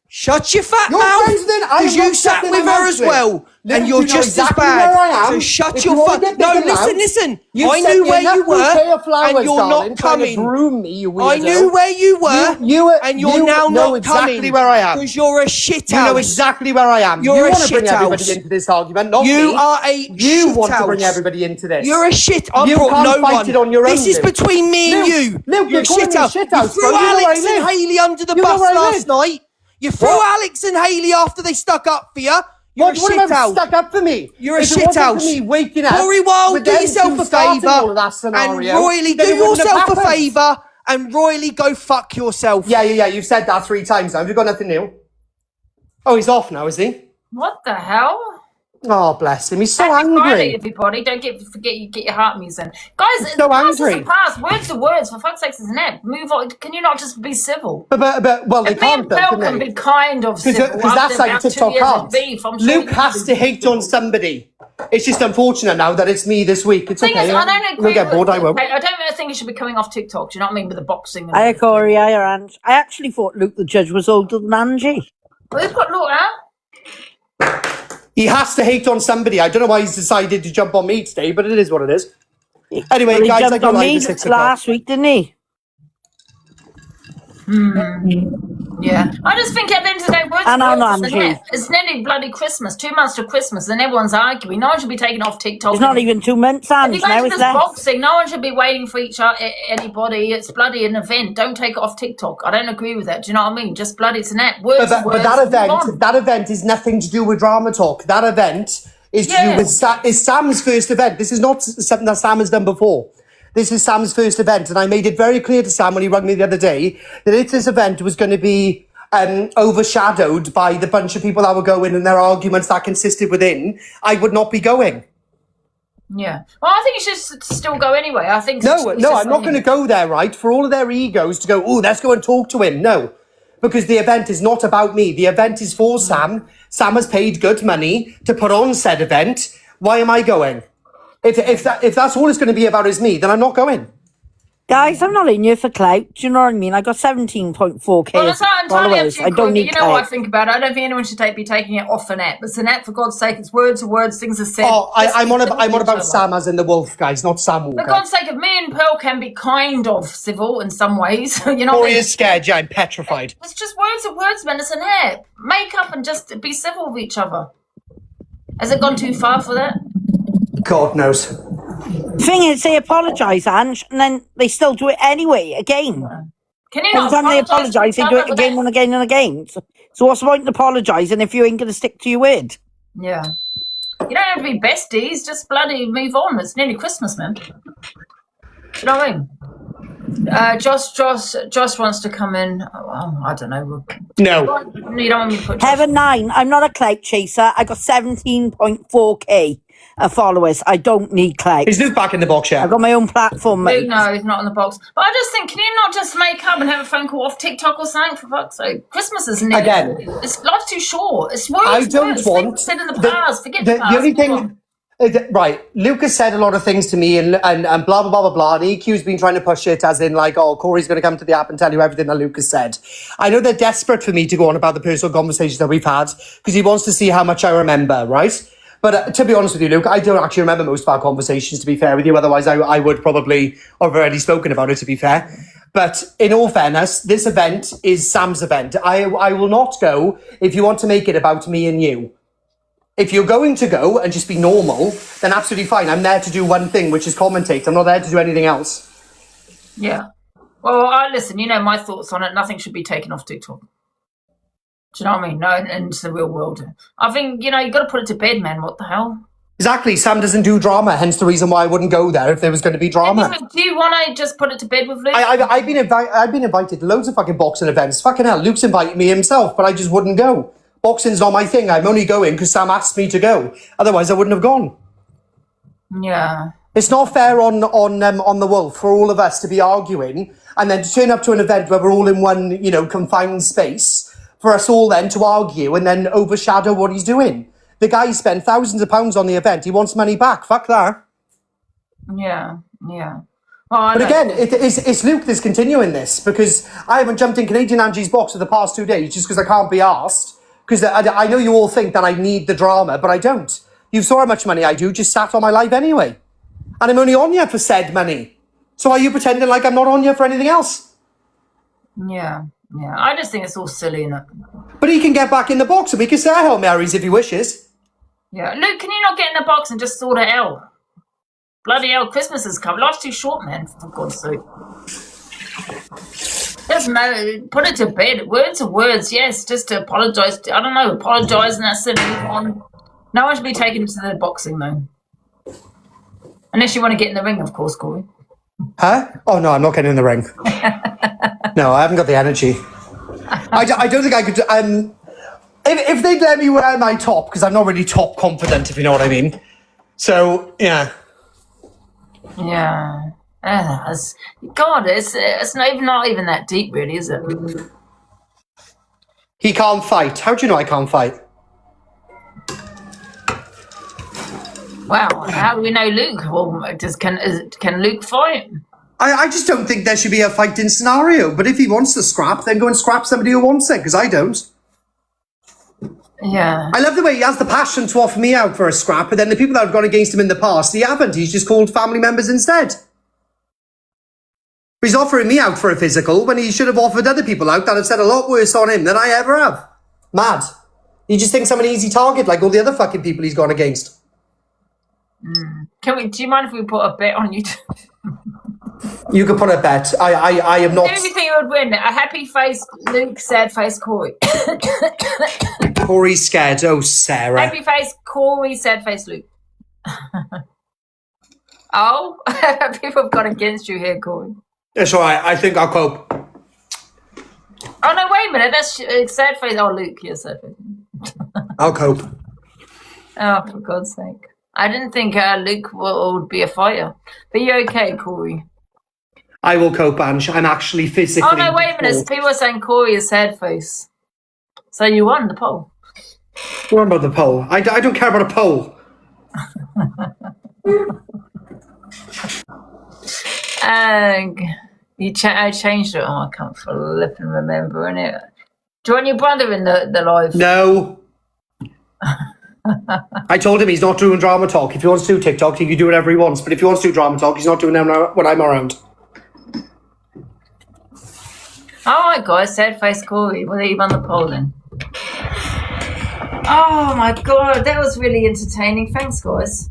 Shut your fat mouth. Because you sat with her as well. And you're just as bad. So shut your fuck. No, listen. I knew where you were, and you're not coming. I knew where you were, and you're now not coming. Exactly where I am. Because you're a shithouse. You know exactly where I am. You're you a want to bring everybody shithouse. into this argument, not me. You are a You want to shithouse. bring everybody into this. You're a shit. I You brought can't no fight one. it on your own, This is Luke. between me and you. Luke, You're a calling me a shithouse. shithouse, You threw bro. You know where Alex I and live. Hayley under the You know bus where I last live. night. You threw Alex and Hayley after they stuck up for you. You're a What am I shithouse. stuck up for me? You're a If it wasn't shithouse. for me waking up. Corey Wild, with do them yourself two a starting favour. all of that And scenario, Royley, then do it wouldn't have yourself a happened. favour. And Royley, go fuck yourself. Yeah. You've said that 3 times now. Have you got nothing new? Oh, he's off now, is he? What the hell? Oh, bless him. He's so Happy angry. Friday, everybody. Don't forget you get your heart music. Guys, so past angry. is the past. Words are words. For fuck's sakes, isn't it? Move on. Can you not just be civil? But well, they If me and can't, though, Belle can can they? be kind of civil. Because that's like TikTok can't. Beef, I'm sure Luke you has can to hate on somebody. It's just unfortunate now that it's me this week. It's Thing okay. is, I don't agree You'll get bored, I won't. I don't think it should be coming off TikTok. Do you know what I mean? With the boxing. And Hiya, Corey. Hiya, Ange. I actually thought Luke the Judge was older than Angie. We've got Laura. He has to hate on somebody. I don't know why he's decided to jump on me today, but it is what it is. Anyway, Well, he guys, I jumped go on live me at 6 o'clock. last week, didn't he? Yeah, I just think at the end of the day, words And are on words, Angie. isn't it? It's nearly bloody Christmas, 2 months to Christmas, and everyone's arguing. No one should be taking off TikTok. It's not even 2 months, If Ange. you go Now to it's this less. boxing, no one should be waiting for anybody. It's bloody an event. Don't take it off TikTok. I don't agree with that. Do you know what I mean? Just bloody, it's an app. Words, But words, that event is nothing to do with Drama Talk. That event is to do with is Sam's first event. This is not something that Sam has done before. This is Sam's first event, and I made it very clear to Sam when he rang me the other day that if this event was going to be overshadowed by the bunch of people that were going and their arguments that consisted within, I would not be going. Yeah. Well, I think you should still go anyway. I think No, I'm not going to go there, right? For all of their egos to go, oh, let's go and talk to him. No, because the event is not about me. The event is for Sam. Sam has paid good money to put on said event. Why am I going? If that's all it's going to be about is me, then I'm not going. Guys, I'm not in here for clout. Do you know what I mean? I got 17.4k Well, that's not entirely up followers. to you, I don't need you know what I clout. think about it. I don't think anyone should be taking it off an app. It's an app, for God's sake. It's word to words. Things are said. Oh, I'm on about Sam as in the wolf, guys, not Sam For Walker. God's sake, me and Pearl can be kind of civil in some ways. You know what I Corey mean? is scared. Yeah, I'm petrified. It's just words to words, man. It's an app. Make up and just be civil with each other. Has it gone too far for that? God knows. Thing is, they apologise, Ange, and then they still do it anyway, again. Can you Every not time they apologise apologise, to they each do other it again and again and again. So what's the point in apologising if you ain't going to stick to your word? Yeah. You don't have to be besties. Just bloody move on. It's nearly Christmas, man. Do you know what I mean? Josh wants to come in. Oh, I don't know. No. You don't want me to put Heaven 9, I'm not a clout chaser. I got 17.4k followers. I don't need clout. Is Luke back in the box yet? I've got my own platform, mate. No, he's not in the box. But I just think, can you not just make up and have a phone call off TikTok or something, for fuck's sake? Christmas is nearly. Again. It's life's too short. It's words. I don't want sit in the past. Forget the past. The only Move on. thing, right? Lucas said a lot of things to me, and blah blah blah blah blah. And EQ's been trying to push it as in like, oh, Corey's going to come to the app and tell you everything that Lucas said. I know they're desperate for me to go on about the personal conversations that we've had because he wants to see how much I remember, right? But to be honest with you, Luke, I don't actually remember most of our conversations, to be fair with you. Otherwise, I would probably have already spoken about it, to be fair. But in all fairness, this event is Sam's event. I will not go if you want to make it about me and you. If you're going to go and just be normal, then absolutely fine. I'm there to do one thing, which is commentate. I'm not there to do anything else. Yeah. Well, listen, you know my thoughts on it. Nothing should be taken off TikTok. Do you know what I mean? No, into the real world. I think, you've got to put it to bed, man. What the hell? Exactly. Sam doesn't do drama, hence the reason why I wouldn't go there if there was going to be drama. Do you want to just put it to bed with Luke? I've been invited to loads of fucking boxing events. Fucking hell, Luke's invited me himself, but I just wouldn't go. Boxing's not my thing. I'm only going because Sam asked me to go. Otherwise, I wouldn't have gone. Yeah. It's not fair on the Wolf for all of us to be arguing and then to turn up to an event where we're all in one, confined space for us all then to argue and then overshadow what he's doing. The guy spent thousands of pounds on the event. He wants money back. Fuck that. Yeah. But again, it's Luke that's continuing this because I haven't jumped in Canadian Angie's box for the past 2 days just because I can't be asked. Because I know you all think that I need the drama, but I don't. You saw how much money I do, just sat on my live anyway. And I'm only on here for said money. So are you pretending like I'm not on here for anything else? Yeah. I just think it's all silly, innit? But he can get back in the box and we can say our Hail Marys if he wishes. Yeah. Luke, can you not get in the box and just sort it out? Bloody hell, Christmas has come. Life's too short, man, for God's sake. Doesn't matter. Put it to bed. Words are words, yes. Just to apologise. I don't know. Apologise and that's it. Move on. No one should be taken to the boxing, though. Unless you want to get in the ring, of course, Corey. Huh? Oh, no, I'm not getting in the ring. No, I haven't got the energy. I don't think I could... if they'd let me wear my top, because I'm not really top confident, if you know what I mean. So, yeah. Yeah. God, it's not even that deep, really, is it? He can't fight. How do you know I can't fight? Wow, how do we know Luke? Well, can Luke fight? I just don't think there should be a fighting scenario. But if he wants to scrap, then go and scrap somebody who wants it, because I don't. Yeah. I love the way he has the passion to offer me out for a scrap, but then the people that have gone against him in the past, he haven't. He's just called family members instead. He's offering me out for a physical when he should have offered other people out that have said a lot worse on him than I ever have. Mad. He just thinks I'm an easy target like all the other fucking people he's gone against. Do you mind if we put a bet on you? You could put a bet. I am not... Who do you think would win? A happy face Luke, sad face Corey. Corey's scared. Oh, Sarah. Happy face Corey, sad face Luke. Oh, people have gone against you here, Corey. It's all right. I think I'll cope. Oh, no, wait a minute. That's sad face. Oh, Luke, you're sad face. I'll cope. Oh, for God's sake. I didn't think Luke would be a fighter. But you're okay, Corey. I will cope, Ange. I'm actually physically... Oh, no, wait a minute. People are saying Corey is sad face. So you won the poll. What about the poll? I don't care about a poll. I changed it. Oh, I can't flip and remember, innit? Do you want your brother in the live? No. I told him he's not doing drama talk. If he wants to do TikTok, he can do whatever he wants. But if he wants to do drama talk, he's not doing it when I'm around. Oh my God, sad face Corey. Well, he won the poll then. Oh my God, that was really entertaining. Thanks, guys.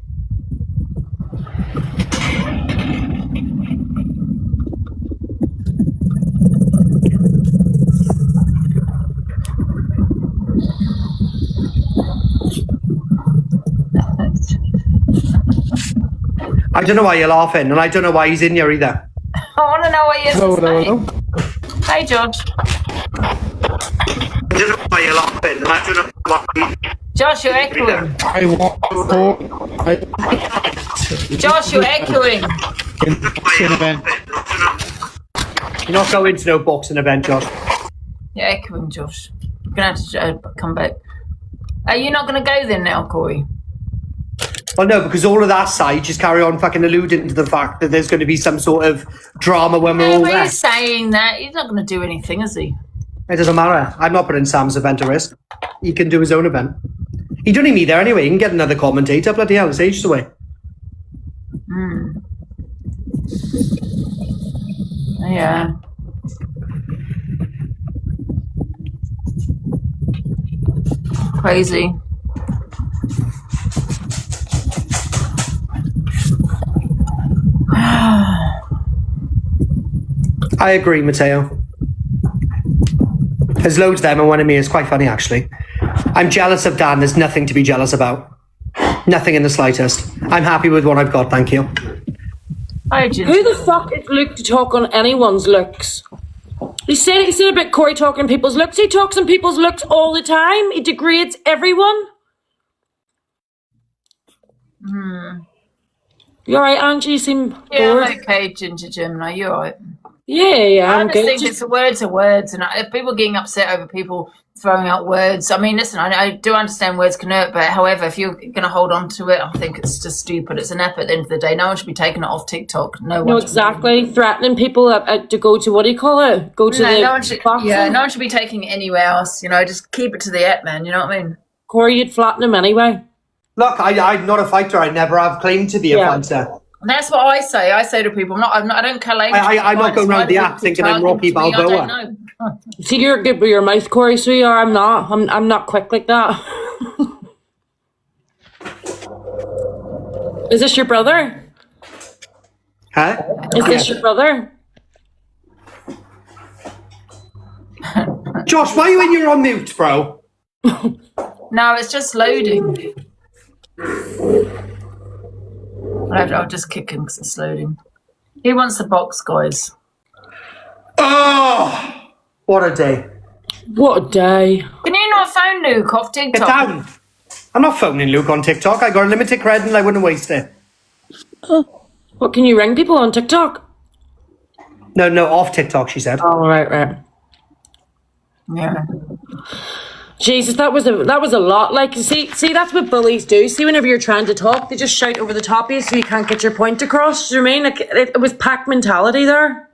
I don't know why you're laughing, and I don't know why he's in here either. I want to know what you're saying. Hey, George. I don't know why you're laughing, and I don't know why... Josh, you're echoing. I want to talk. Josh, you're echoing. You're not going to no boxing event, Josh. You're echoing, Josh. You're going to have to come back. Are you not going to go then now, Corey? Well, no, because all of that side just carry on fucking alluding to the fact that there's going to be some sort of drama when we're all there. He's saying that. He's not going to do anything, is he? It doesn't matter. I'm not putting Sam's event at risk. He can do his own event. He don't need me there anyway. He can get another commentator. Bloody hell, it's ages away. Yeah. Crazy. I agree, Matteo. There's loads there, and one of me is quite funny, actually. I'm jealous of Dan. There's nothing to be jealous about. Nothing in the slightest. I'm happy with what I've got, thank you. Who the fuck is Luke to talk on anyone's looks? He said about Corey talking on people's looks. He talks on people's looks all the time. He degrades everyone. You alright, Angie? You seem bored. I'm okay, Ginger Gemini. You're alright. Yeah, I I'm just good. think it's words are words, and if people are getting upset over people throwing out words, I mean, listen, I do understand words can hurt, but however, if you're going to hold on to it, I think it's just stupid. It's an app at the end of the day. No one should be taking it off TikTok. No, exactly. Threatening people to go to, what do you call it? Go to no one should be taking it anywhere else. You know, just keep it to the app, man. You know what I mean? Corey, you'd flatten him anyway. Look, I'm not a fighter. I never have claimed to be a fighter. And that's what I say. I say to people, I don't collate. I'm not going around the app thinking I'm Rocky Balboa. See, you're good with your mouth, Corey, so you are. I'm not. I'm not quick like that. Is this your brother? Huh? Is this your brother? Josh, why are you in your on mute, bro? No, it's just loading. I'll just kick him because it's loading. He wants the box, guys. Oh, what a day. What a day. Can you not phone Luke off TikTok? Get down. I'm not phoning Luke on TikTok. I got a limited credit and I wouldn't waste it. What, can you ring people on TikTok? No, off TikTok, she said. Oh, right. Yeah. Jesus, that was a lot. Like, see, that's what bullies do. See, whenever you're trying to talk, they just shout over the top of you so you can't get your point across. Do you know what I mean? Like, it was pack mentality there.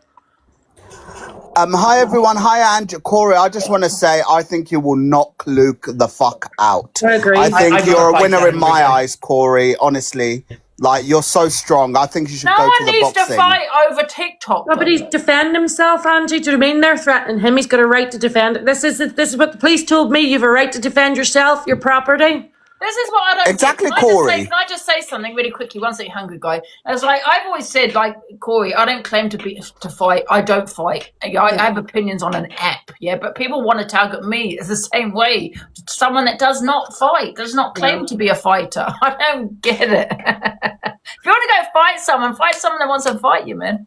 Hi everyone. Hi Angie, Corey. I just want to say I think you will knock Luke the fuck out. I agree. I think I'm you're not a winner fighting in my anybody. eyes, Corey. Honestly, like you're so strong. I think you should No go to one the needs to boxing. fight over TikTok. No, but he's defending himself, Angie. Do you mean they're threatening him? He's got a right to defend. This is what the police told me. You have a right to defend yourself, your property. This is what I don't Exactly, get. Corey. Can I just say something really quickly? One second, hungry guy. It's like I've always said, like Corey, I don't claim to fight. I don't fight. I have opinions on an app, yeah. But people want to target me the same way. Someone that does not fight, does not claim to be a fighter. I don't get it. If you want to go fight someone that wants to fight you, man.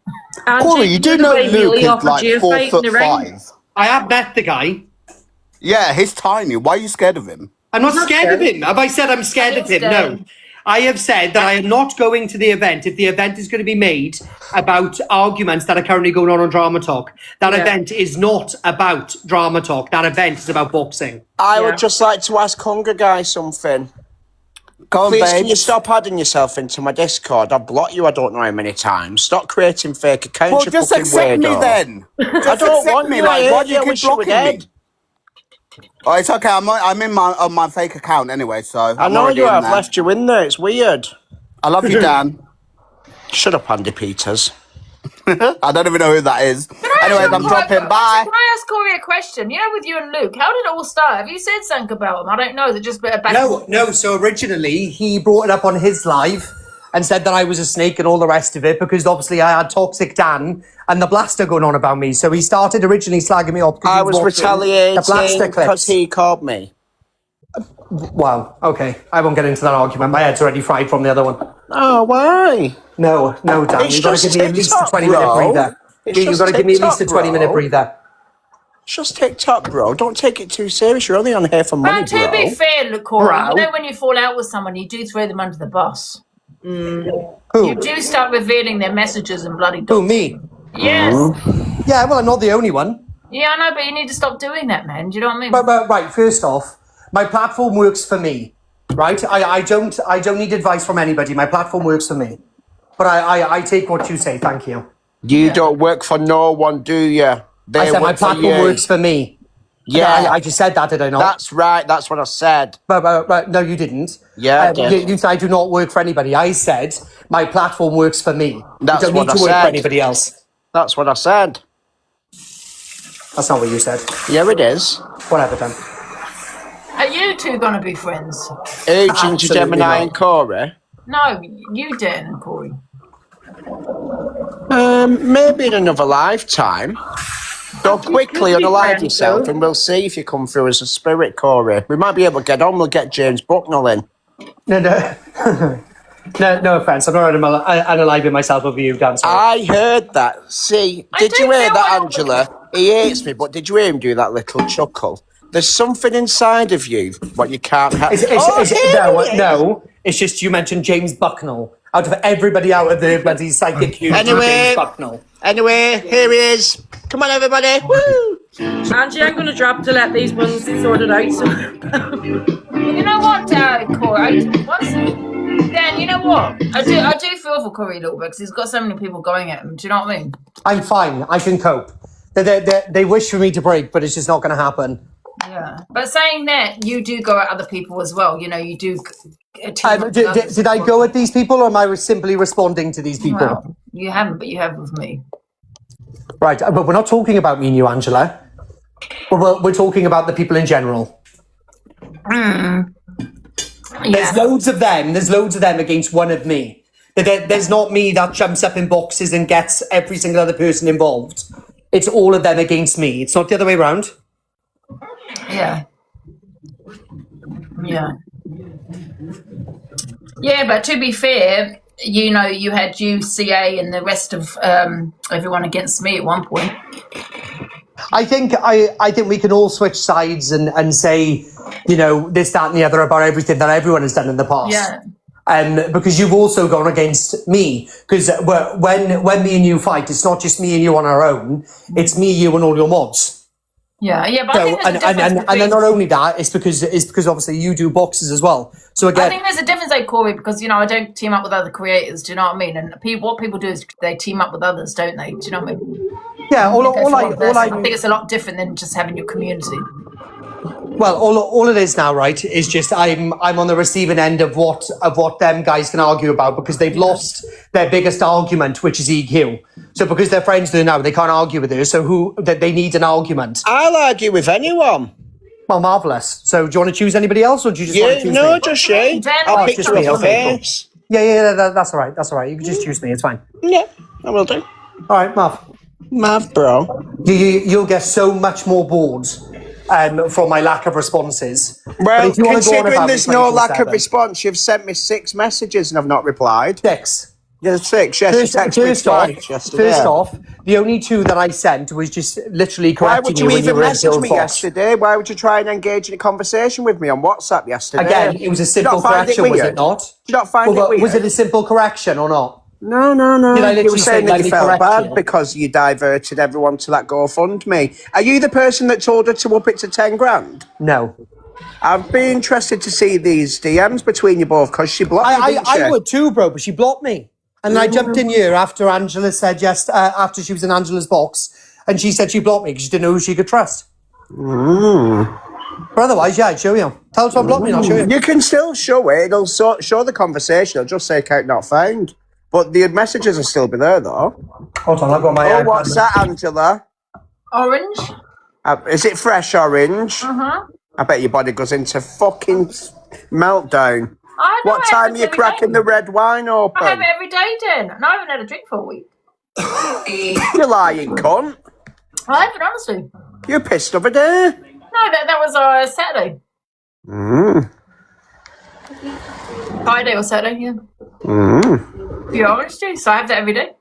Corey, you do know Luke is like 4'5". I have met the guy. Yeah, he's tiny. Why are you scared of him? I'm not scared of him. Have I said I'm scared of him? No. I have said that I am not going to the event if the event is going to be made about arguments that are currently going on Drama Talk. That event is not about Drama Talk. That event is about boxing. I would just like to ask Hunger Guy something. Go on, Please, can babes. you stop adding yourself into my Discord? I've blocked you I don't know how many times. Stop creating fake accounts, Well, you just fucking accept me weirdo. then. I don't want me. you, Like, I why hate do you I keep wish you were blocking me? dead. Oh, it's okay. I'm in my fake account anyway, so I I'm know already you in have there. left you in there, it's weird. I love you, Dan. Shut up, Andy Peters. I don't even know who that is. Anyways, I'm dropping. Bye. Can I ask Corey a question? You know, with you and Luke, how did it all start? Have you said something about them? I don't know. They're just a bit of back. No. So originally he brought it up on his live and said that I was a snake and all the rest of it because obviously I had Toxic Dan and the Blaster going on about me. So he started originally slagging me off. I was retaliating the Blaster because clips. he called me. Wow. Okay. I won't get into that argument. My head's already fried from the other one. Oh, why? No, Dan. It's You've got to just give me at least a TikTok, 20-minute bro. breather. It's You've just got to give me at least a TikTok, 20-minute bro. breather. It's just TikTok, bro. Don't take it too serious. You're only on here for money, But to bro. be fair, look, Corey, Bro. you know when you fall out with someone, you do throw them under the bus. Who? You do start revealing their messages and bloody dogs. Who, me? Yes. Yeah, well, I'm not the only one. Yeah, I know, but you need to stop doing that, man. Do you know what I mean? But right, first off, my platform works for me, right? I don't need advice from anybody. My platform works for me. But I take what you say, thank you. You don't work for no one, do you? They I said my work for platform you. works for me. Yeah. I just said that, did I not? That's right, that's what I said. But no, you didn't. Yeah, I did. You said I do not work for anybody. I said my platform works for me. That's you don't what need I to work said. for anybody else. That's what I said. That's not what you said. Yeah, it is. Whatever, then. Are you two going to be friends? Hey, Ginger, Gemini and Corey. No, you, Dan and Corey. Maybe in another lifetime. Go quickly unalive yourself and we'll see if you come through as a spirit, Corey. We might be able to get on, we'll get James Bucknell in. No offence, I'm not unaliving myself over you, Dan. Sorry. I heard that. See, did you hear that, Angela? He hates me, but did you hear him do that little chuckle? There's something inside of you, but you can't have. No, it's just you mentioned James Bucknell. Out of everybody out of the bloody psychic universe, James Bucknell. Anyway, here he is. Come on, everybody. Woo! Angie, I'm going to drop to let these ones sort it out. So. You know what, Corey? Dan, you know what? I do feel for Corey a little bit because he's got so many people going at him. Do you know what I mean? I'm fine. I can cope. They wish for me to break, but it's just not going to happen. Yeah. But saying that, you do go at other people as well. You know, you do. Did I go at these people, or am I simply responding to these people? Well, you haven't, but you have with me. Right, but we're not talking about me and you, Angela. We're talking about the people in general. Yeah. There's loads of them. There's loads of them against one of me. There's not me that jumps up in boxes and gets every single other person involved. It's all of them against me. It's not the other way around. Yeah. Yeah. Yeah, but to be fair, you know, you had UCA and the rest of everyone against me at one point. I think we can all switch sides and say, you know, this, that, and the other about everything that everyone has done in the past. Yeah. Because you've also gone against me. Because when me and you fight, it's not just me and you on our own. It's me, you, and all your mods. Yeah, but I think there's a difference and then not only that, it's because obviously you do boxes as well. So again, I think there's a difference, like Corey, because you know I don't team up with other creators. Do you know what I mean? And what people do is they team up with others, don't they? Do you know what I mean? Yeah, I think it's a lot different than just having your community. Well, all it is now, right, is just I'm on the receiving end of what them guys can argue about because they've lost their biggest argument, which is EQ. So because they're friends with her now, they can't argue with her. So they need an argument. I'll argue with anyone. Well, marvellous. So do you want to choose anybody else, or do you just want to choose me? No, just you. I'll pick you up face. Yeah, that's all right. That's all right. You can just choose me. It's fine. Yeah, I will do. All right, Mav, bro. You'll get so much more bored from my lack of responses. Well, considering there's no lack of response, you've sent me 6 messages and I've not replied. 6. Yeah, 6. Yes, you texted me twice yesterday. First off, the only 2 that I sent was just literally correcting you. Why would you even when you message me yesterday? Why would you try and engage in a conversation with me on WhatsApp yesterday? Again, it was a simple correction, was it not? Did you not find it weird? Was it a simple correction or not? No. Did I You literally were saying that you felt bad you? because you diverted everyone to that GoFundMe. Are you the person that told her to up it to 10 grand? No. I'd be interested to see these DMs between you both because she blocked me, didn't she? I would too, bro, but she blocked me. And I jumped in here after Angela said yes, after she was in Angela's box, and she said she blocked me because she didn't know who she could trust. But otherwise, yeah, I'd show you. Tell her to unblock me and I'll show you. You can still show it. It'll show the conversation. It'll just say account not found. But the messages will still be there, though. Hold on, I've got my iPad. What's that, Angela? Orange. Is it fresh orange? I bet your body goes into fucking meltdown. What time are you cracking the red wine open? I have it every day, Dan. And I haven't had a drink for a week. You lying cunt. I haven't, honestly. You pissed over there? No, that was Saturday. Friday or Saturday, yeah. The orange juice. I have that every day.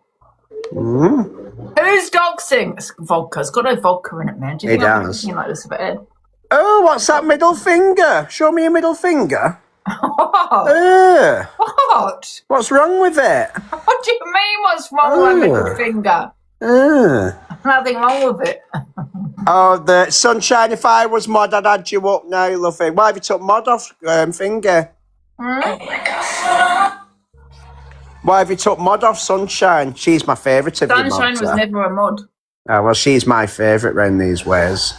Who's doxing? It's vodka. It's got no vodka in it, man. Do you think I'm thinking like this about it? Oh, what's that middle finger? Show me your middle finger. What? What's wrong with it? What do you mean? What's wrong with my middle finger? Nothing wrong with it. Oh, the sunshine. If I was mod, I'd add you up now, lovey. Why have you took mod off finger? Oh my God. Why have you took mod off sunshine? She's my favourite of your mods. Sunshine was never a mod. Oh, well, she's my favourite round these ways.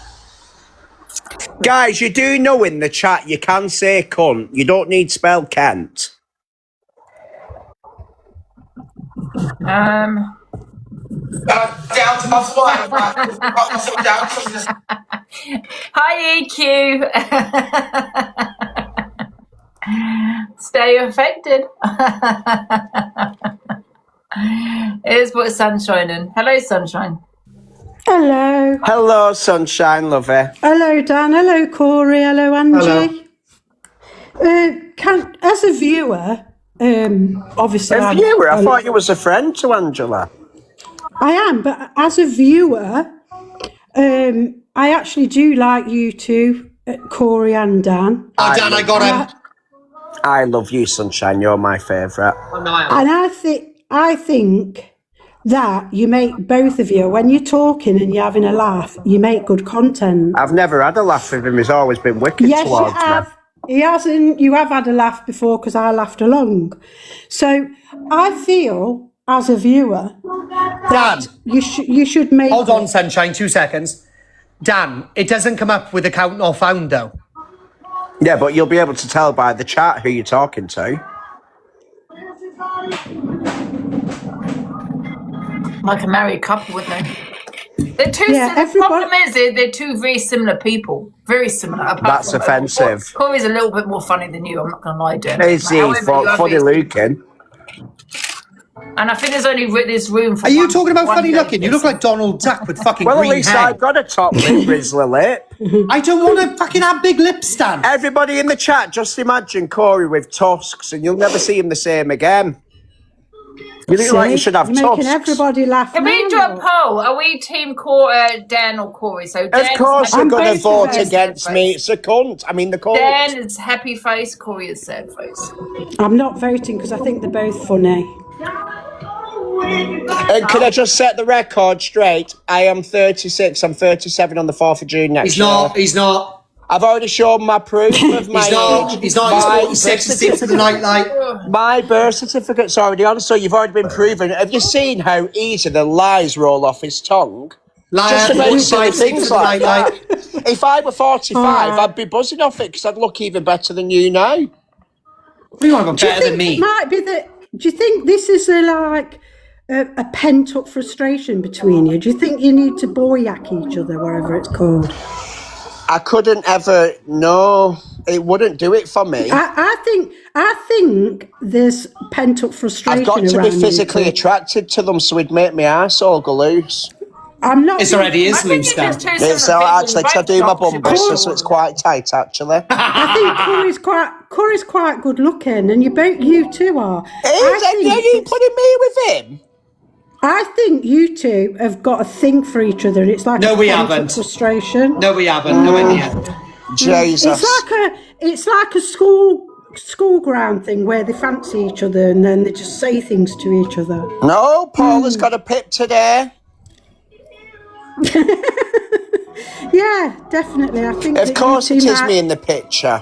Guys, you do know in the chat you can say cunt. You don't need spell Kent. Down to my spine. Hi, EQ. Stay affected. Here's what sunshine in. Hello, sunshine. Hello. Hello, sunshine, lovey. Hello, Dan. Hello, Corey. Hello, Angie. As a viewer, obviously, a viewer? I thought you was a friend to Angela. I am, but as a viewer, I actually do like you two, Corey and Dan. Oh, Dan, I got him. I love you, sunshine. You're my favourite. And I think that you make, both of you, when you're talking and you're having a laugh, you make good content. I've never had a laugh with him. He's always been wicked towards me. He hasn't. You have had a laugh before because I laughed along. So I feel, as a viewer, that you should make... Hold on, sunshine, 2 seconds. Dan, it doesn't come up with account not found, though. Yeah, but you'll be able to tell by the chat who you're talking to. Like a married couple, wouldn't they? They're two. The problem is they're two very similar people. Very similar. That's offensive. Corey's a little bit more funny than you. I'm not going to lie to him. Is he funny looking? And I think there's only this room for. Are you talking about funny looking? You look like Donald Duck with fucking green hair. Well, at least I've got a top lip, grizzly lip. I don't want to fucking have big lips, Stan. Everybody in the chat, just imagine Corey with tusks, and you'll never see him the same again. You look like you should have tusks. Making everybody laugh. Can we do a poll? Are we team Dan or Corey? So of course you're going to vote against me. It's a cunt. I mean, the cunt. Dan is happy face. Corey is sad face. I'm not voting because I think they're both funny. And can I just set the record straight? I am 36. I'm 37 on the 4th of June next year. He's not. I've already shown my proof of my age. He's not. He's 46. He's sleeps for the nightlight. My birth certificate's already on, so you've already been proven. Have you seen how easy the lies roll off his tongue? Just about silly things like that. If I were 45, I'd be buzzing off it because I'd look even better than you now. You want to go better than me? It might be that. Do you think this is a pent up frustration between you? Do you think you need to boy-yak each other, whatever it's called? I couldn't ever. No, it wouldn't do it for me. I think there's pent up frustration. I've got to be around physically you. attracted to them, so it'd make my arsehole go loose. I'm not. It's already is loose now. It's actually, because I do my bum buster, so it's quite tight actually. I think Corey's quite good looking, and you two are. Are you putting me with him? I think you two have got a thing for each other, and it's like No, we haven't. Frustration. No, we haven't. No idea. Jesus. It's like a school ground thing where they fancy each other, and then they just say things to each other. No, Paula's got a pip today. Yeah, definitely. I think. Of course, it is me in the picture.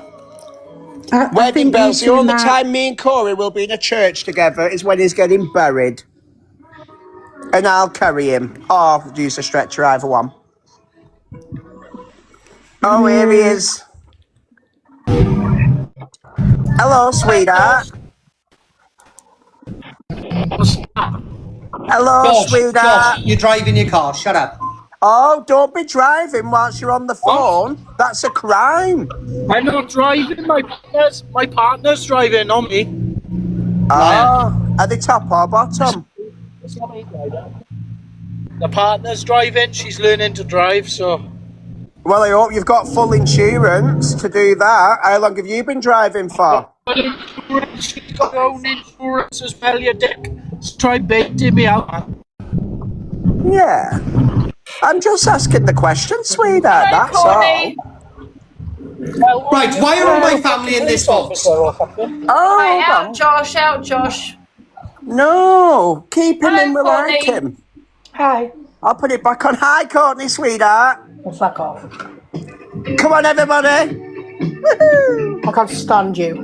Wedding bells. The only time me and Corey will be in a church together is when he's getting buried. And I'll carry him. Or use a stretcher, either one. Oh, here he is. Hello, sweetheart. Hello, sweetheart. Josh, you're driving your car. Shut up. Oh, don't be driving whilst you're on the phone. That's a crime. I'm not driving. My partner's driving, not me. Oh, are they top or bottom? The partner's driving. She's learning to drive, so. Well, I hope you've got full insurance to do that. How long have you been driving for? She's got her own insurance as well, you dick. Try baiting me out, man. Yeah. I'm just asking the question, sweetheart, that's all. Right, why are all my family in this box? Oh, out, Josh. No, keep him in, we like him. Hi. I'll put it back on. Hi, Courtney, sweetheart. Well, fuck off. Come on, everybody. Woohoo! I can't stand you.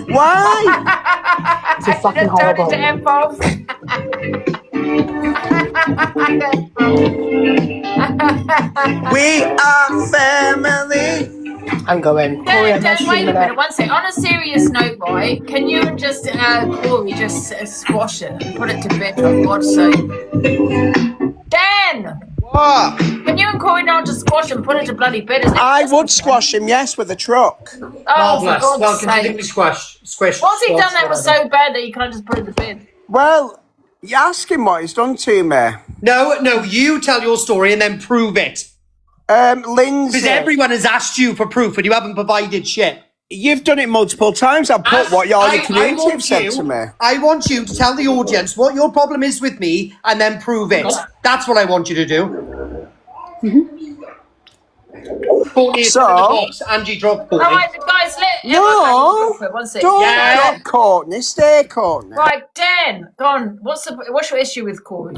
Why? It's a fucking horrible. We are family. I'm going. Wait a minute, one second. On a serious note, boy, can you and just Corey just squash it and put it to bed for God's sake? Dan! What? Can you and Corey not just squash and put it to bloody bed? I would squash him, yes, with a truck. Oh, for God's sake. Squish. What's he done that was so bad that you can't just put it to bed? Well, you ask him what he's done to me. No, you tell your story and then prove it. Lindsay. Because everyone has asked you for proof and you haven't provided shit. You've done it multiple times. I've put what your community have said to me. I want you to tell the audience what your problem is with me and then prove it. That's what I want you to do. So, Angie, drop Courtney. All right, guys, No, one second. don't drop Courtney. Stay, Courtney. Right, Dan, go on. What's your issue with Corey?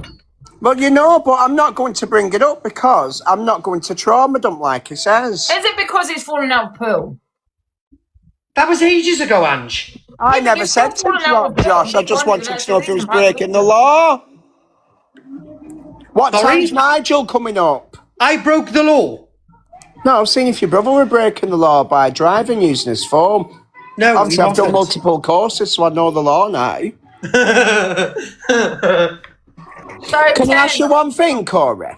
Well, you know, but I'm not going to bring it up because I'm not going to trauma dump like he says. Is it because he's falling out of pool? That was ages ago, Ange. I never said to drop Josh. I just wanted to know if he was breaking the law. What time's Nigel coming up? I broke the law. No, I've seen if your brother were breaking the law by driving using his phone. No, obviously I've done multiple courses, so I know the law now. Can I ask you one thing, Corey?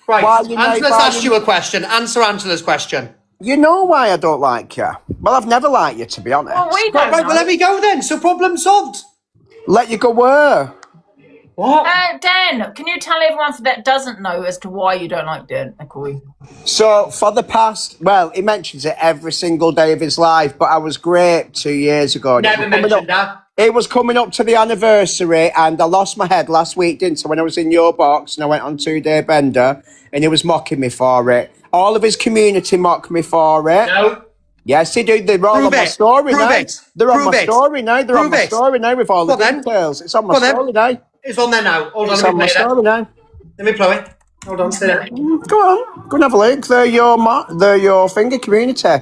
Right, Angela's asked you a question. Answer Angela's question. You know why I don't like you? Well, I've never liked you, to be honest. Well, we don't right, well, let me go then. So problem solved. Let you go where? What? Dan, can you tell everyone that doesn't know as to why you don't like Dan, Corey? So, for the past, well, he mentions it every single day of his life, but I was great 2 years ago. Never mentioned that. It was coming up to the anniversary, and I lost my head last week, didn't I, when I was in your box, and I went on 2-day bender, and he was mocking me for it. All of his community mocked me for it. No. Yes, they do. They're all on my story now. They're on my story now. They're on my story now with all the details. It's on my story now. It's on there now. Hold on, it's on my story now. Let me play it. Hold on, stay there. Go on. Go and have a look. They're your finger community.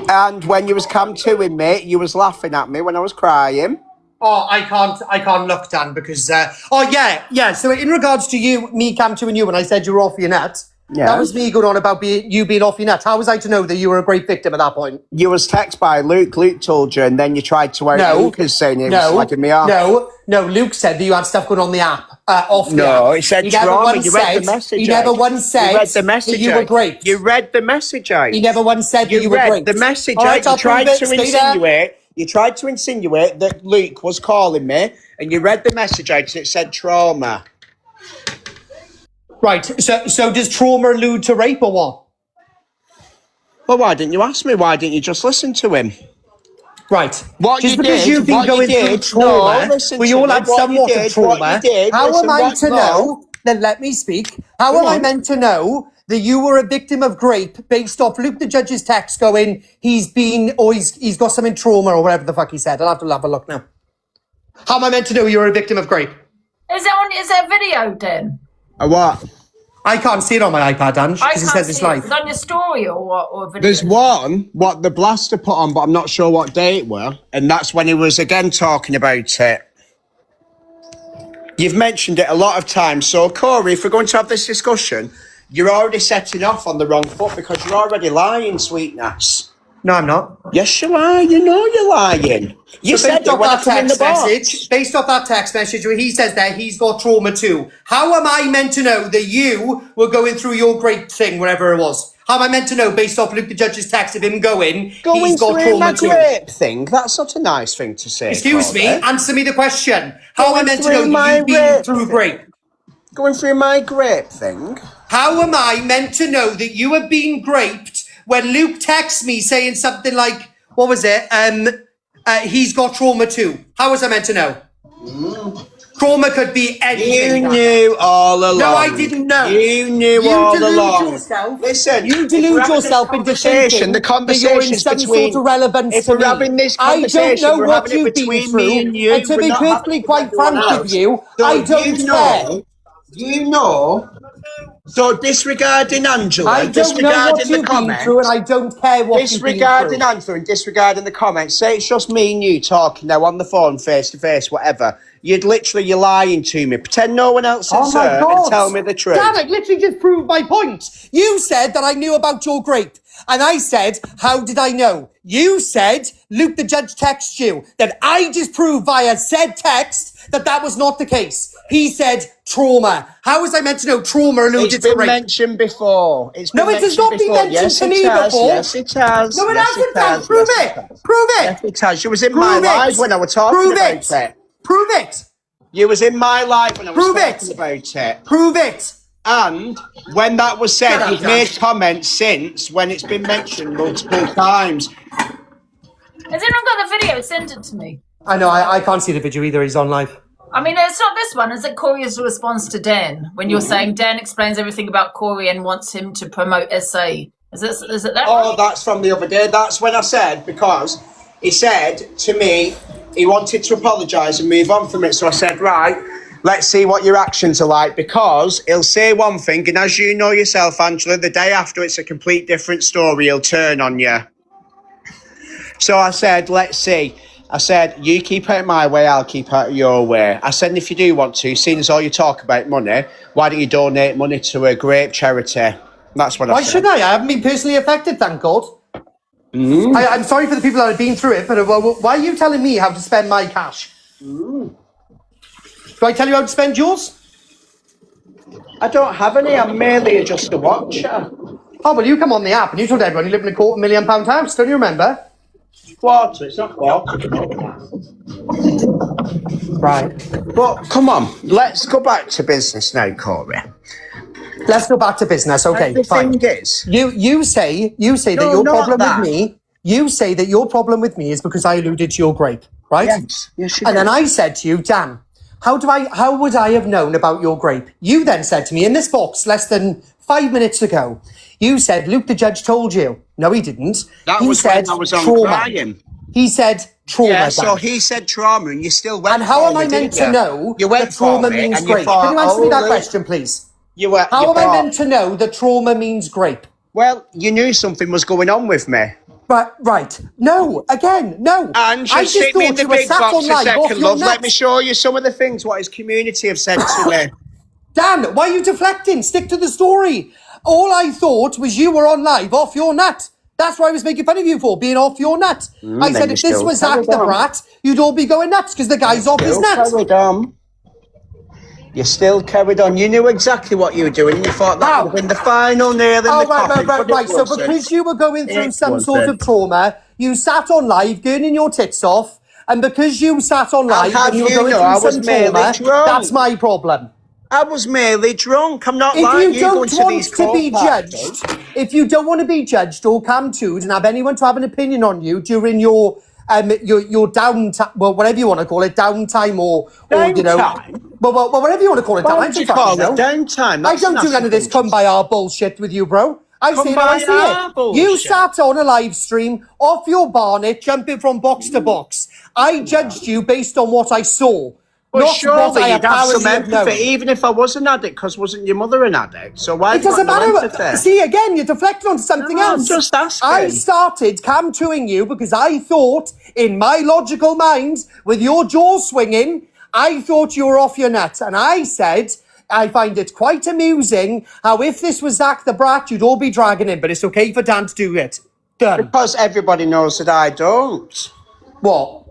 And when you was cam 2 in me, you was laughing at me when I was crying. Oh, I can't look, Dan, because So in regards to you, me, Cam 2 and you, when I said you were off your nut, that was me going on about you being off your nut. How was I to know that you were a great victim at that point? You was texted by Luke. Luke told you, and then you tried to out Luke as saying he was slagging me off. No, Luke said that you had stuff going on the app, off the app. No, he said trauma. You read the message. He never once said you read the message that you were great. You read the message out. He never once said that you were great. The message Right, out. You tried to insinuate that Luke was calling me, and you read the message out and it said trauma. Right, so does trauma allude to rape or what? Well, why didn't you ask me? Why didn't you just listen to him? Right. Just because you've been going through trauma, we all had somewhat of trauma. How am I to know? Then let me speak. How am I meant to know that you were a victim of grape based off Luke the judge's text going, he's got some trauma or whatever the fuck he said? I'll have to have a look now. How am I meant to know you're a victim of grape? Is there a video, then? A what? I can't see it on my iPad, Ange, because it says it's live. Is it on your story or what? Or video? There's one, what the blaster put on, but I'm not sure what day it were, and that's when he was again talking about it. You've mentioned it a lot of times, so Corey, if we're going to have this discussion, you're already setting off on the wrong foot because you're already lying, sweetness. No, I'm not. Yes, you are. You know you're lying. You said that when I come in the box. Based off that text message where he says that he's got trauma too. How am I meant to know that you were going through your grape thing, whatever it was? How am I meant to know based off Luke the judge's text of him he's got trauma too? Grape thing? That's not a nice thing to say. Excuse me, answer me the question. How am I meant to know that you've been through grape? Going through my grape thing? How am I meant to know that you have been graped when Luke texts me saying something like, what was it? He's got trauma too. How was I meant to know? Trauma could be anything. You knew all along. No, I didn't know. You knew all along. Yourself. Listen, you delude yourself into thinking the conversation in some sort of relevance if to we're me. having this conversation, I don't know what you've been through, and to be perfectly quite frank with you, I don't care. You know. So disregarding Angela, I don't know what you've been through, and I don't care what you've been through. Disregarding Angela and disregarding the comments, say it's just me and you talking now on the phone, face to face, whatever. You're lying to me. Pretend no one else is there and tell me the truth. Damn it, literally just proved my point. You said that I knew about your grape. And I said, how did I know? You said, Luke the judge texted you. Then I just proved via said text that was not the case. He said trauma. How was I meant to know trauma alluded to rape? It's been mentioned before. It has not been mentioned to me before. Yes, it has. No, it hasn't. Prove it. Prove it. Yes, it has. You was in my life when I was talking about it. Prove it. You was in my life when I was talking about it. Prove it. And when that was said, you've made comments since when it's been mentioned multiple times. Has anyone got the video? Send it to me. I know, I can't see the video either. He's on live. I mean, it's not this one. Is it Corey's response to Dan when you're saying Dan explains everything about Corey and wants him to promote SA? Is it that? Oh, that's from the other day. That's when I said, because he said to me he wanted to apologise and move on from it. So I said, right, let's see what your actions are like, because he'll say one thing, and as you know yourself, Angela, the day after it's a complete different story. He'll turn on you. So I said, let's see. I said, you keep out my way, I'll keep out your way. I said, and if you do want to, seeing as all you talk about money, why don't you donate money to a grape charity? That's what I said. Why should I? I haven't been personally affected, thank God. I'm sorry for the people that have been through it, but why are you telling me how to spend my cash? Do I tell you how to spend yours? I don't have any, I'm merely just a watcher. Oh, well, you come on the app and you told everyone you live in a £250,000 house, don't you remember? Quarter, it's not quarter. Right. But come on, let's go back to business now, Corey. Let's go back to business, okay, the fine. thing is, you say that your problem with me, you say that your problem with me is because I alluded to your grape, right? Yes, and then I said to you, Dan, how would I have known about your grape? You then said to me in this box less than 5 minutes ago, you said Luke the judge told you. No, he didn't. He said when I was on crying. He said trauma. Yeah, so he said trauma, and you still went. And how am I meant to know that trauma means grape? Can you answer me that question, please? How am I meant to know that trauma means grape? Well, you knew something was going on with me. Right. No, again, no. And I just just stick me in thought the you were big sat box on a live off second, your love. Let nuts. me show you some of the things what his community have said to me. Dan, why are you deflecting? Stick to the story. All I thought was you were on live off your nut. That's what I was making fun of you for, being off your nut. I said if this was Zach the Brat, you'd all be going nuts because the guy's off his nut. You still carried on. You knew exactly what you were doing. And you thought that would have been the final nail in the coffin. Right. So because you were going through some sort of trauma, you sat on live, gurning your tits off, and because you sat on live and you were going through some trauma, that's my problem. I was merely drunk. I'm not If like you don't going to want these to be judged, if you don't want to be judged or come to and have anyone to have an opinion on you during your downtime, well, whatever you want to call it, downtime or you know, well, whatever you want to call it. Why would you call it downtime? I don't do none of this come by our bullshit with you, bro. I see it. You sat on a live stream off your barnet, jumping from box to box. I judged you based on what I saw. But not surely what I you'd have some apparently known. empathy, even if I was an addict, because wasn't your mother an addict? So why? It doesn't matter. See, again, you're deflecting onto something else. I'm just asking. I started cam-2ing you because I thought, in my logical mind, with your jaw swinging, I thought you were off your nut. And I said, I find it quite amusing how if this was Zach the Brat, you'd all be dragging him, but it's okay for Dan to do it. Done. Because everybody knows that I don't. What?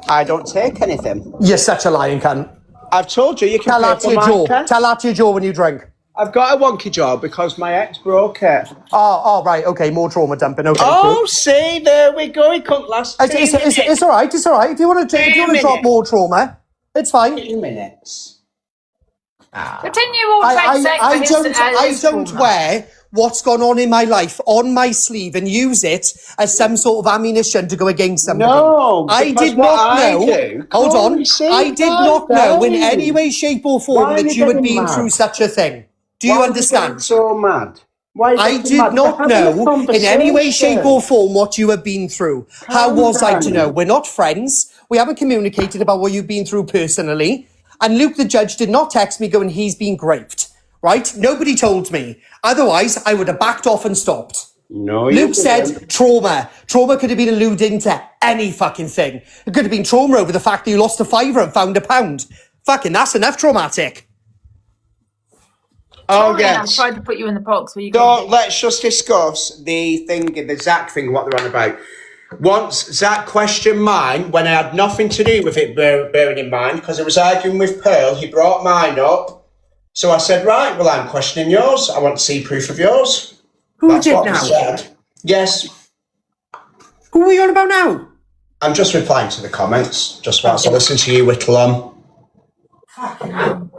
I don't take anything. You're such a lying cunt. I've told you, you can tell that to your jaw. Tell that to your jaw when you drink. I've got a wonky jaw because my ex broke it. Oh, right, okay, more trauma dumping. Okay. Oh, cool. see, there we go. It couldn't last. It's all right. It's all right. If you want to drop more trauma, it's fine. 2 minutes. Continue all I don't wear what's gone on in my life on my sleeve and use it as some sort of ammunition to go against somebody. No, I did not know. Hold on. I did not know in any way, shape, or form that you had been through such a thing. Do you understand? So mad. I did not know in any way, shape, or form what you have been through. How was I to know? We're not friends. We haven't communicated about what you've been through personally. And Luke, the judge, did not text me going, he's been raped. Right? Nobody told me. Otherwise, I would have backed off and stopped. No, Luke said trauma. Trauma could have been alluding to any fucking thing. It could have been trauma over the fact that you lost a fiver and found £1. Fucking, that's enough traumatic. Oh, Sorry, yes. I tried to put you in the box where you let's just discuss the Zach thing, what they're on about. Once Zach questioned mine, when I had nothing to do with it, bearing in mind, because I was arguing with Pearl, he brought mine up. So I said, right, well, I'm questioning yours. I want to see proof of yours. Who did now? Said. Yes. Who are you on about now? I'm just replying to the comments, just whilst I listen to you whittle on. Fucking hell.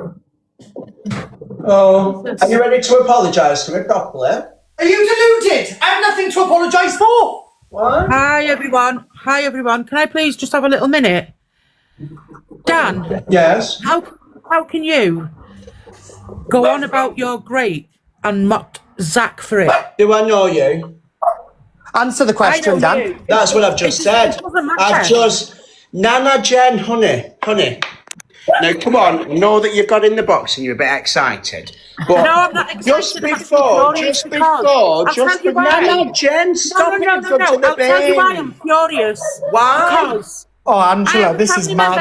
Oh, are you ready to apologise to me properly? Are you deluded? I have nothing to apologise for. What? Hi everyone. Can I please just have a little minute? Dan. Yes. How can you go on about your great and mock Zach for it? Do I know you? Answer the question, Dan. You. That's what I've just said. It doesn't matter. I've just Nana Jen, honey. Now come on, know that you've got in the box and you're a bit excited. But no, I'm not excited. Just before, Nana Jen, stop it in front of the I'll tell you why I'm furious. Why? Because oh, Angela, this is mad. I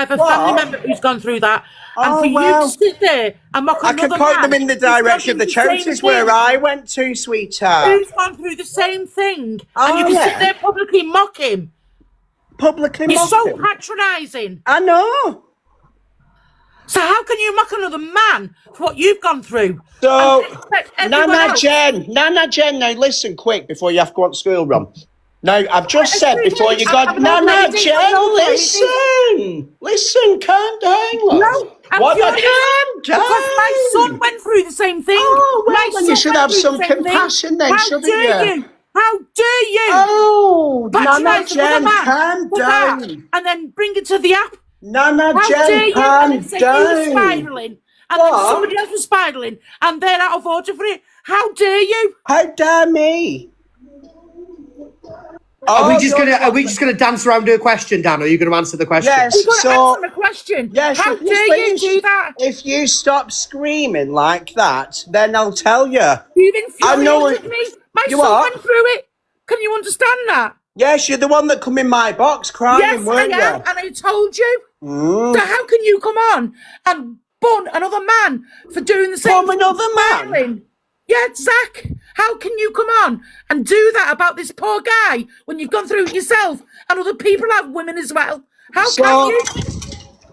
have a family member who's gone through that. And for you to sit there and mock another man. I can point them in the direction of the charities where I went to, sweetheart. Who's gone through the same thing. And you can sit there publicly mock him. You're so patronising. I know. So how can you mock another man for what you've gone through? So, Nana Jen, now listen quick before you have to go on school run. Now, I've just said before you got Nana Jen, listen, calm down, love. No, calm down. Because my son went through the same thing. Oh, well, then you should have some compassion then, shouldn't you? How dare you? Oh, Nana Jen, calm down. And then bring it to the app. Nana Jen, calm down. Spiraling, and then somebody else was spiraling, and they're out of order for it. How dare you? How dare me? Are we just gonna dance around her question, Dan? Or are you going to answer the question? Yes. You've got to answer the question. Yes. How dare you do that? If you stop screaming like that, then I'll tell you. You've infuriated me. My son went through it. Can you understand that? Yes, you're the one that come in my box crying, Yes, weren't I you? am, and I told you. Mm. So how can you come on and bun another man for doing the same? Bun another man? Yeah, Zach. How can you come on and do that about this poor guy when you've gone through it yourself and other people have women as well? How can you?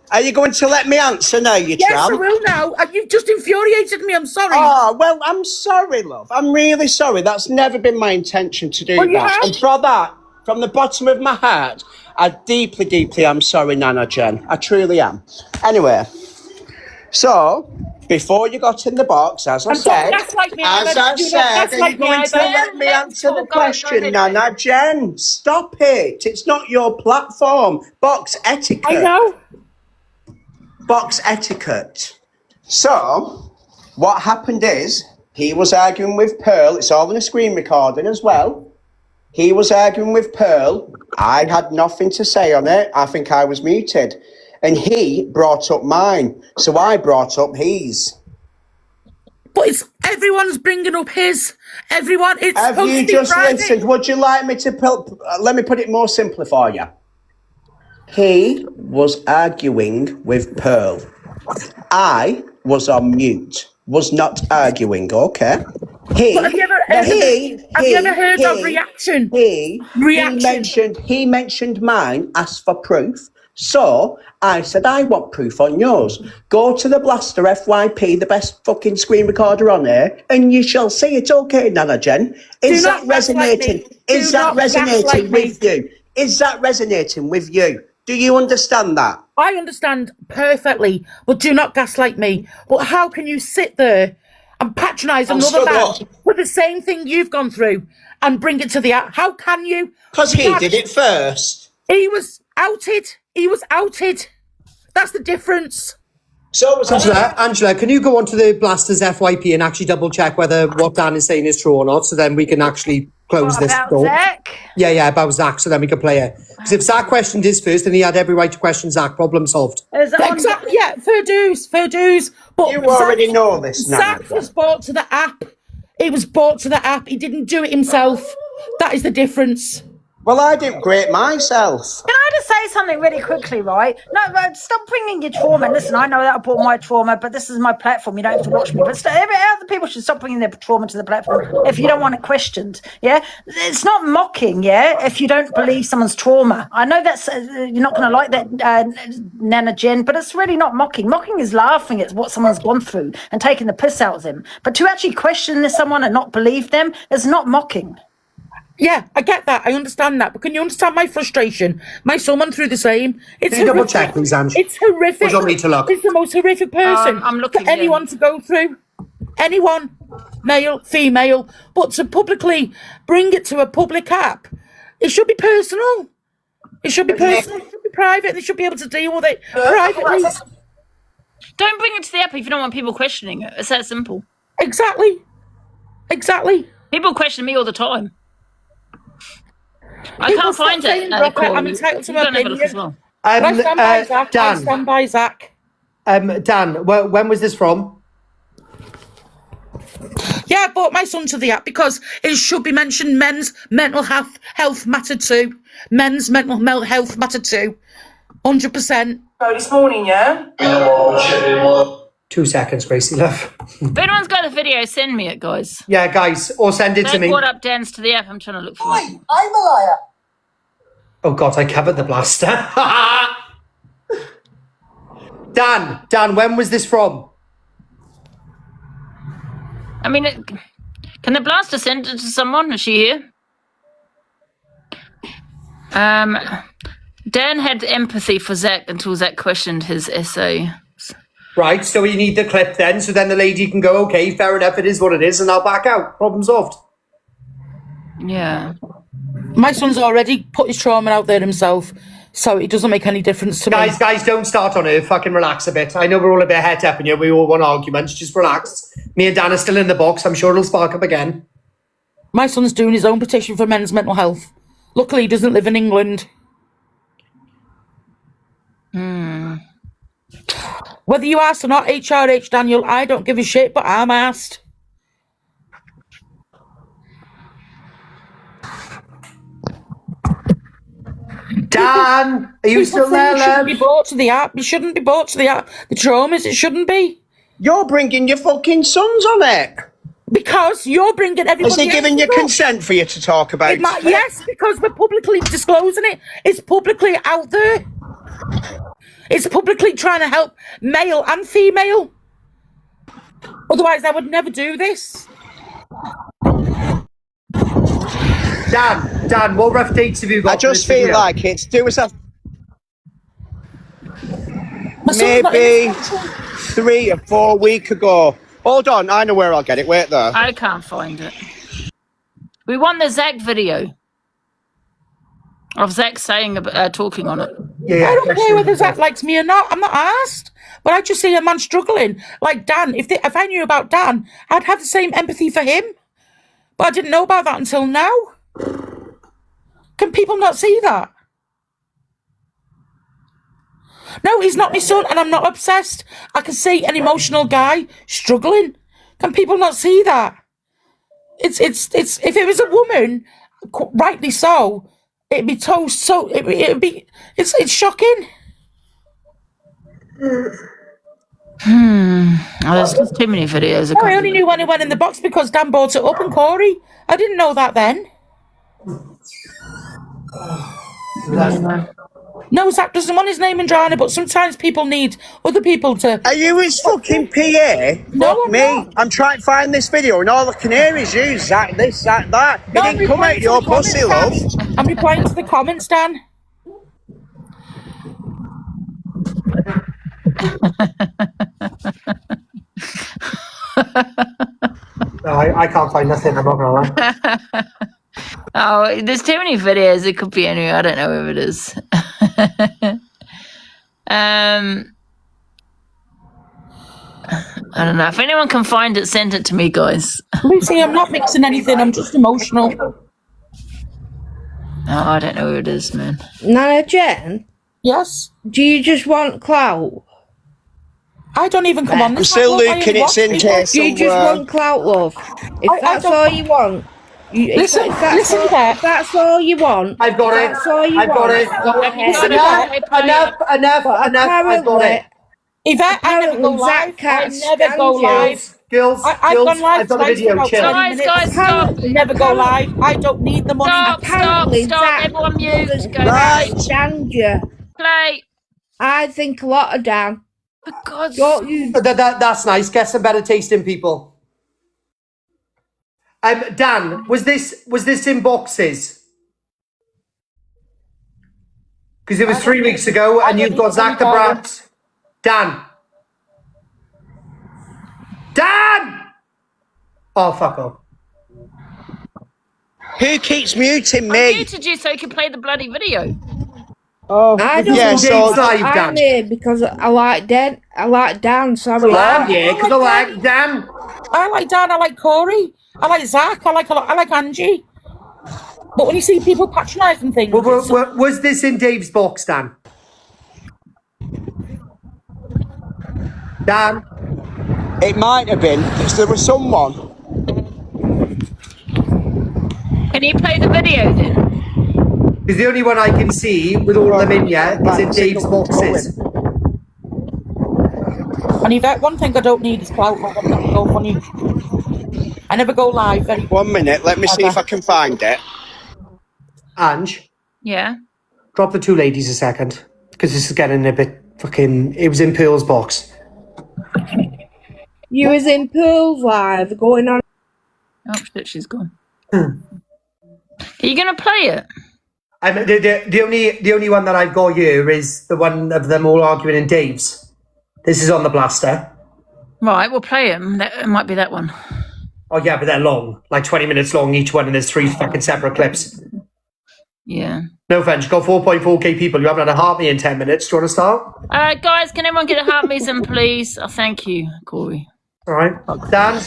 Are you going to let me answer now, you Yes, tramp? I will now. You've just infuriated me. I'm sorry. Oh, well, I'm sorry, love. I'm really sorry. That's never been my intention to do that. And for that, from the bottom of my heart, I deeply, deeply am sorry, Nana Jen. I truly am. Anyway, so, before you got in the box, as I said, are you going to let me answer the question, Nana Jen? Stop it. It's not your platform. Box etiquette. I know. Box etiquette. So, what happened is, he was arguing with Pearl. It's all in a screen recording as well. He was arguing with Pearl. I had nothing to say on it. I think I was muted. And he brought up mine. So I brought up his. But it's everyone's bringing up his. Everyone, it's Have you just listened? Would you like me to... let me put it more simply for you. He was arguing with Pearl. I was on mute. Was not arguing, okay? Have you ever heard of reaction? He mentioned mine, asked for proof. So I said, I want proof on yours. Go to the Blaster FYP, the best fucking screen recorder on there, and you shall see it. Okay, Nana Jen. Is that resonating? Is that resonating with you? Is that resonating with you? Do you understand that? I understand perfectly, but do not gaslight me. But how can you sit there and patronise another man with the same thing you've gone through and bring it to the... How can you? Because he did it first. He was outed. He was outed. That's the difference. So was Angela, can you go onto the Blasters FYP and actually double check whether what Dan is saying is true or not, so then we can actually close this door? Zach? Yeah, about Zach, so then we can play it. Because if Zach questioned his first and he had every right to question Zach, problem solved. Exactly, yeah, fair dues. But you already know this now. Zach was brought to the app. He was brought to the app. He didn't do it himself. That is the difference. Well, I didn't grate myself. Can I just say something really quickly, right? No, stop bringing your trauma. Listen, I know that I brought my trauma, but this is my platform. You don't have to watch me. But other people should stop bringing their trauma to the platform if you don't want it questioned, yeah? It's not mocking, yeah, if you don't believe someone's trauma. I know that's, you're not going to like that, Nana Jen, but it's really not mocking. Mocking is laughing at what someone's gone through and taking the piss out of them. But to actually question someone and not believe them is not mocking. Yeah, I get that. I understand that. But can you understand my frustration? My son went through the same. It's can you double check, please, Angie? It's horrific. Or do you want me to look? It's the most horrific person I'm looking for anyone to go through. Anyone, male, female. But to publicly bring it to a public app, it should be personal. It should be personal. It should be private. They should be able to deal with it privately. Don't bring it to the app if you don't want people questioning it. It's that simple. Exactly. People question me all the time. I can't find it. I'm entitled to my opinion. As well. I stand by Zach. Dan. I stand by Zach. Dan, when was this from? Yeah, I brought my son to the app because it should be mentioned men's mental health matter too. Men's mental health matter too. 100%. This morning, yeah? 2 seconds, Gracie, love. If anyone's got a video, send me it, guys. Yeah, guys, or send it to me. Brought up Dan's to the app. I'm trying to look for it. I'm a liar. Oh, God, I covered the blaster. Dan, when was this from? I mean, can the blaster send it to someone? Is she here? Dan had empathy for Zach until Zach questioned his essay. Right, so you need the clip then, so then the lady can go, okay, fair enough, it is what it is, and I'll back out. Problem solved. Yeah. My son's already put his trauma out there himself, so it doesn't make any difference to me. Guys, don't start on her. Fucking relax a bit. I know we're all a bit het up in here. We all want arguments. Just relax. Me and Dan are still in the box. I'm sure it'll spark up again. My son's doing his own petition for men's mental health. Luckily, he doesn't live in England. Whether you asked or not, HRH Daniel, I don't give a shit, but I'm asked. Dan, are you still there, You shouldn't be brought to the app. You shouldn't be brought to the app. The traumas, it shouldn't be. You're bringing your fucking sons on it. Because you're bringing everybody. Has he given you consent for you to talk about it? Yes, because we're publicly disclosing it. It's publicly out there. It's publicly trying to help male and female. Otherwise, I would never do this. Dan, what rough dates have you got? I just feel like it's due us maybe 3 or 4 weeks ago. Hold on, I know where I'll get it. Wait there. I can't find it. We won the Zach video of Zach saying, talking on it. Yeah, I don't care whether Zach likes me or not. I'm not asked. But I just see a man struggling. Like Dan, if I knew about Dan, I'd have the same empathy for him. But I didn't know about that until now. Can people not see that? No, he's not my son, and I'm not obsessed. I can see an emotional guy struggling. Can people not see that? It's if it was a woman, rightly so, it'd be it's shocking. Oh, there's just too many videos. I only knew when it went in the box because Dan brought it up and Corey. I didn't know that then. No, Zach doesn't want his name in drama, but sometimes people need other people to... Are you his fucking PA? No, I'm me. not. I'm trying to find this video and all I can hear is you, Zach, this, Zach, that. No, It didn't come out your pussy, love. I'm replying to the comments, Dan. No, I can't find nothing, I'm not gonna lie. Oh, there's too many videos. It could be anywhere. I don't know who it is. I don't know. If anyone can find it, send it to me, guys. Lucy, I'm not mixing anything. I'm just emotional. Oh, I don't know who it is, man. Nana Jen? Yes? Do you just want clout? I don't even come on this. I'm still looking, it's in here Do you just want clout, love? If that's all you want... Listen there. If that's all you want... I've got it. That's all you I've got want. it. Go ahead. Enough. I've got it. Yvette, I never go live. I never go live. Girls, I've gone live I've done a twice video, for about chill. 20 Guys, minutes. stop. Never go live. I don't need the money. Stop. Everyone mute. Go. Right. Danger. Play. I think a lot of Dan. For God's sake. That's nice. Get some better tasting people. Dan, was this in boxes? Because it was 3 weeks ago, and you've got Zach the Brat. Dan. Oh, fuck off. Who keeps muting I me? muted you so you can play the bloody video. Oh, I don't yeah, know. so I'm here because I like Dan. I like Dan, so I'm here because I like Dan. I like Dan. I like Corey. I like Zach. I like Angie. But when you see people patronising things, was this in Dave's box, Dan? Dan? It might have been, because there was someone. Can you play the video then? Because the only one I can see with all of them in here is in Dave's boxes. And Yvette, one thing I don't need is clout. I'm not go funny. I never go live. 1 minute, let me see if I can find it. Ange? Yeah? Drop the two ladies a second, because this is getting a bit fucking... It was in Pearl's box. You was in Pearl's live going on. Oh shit, she's gone. Are you gonna play it? The only one that I've got here is the one of them all arguing in Dave's. This is on the blaster. Right, we'll play them. It might be that one. Oh yeah, but they're long, like 20 minutes long each one, and there's 3 fucking separate clips. Yeah. No offense, you got 4.4k people. You haven't had a heart me in 10 minutes. Do you want to start? Guys, can everyone get a heart me some, please? Oh, thank you, Corey. All right, Dan.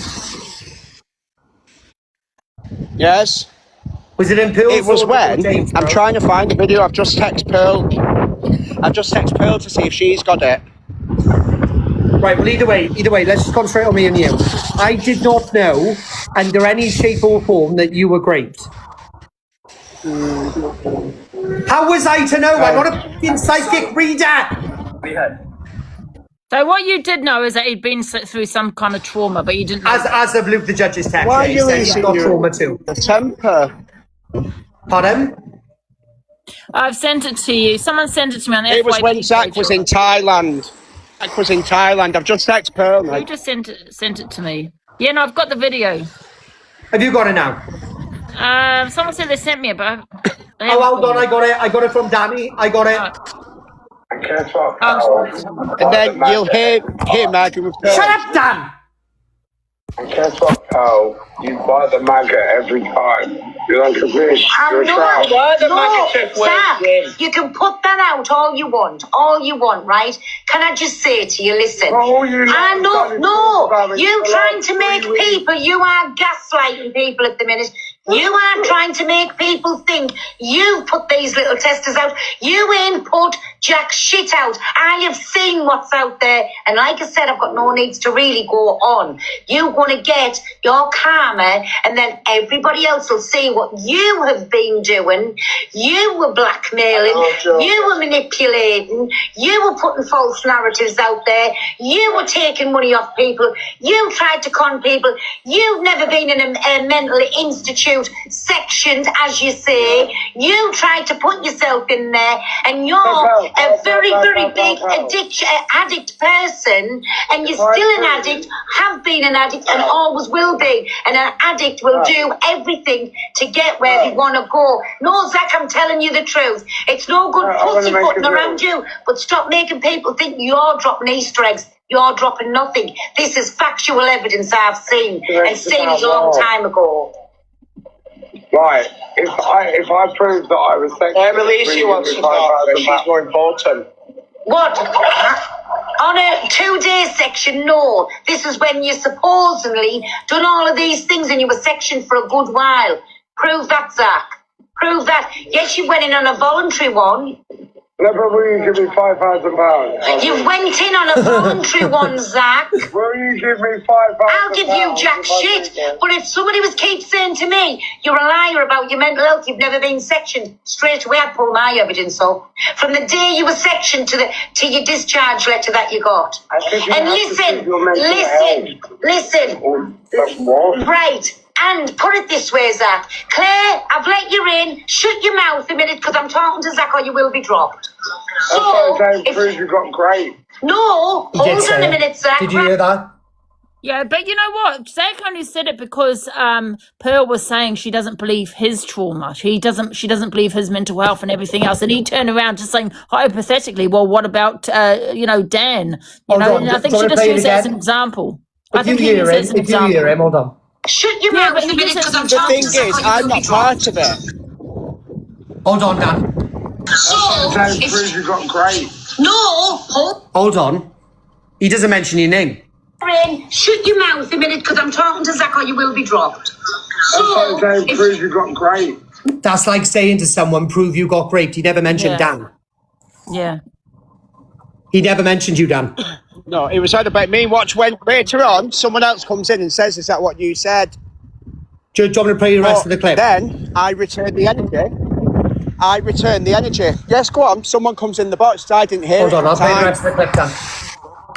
Yes. Was it in Pearl? It was when I'm trying to find the video. I've just texted Pearl. To see if she's got it. Right. Well, either way, let's just concentrate on me and you. I did not know, under any shape or form, that you were raped. How was I to know? I'm not a fucking psychic reader. So what you did know is that he'd been through some kind of trauma, but you didn't know. As of Luke the Judge's text, Why are he you said he got losing trauma too. the temper? Pardon? I've sent it to you. Someone sent it to me on FYP. It was when Zach was in Thailand. Zach was in Thailand. I've just texted Pearl. Who just sent it to me? Yeah, no, I've got the video. Have you got it now? Someone said they sent me it, but oh, hold on, I got it. I got it from Danny. I got it. And then you'll hear him arguing with Pearl. Shut up, Dan! And guess what, pal? You buy the maggot every time. You're like a bitch. You're a trout. Zach, you can put that out all you want, right? Can I just say to you, listen, you trying to make people, you are gaslighting people at the minute. You are trying to make people think you put these little testers out. You ain't put jack shit out. I have seen what's out there. And like I said, I've got no needs to really go on. You're going to get your karma and then everybody else will see what you have been doing. You were blackmailing. You were manipulating. You were putting false narratives out there. You were taking money off people. You tried to con people. You've never been in a mental institute sectioned, as you say. You tried to put yourself in there, and you're a very, very big addict person, and you're still an addict, have been an addict, and always will be. And an addict will do everything to get where they want to go. No, Zach, I'm telling you the truth. It's no good pussyfooting around you, but stop making people think you're dropping Easter eggs. You're dropping nothing. This is factual evidence I've seen, and seen it a long time ago. Right, if I prove that I was sexually Alicia wants to talk, but she's more important. What? On a 2-day section? No. This is when you supposedly done all of these things and you were sectioned for a good while. Prove that, Zach. Prove that. Yes, you went in on a voluntary one. No, but will you give me £5,000? You went in on a voluntary one, Zach. Will you give me £5,000? I'll give you jack shit. But if somebody keeps saying to me, you're a liar about your mental health, you've never been sectioned, straight away I'd pull my evidence up. From the day you were sectioned to your discharge letter that you got. And listen. Right. And put it this way, Zach. Claire, I've let you in. Shut your mouth a minute because I'm talking to Zach or you will be dropped. So, prove you got great. No, hold on a minute, Zach. Did you hear that? Yeah, but you know what? Zach only said it because Pearl was saying she doesn't believe his trauma. She doesn't believe his mental health and everything else. And he turned around just saying hypothetically, well, what about Dan? I think she just used it as an example. If you hear him, hold on. Shut your mouth a minute because I'm talking to The thing is, I'm not part of it. Hold on, Dan. Prove you got great. No, hold on. He doesn't mention your name. Shut your mouth a minute because I'm talking to Zach or you will be dropped. Prove you got great. That's like saying to someone, prove you got raped. He never mentioned Dan. Yeah. He never mentioned you, Dan. No, it was said about me. Watch when later on someone else comes in and says, "Is that what you said?" Do you want me to play the rest of the clip? Then I return the energy. Yes, go on. Someone comes in the box. I didn't hear. Hold on, I'll play the rest of the clip, Dan.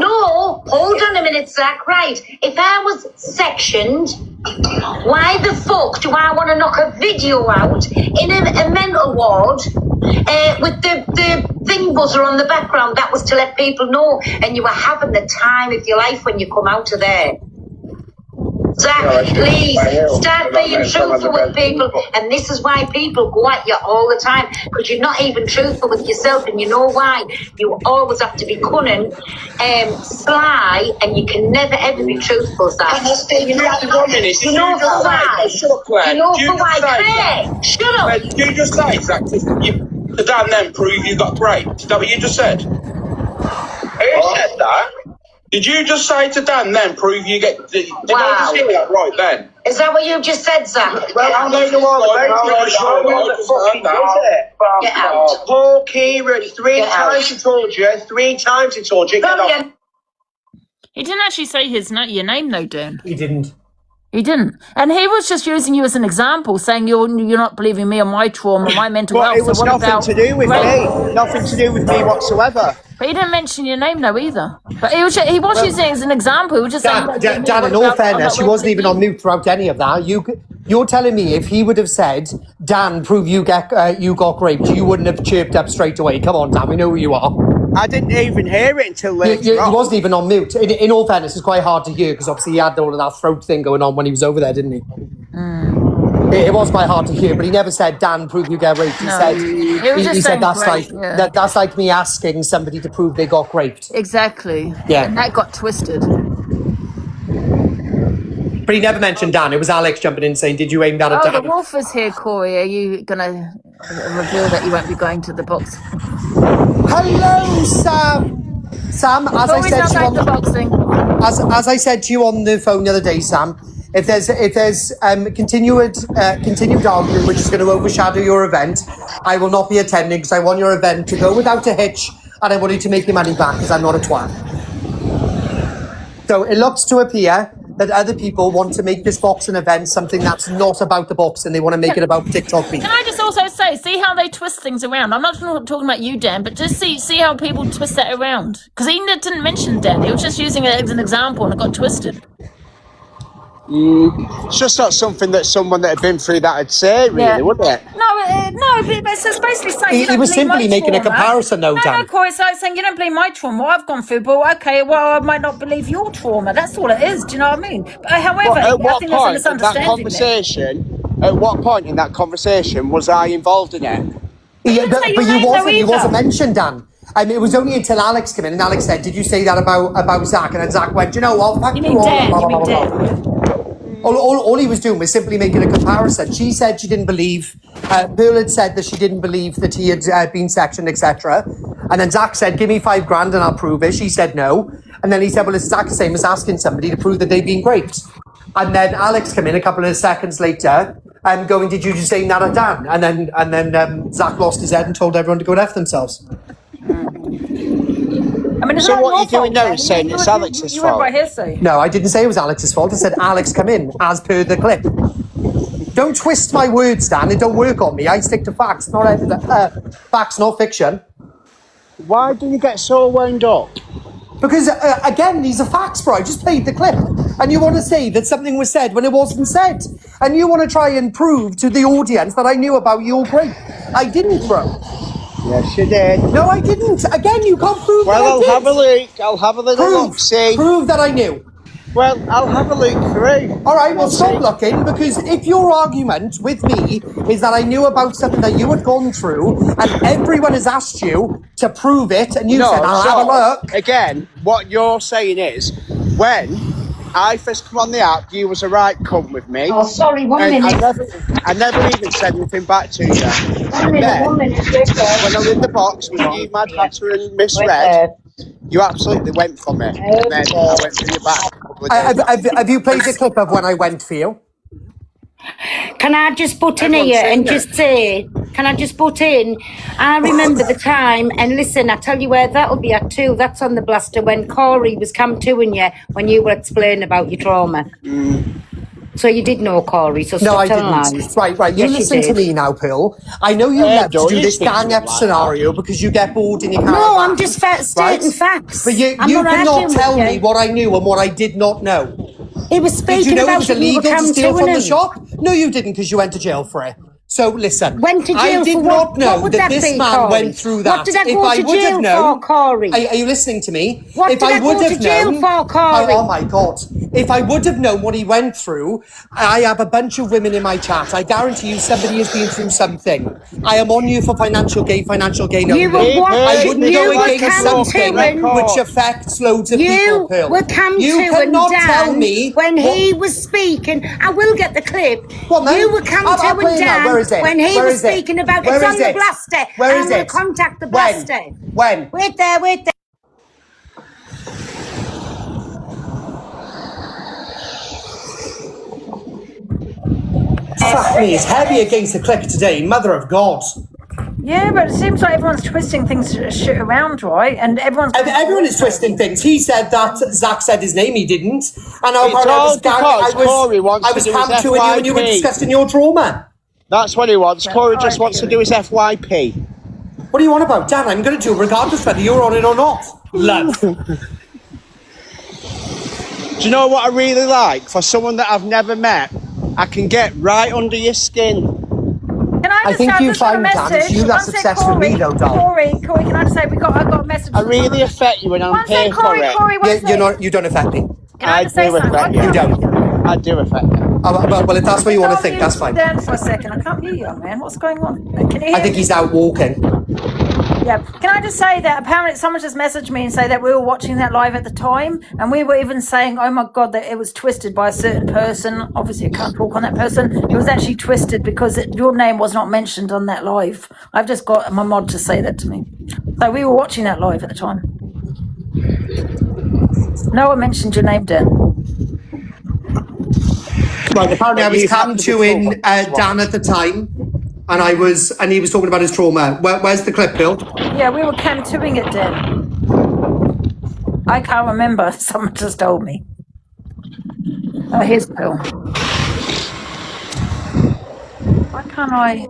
No, hold on a minute, Zach. Right, if I was sectioned, why the fuck do I want to knock a video out in a mental ward with the thing buzzer on the background? That was to let people know, and you were having the time of your life when you come out of there. Zach, please start being truthful with people, and this is why people go at you all the time, because you're not even truthful with yourself, and you know why? You always have to be cunning, sly, and you can never ever be truthful, Zach. You know for why? Claire, shut up. Did you just say, Zach, the damn then prove you got raped? Is that what you just said? Who said that? Did you just say to Dan then prove you get... Did I just hear that right then? Is that what you just said, Zach? Well, I don't know all about it. Get out. Paul Kieran, 3 times he told you. 3 times he told you. He didn't actually say your name though, Dan. He didn't. He didn't. And he was just using you as an example, saying you're not believing me on my trauma, my mental health. It was so what nothing about to do with me. Nothing to do with me whatsoever. But he didn't mention your name though either. But he was using it as an example. He was just saying, Dan, in all fairness, he wasn't even on mute throughout any of that. You're telling me if he would have said, Dan, prove you got raped, you wouldn't have chirped up straight away. Come on, Dan, we know who you are. I didn't even hear it until later He wasn't even on mute. In all fairness, it's quite hard to hear because obviously he had all of that throat thing going on when he was over there, didn't he? It was quite hard to hear, but he never said, Dan, prove you get raped. He said that's like me asking somebody to prove they got raped. Exactly. Yeah. And that got twisted. But he never mentioned Dan. It was Alex jumping in saying, did you aim that at Dan? The wolf is here, Corey. Are you going to reveal that you won't be going to the box? Hello, Sam. Sam, as I said to you on the phone the other day, Sam, if there's continued argument which is going to overshadow your event, I will not be attending because I want your event to go without a hitch and I want you to make your money back because I'm not a twat. So it looks to appear that other people want to make this boxing event something that's not about the boxing. They want to make it about TikTok beef. Can I just also say, see how they twist things around? I'm not talking about you, Dan, but just see how people twist that around. Because he didn't mention Dan. He was just using it as an example and it got twisted. It's just not something that someone that had been through that would say, really, would it? No, but it's basically saying He was simply making a comparison, though, Dan. No, Corey, it's like saying you don't believe my trauma, what I've gone through, but okay, well, I might not believe your trauma. That's all it is, do you know what I mean? But, however, I think there's a misunderstanding At what point in that conversation was I involved in it? But you wasn't mentioned, Dan. I mean, it was only until Alex came in and Alex said, did you say that about Zach? And then Zach went, you know what, fuck you all. You mean Dan. All he was doing was simply making a comparison. She said she didn't believe, Pearl had said that she didn't believe that he had been sectioned, etc. And then Zach said, give me $5,000 and I'll prove it. She said no. And then he said, well, it's exactly the same as asking somebody to prove that they've been raped. And then Alex came in a couple of seconds later and going, did you just say that at Dan? And then Zach lost his head and told everyone to go and F themselves. I mean, so what you're doing now is saying it's Alex's fault? By hearsay. No, I didn't say it was Alex's fault. I said Alex come in, as per the clip. Don't twist my words, Dan. It don't work on me. I stick to facts, not facts, not fiction. Why do you get so wound up? Because, again, these are facts, bro. I just played the clip. And you want to say that something was said when it wasn't said. And you want to try and prove to the audience that I knew about your rape. I didn't, bro. Yes, you did. No, I didn't. Again, you can't prove that I did. Well, I'll have a look. I'll have a little look, see. Prove that I knew. Well, I'll have a look through. All right, well, stop looking, because if your argument with me is that I knew about something that you had gone through, and everyone has asked you to prove it, and you said, I'll have a look. Again, what you're saying is, when I first come on the app, you was a right cunt with me. Oh, sorry, one minute. I never even said anything back to you. One minute. When I was in the box with you, Mad Hatter and Miss Red, you absolutely went for me. And then I went for your back. Have you played the clip of when I went for you? Can I just butt in here and just say, I remember the time, and listen, I tell you where that'll be at too, that's on the blaster, when Corey was come to you, when you were explaining about your trauma. So you did know Corey, so stop telling lies. Right, you listen to me now, Pearl. I know you left to do this gang-up scenario because you get bored in your caravan. No, I'm just stating facts. But you cannot tell me what I knew and what I did not know. He was speaking about Did you know it was illegal to steal from the shop? No, you didn't, because you went to jail for it. So listen, went to jail I did for not what? know What would that that this be, man Corey? went through that. What did I If go I to would jail have known, for, Corey? Are you listening to me? What if did I would go have to jail known, for, Corey? Oh my God. If I would have known what he went through, I have a bunch of women in my chat. I guarantee you somebody has been through something. I am on you for financial gain only. You were I wouldn't go against something to which affects loads of people, Pearl. You were come you to cannot and Dan tell me when he was speaking. I will get the clip. You were come to and Dan when he was speaking about it's on the blaster. Where is it? I'm going to contact the blaster. When? Wait there. Fuck me, it's heavy against the clip today, mother of God. Yeah, but it seems like everyone's twisting things shit around, right? And everyone is twisting things. He said that Zach said his name. He didn't. And It's all because Corey wants I was to do his camped to you when you were FYP. discussing your trauma. That's what he wants. Corey just wants to do his FYP. What do you want about, Dan? I'm going to do it regardless whether you're on it or not. Love. Do you know what I really like? For someone that I've never met, I can get right under your skin. Can I think you find, Dan, it's you that's obsessed with me, though, darling. Corey, can I just say I got a message? I really affect you when I'm here for it. Corey, you don't affect me. Can I just say something? You don't. I do affect you. Well, if that's what you want to think, that's fine. Down for a second. I can't hear you, man. What's going on? Can you hear I think me? he's out walking. Yeah. Can I just say that apparently someone just messaged me and say that we were watching that live at the time, and we were even saying, "Oh my God, that it was twisted by a certain person." Obviously, I can't talk on that person. It was actually twisted because your name was not mentioned on that live. I've just got my mod to say that to me. So we were watching that live at the time. No one mentioned your name, Dan. Right, apparently I was cam-chewing Dan at the time, and he was talking about his trauma. Where's the clip, Bill? Yeah, we were cam-2ing it, Dan. I can't remember. Someone just told me. Oh, here's Bill. Why can't I?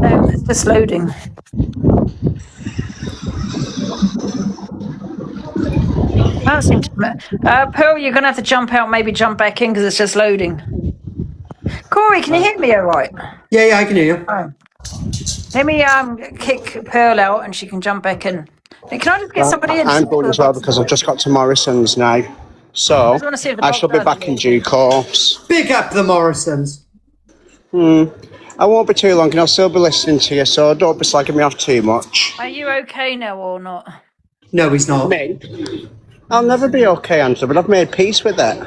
No, it's just loading. Pearl, you're going to have to jump out, maybe jump back in because it's just loading. Corey, can you hear me all right? Yeah, I can hear you. Oh. Let me kick Pearl out and she can jump back in. Can I just get somebody in? I'm going as well because I've just got to Morrison's now. So I shall be back in due course. Big up the Morrisons. I won't be too long and I'll still be listening to you, so don't be slagging me off too much. Are you okay now or not? No, he's not. Me? I'll never be okay, Angela, but I've made peace with it.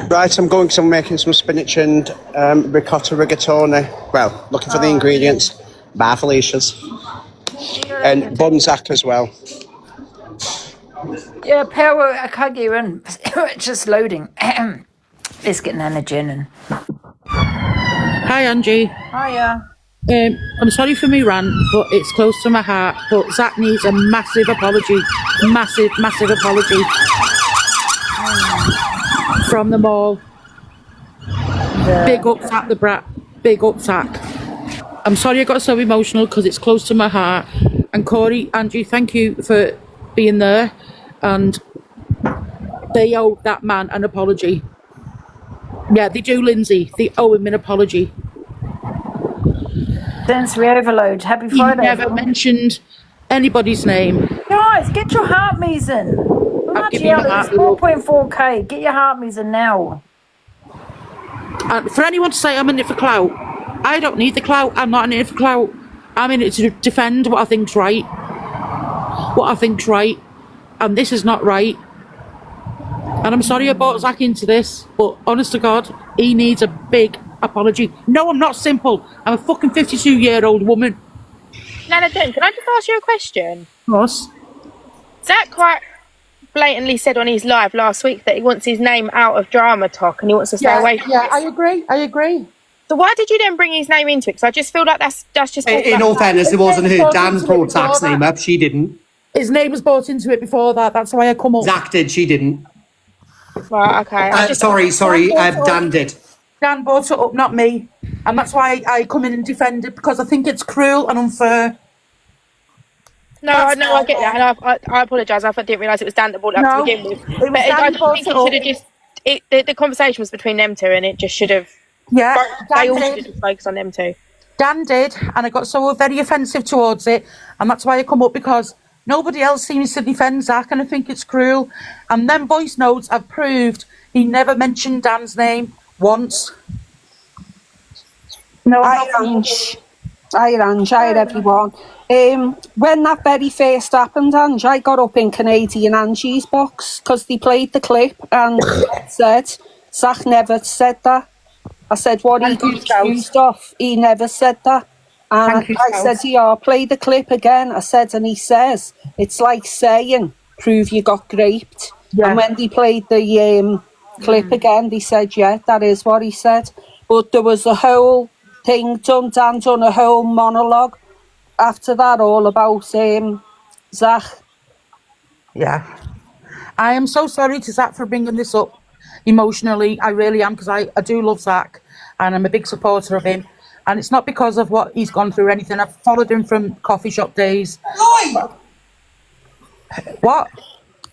Right, I'm going because I'm making some spinach and ricotta rigatoni. Well, looking for the ingredients. Bye, Felicia's. And bunzac as well. Yeah, Pearl, I can't get you in. It's just loading. It's getting energy in. Hi, Angie. Hiya. I'm sorry for me rant, but it's close to my heart. But Zach needs a massive apology. Massive apology. From them all. Yeah. Big up Zach the brat. Big up Zach. I'm sorry I got so emotional because it's close to my heart. And Corey, Angie, thank you for being there. And they owe that man an apology. Yeah, they do, Lindsay. They owe him an apology. Sensory overload. Happy Friday. He never mentioned anybody's name. Guys, get your heart me's in. I've given you my heart. 4.4k. Get your heart me's in now. And for anyone to say I'm in it for clout, I don't need the clout. I'm not in it for clout. I'm in it to defend what I think's right. What I think's right. And this is not right. And I'm sorry I brought Zach into this, but honest to God, he needs a big apology. No, I'm not simple. I'm a fucking 52-year-old woman. Nana, can I just ask you a question? Of course. Zach quite blatantly said on his live last week that he wants his name out of drama talk and he wants to stay away from it. Yeah, I agree. So why did you then bring his name into it? Because I just feel like that's just... In all fairness, it wasn't her. Dan brought Zach's name up. She didn't. His name was brought into it before that. That's why I come up. Zach did. She didn't. Right, okay. Sorry, Dan did. Dan brought it up, not me. And that's why I come in and defend it, because I think it's cruel and unfair. No, I get that, and I apologise. I didn't realise it was Dan that brought it up to begin with. But I think it should have just... The conversation was between them two, and it just should have... Yeah, they all should have focused on them two. Dan did, and I got so very offensive towards it, and that's why I come up, because nobody else seems to defend Zach, and I think it's cruel. And then voice notes have proved he never mentioned Dan's name once. No, Hi, Ange, everyone. When that very first happened, Ange, I got up in Canadian Angie's box because they played the clip and said, Zach never said that. I said, what he did stuff, he never said that. And I said, yeah, play the clip again. I said, and he says, it's like saying, prove you got raped. Yeah. And when they played the clip again, they said, yeah, that is what he said. But there was a whole thing done, Dan done a whole monologue after that, all about Zach. Yeah. I am so sorry to Zach for bringing this up emotionally. I really am, because I do love Zach and I'm a big supporter of him. And it's not because of what he's gone through or anything. I've followed him from coffee shop days. What?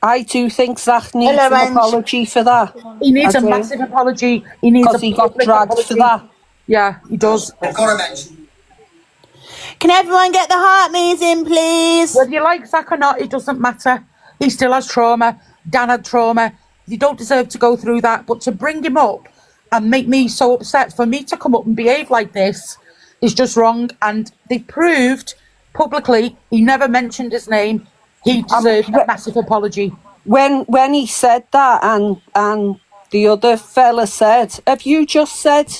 I do think Zach needs an apology for that. He needs a massive apology. He needs because he got dragged apology for that. Yeah, he does. Can everyone get the heart in, please? Whether you like Zach or not, it doesn't matter. He still has trauma. Dan had trauma. You don't deserve to go through that. But to bring him up and make me so upset, for me to come up and behave like this is just wrong. And they proved publicly he never mentioned his name. He deserves a massive apology. When he said that, and the other fella said, "Have you just said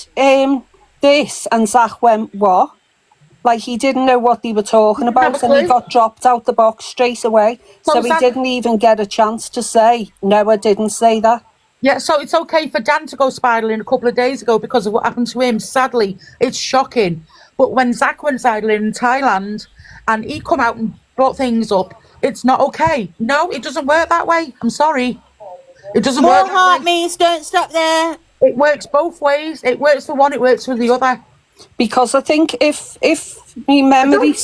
this?" And Zach went, "What?" Like he didn't know what they were talking about, and he got dropped out the box straight away. So he didn't even get a chance to say, "No, I didn't say that." Yeah, so it's okay for Dan to go spiraling a couple of days ago because of what happened to him. Sadly, it's shocking. But when Zach went spiraling in Thailand and he come out and brought things up, it's not okay. No, it doesn't work that way. I'm sorry. It doesn't work that way. More heart means don't stop there. It works both ways. It works for one, it works for the other. Because I think if me memory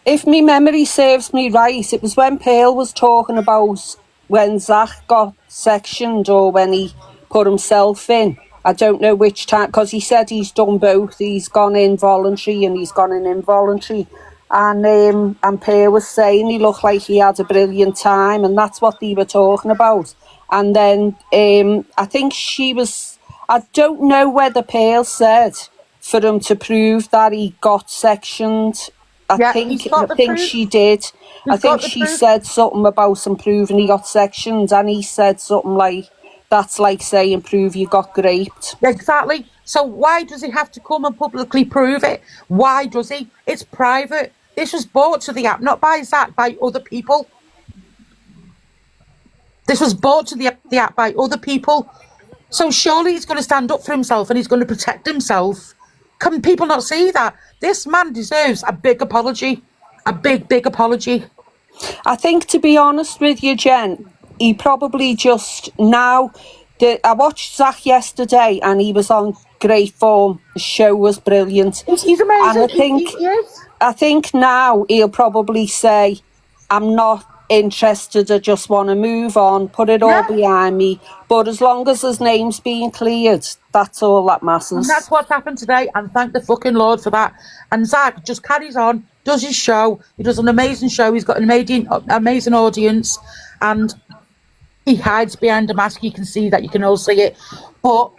if me memory serves me right, it was when Pearl was talking about when Zach got sectioned or when he put himself in. I don't know which time, because he said he's done both. He's gone in voluntary and he's gone in involuntary. And Pearl was saying he looked like he had a brilliant time, and that's what they were talking about. And then I think I don't know whether Pearl said for him to prove that he got sectioned. I think she did. I think she said something about him proving he got sectioned, and he said something like, "That's like saying prove you got raped." Exactly. So why does he have to come and publicly prove it? Why does he? It's private. This was brought to the app, not by Zach, by other people. This was brought to the app by other people. So surely he's going to stand up for himself and he's going to protect himself. Can people not see that? This man deserves a big apology. A big, big apology. I think, to be honest with you, Jen, he probably just now... I watched Zach yesterday and he was on great form. The show was brilliant. He's amazing. And I think now he'll probably say, "I'm not interested, I just want to move on, put it all behind me." But as long as his name's being cleared, that's all that matters. And that's what's happened today, and thank the fucking Lord for that. And Zach just carries on, does his show. He does an amazing show. He's got an amazing audience, and he hides behind a mask. You can see that, you can all see it. But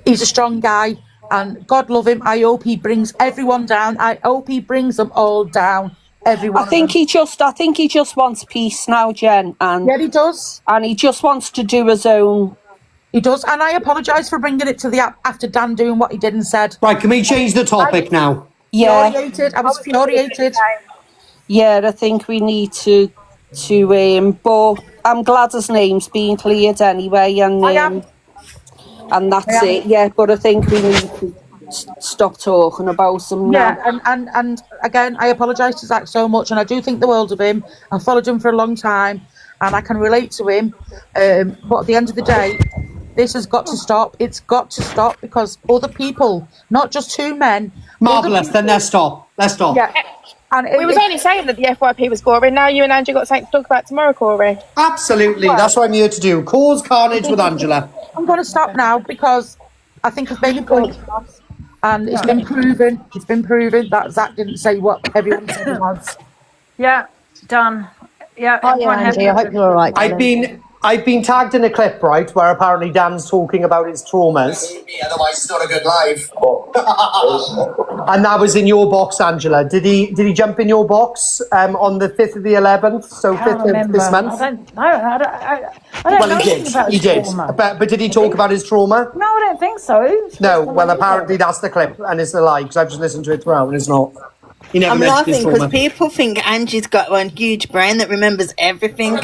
he's a strong guy, and God love him. I hope he brings everyone down. I hope he brings them all down. Everyone. I think he just wants peace now, Jen. And yeah, he does. And he just wants to do his own. He does, and I apologise for bringing it to the app after Dan doing what he did and said. Right, can we change the topic now? Yeah. I was infuriated. Yeah, I think we need to but I'm glad his name's being cleared anyway, and that's it. Yeah, but I think we need to stop talking about him now. Yeah, and again, I apologise to Zach so much, and I do think the world of him. I've followed him for a long time, and I can relate to him. But at the end of the day, this has got to stop. It's got to stop, because other people, not just two men. Marvellous, then let's stop. Yeah. And we was only saying that the FYP was boring. Now you and Angie got something to talk about tomorrow, Corey. Absolutely, that's what I'm here to do. Cause carnage with Angela. I'm going to stop now because I think I've made a point. And it's been proven that Zach didn't say what everyone said he was. Yeah, done. Yeah, Angie, I hope you're all right. I've been I've been tagged in a clip, right, where apparently Dan's talking about his traumas. Otherwise, it's not a good life. And that was in your box, Angela. Did he jump in your box on the 5th of the 11th? So 5th of this month? I don't know anything about his trauma. But did he talk about his trauma? No, I don't think so. No, well, apparently that's the clip, and it's a lie, because I've just listened to it throughout, and it's not. He never I'm mentioned his laughing because trauma. people think Angie's got one huge brain that remembers everything.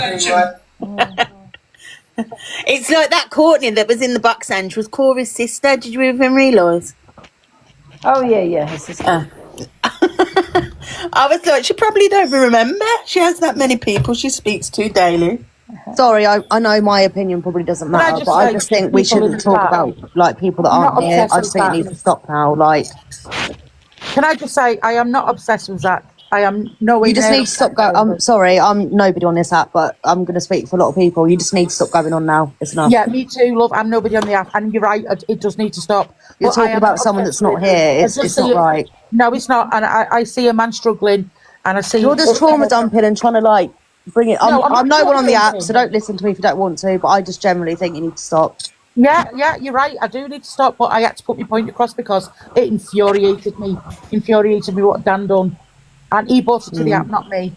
It's like that Courtney that was in the box, Ange, was Corey's sister. Did you even realise? Oh, yeah, her sister. I was like, she probably don't remember. She has that many people she speaks to daily. Sorry, I know my opinion probably doesn't matter, but I just think we shouldn't talk about like people that aren't here. I just think it needs to stop now. Like, can I just say, I am not obsessed with Zach. I am nowhere. You just near need to stop going. I'm sorry, I'm nobody on this app, but I'm going to speak for a lot of people. You just need to stop going on now. It's enough. Yeah, me too, love. I'm nobody on the app, and you're right. It does need to stop. You're But talking I am about not someone obsessed that's not with it. here. I It's just not see it- right. No, it's not. And I see a man struggling, and I see You're just trauma dumping and trying to like bring it. No, I'm I'm not no one on the trauma app, dumping. so don't listen to me if you don't want to. But I just generally think you need to stop. Yeah, you're right. I do need to stop, but I had to put my point across because it infuriated me. What Dan done, and he brought it to the app, not me.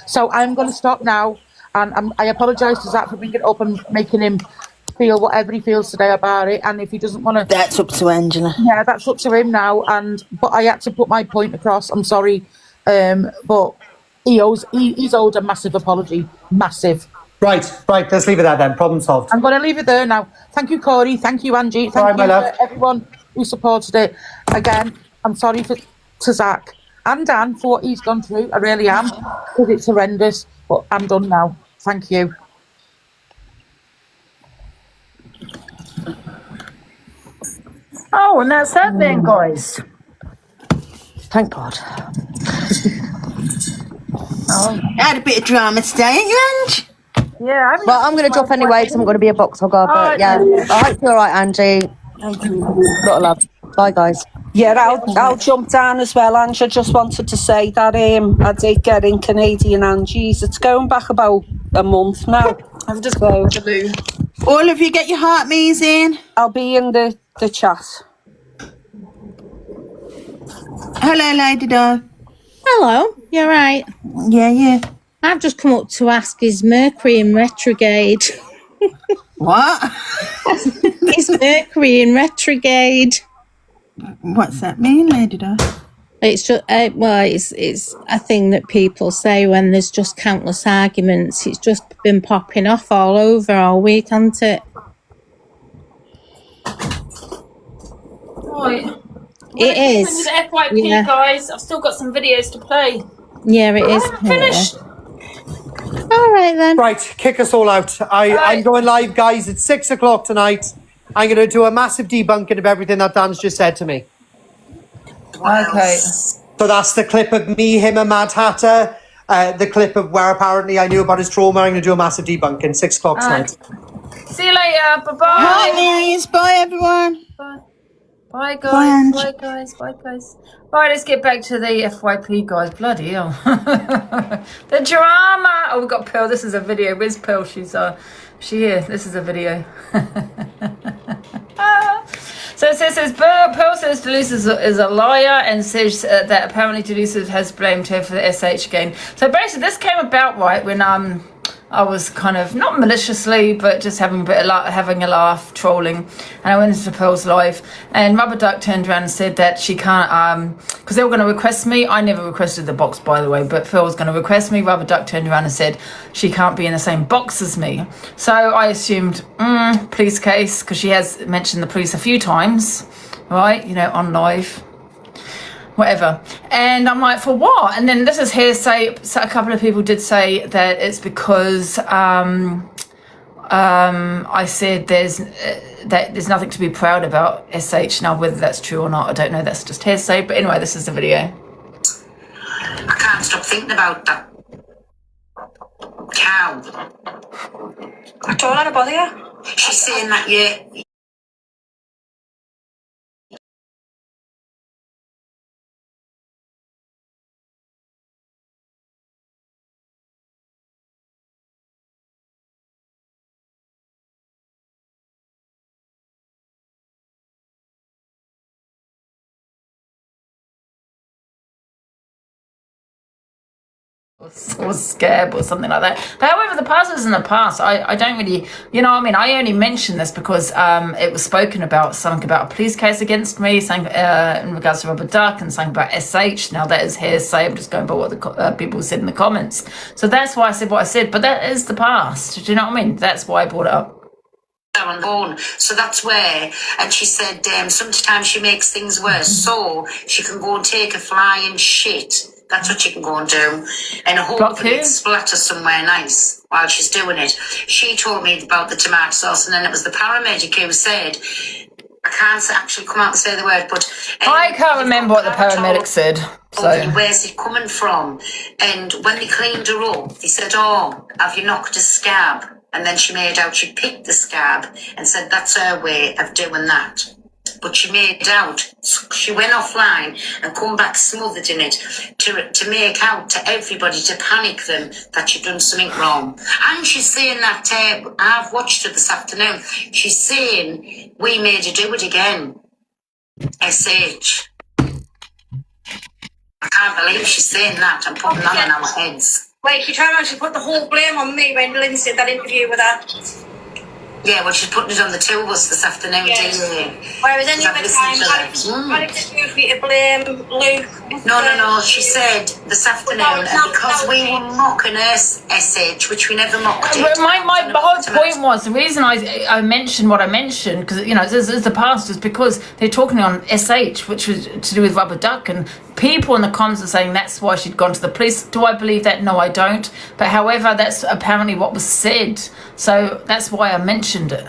So I'm going to stop now, and I apologise to Zach for bringing it up and making him feel whatever he feels today about it. And if he doesn't want to, That's up to Angela. Yeah, that's up to him now. But I had to put my point across. I'm sorry, but he's owed a massive apology, massive. Right, let's leave it there then. Problem solved. I'm going to leave it there now. Thank you, Corey. Thank you, Angie. Thank you, everyone who supported it. Again, I'm sorry to Zach and Dan for what he's gone through. I really am, because it's horrendous. But I'm done now. Thank you. Oh, and that's that then, guys. Thank God. Had a bit of drama today, ain't you, Ange? Yeah, Well, I'm going to drop anyway because I'm going to be a box hogger. But yeah, I hope you're all right, Angie. Thank you. Lot of love. Bye, guys. Yeah, I'll jump down as well, Ange. I just wanted to say that I did get in Canadian Angie's. It's going back about a month now. I've just got the loo. All of you get your heart me's in. I'll be in the chat. Hello, Lady Di. Hello, you're right. Yeah. I've just come up to ask, is Mercury in retrograde? What? Is Mercury in retrograde? What's that mean, Lady Di? It's just it's a thing that people say when there's just countless arguments. It's just been popping off all over all week, hasn't it? Right. It is. With the FYP, guys. I've still got some videos to play. Yeah, it is. Finished. All right then. Right, kick us all out. I'm going live, guys. It's 6 o'clock tonight. I'm going to do a massive debunking of everything that Dan's just said to me. Okay. So that's the clip of me, him, and Mad Hatter. The clip of where apparently I knew about his trauma. I'm going to do a massive debunking. 6 o'clock tonight. See you later. Bye-bye. Hi, Liz. Bye, everyone. Bye, Bye, guys. Ange. Bye, guys. Bye, guys. Right, let's get back to the FYP, guys. Bloody hell. The drama. Oh, we've got Pearl. This is a video. Where's Pearl? She's she here. This is a video. So it says Pearl says Deleuze is a liar and says that apparently Deleuze has blamed her for the SH game. So basically this came about right when I was kind of not maliciously but just having a laugh, trolling, and I went into Pearl's live and Rubber Duck turned around and said that she can't because they were going to request me. I never requested the box, by the way, but Pearl was going to request me. Rubber Duck turned around and said she can't be in the same box as me. So I assumed police case, because she has mentioned the police a few times, right, on live, whatever. And I'm like, for what? And then this is hearsay. So a couple of people did say that it's because I said that there's nothing to be proud about SH. Now, whether that's true or not, I don't know. That's just hearsay. But anyway, this is the video. I can't stop thinking about that cow. I don't want to bother you. She's saying that or scab or something like that. But however, the past is in the past. I don't really, I only mention this because it was spoken about, something about a police case against me, something in regards to Rubber Duck, and something about SH. Now that is hearsay. I'm just going by what the people said in the comments. So that's why I said what I said. But that is the past. Do you know what I mean? That's why I brought it up. On phone. So that's where, and she said sometimes she makes things worse, so she can go and take a flying shit. That's what she can go and do, and hopefully it splatter somewhere nice while she's doing it. She told me about the tomato sauce, and then it was the paramedic who said, I can't actually come out and say the word, but I can't remember what the paramedic said. So where's it coming from? And when they cleaned her up, they said, "Oh, have you knocked a scab?" And then she made out she picked the scab and said that's her way of doing that. But she made out, she went offline and come back smothered in it to make out to everybody, to panic them that she'd done something wrong. And she's saying that, I've watched her this afternoon, she's saying we made her do it again. SH. I can't believe she's saying that and putting that on our heads. Wait, she turned around, she put the whole blame on me when Lindsay did that interview with her. Yeah, well, she's putting it on the two of us this afternoon, Whereas any other time, Alex used me to blame Luke. No. She said this afternoon, because we were mocking her SH, which we never mocked it. My whole point was, the reason I mentioned what I mentioned, because, this is the past, is because they're talking on SH, which was to do with Rubber Duck, and people in the comments are saying that's why she'd gone to the police. Do I believe that? No, I don't. But however, that's apparently what was said. So that's why I mentioned it.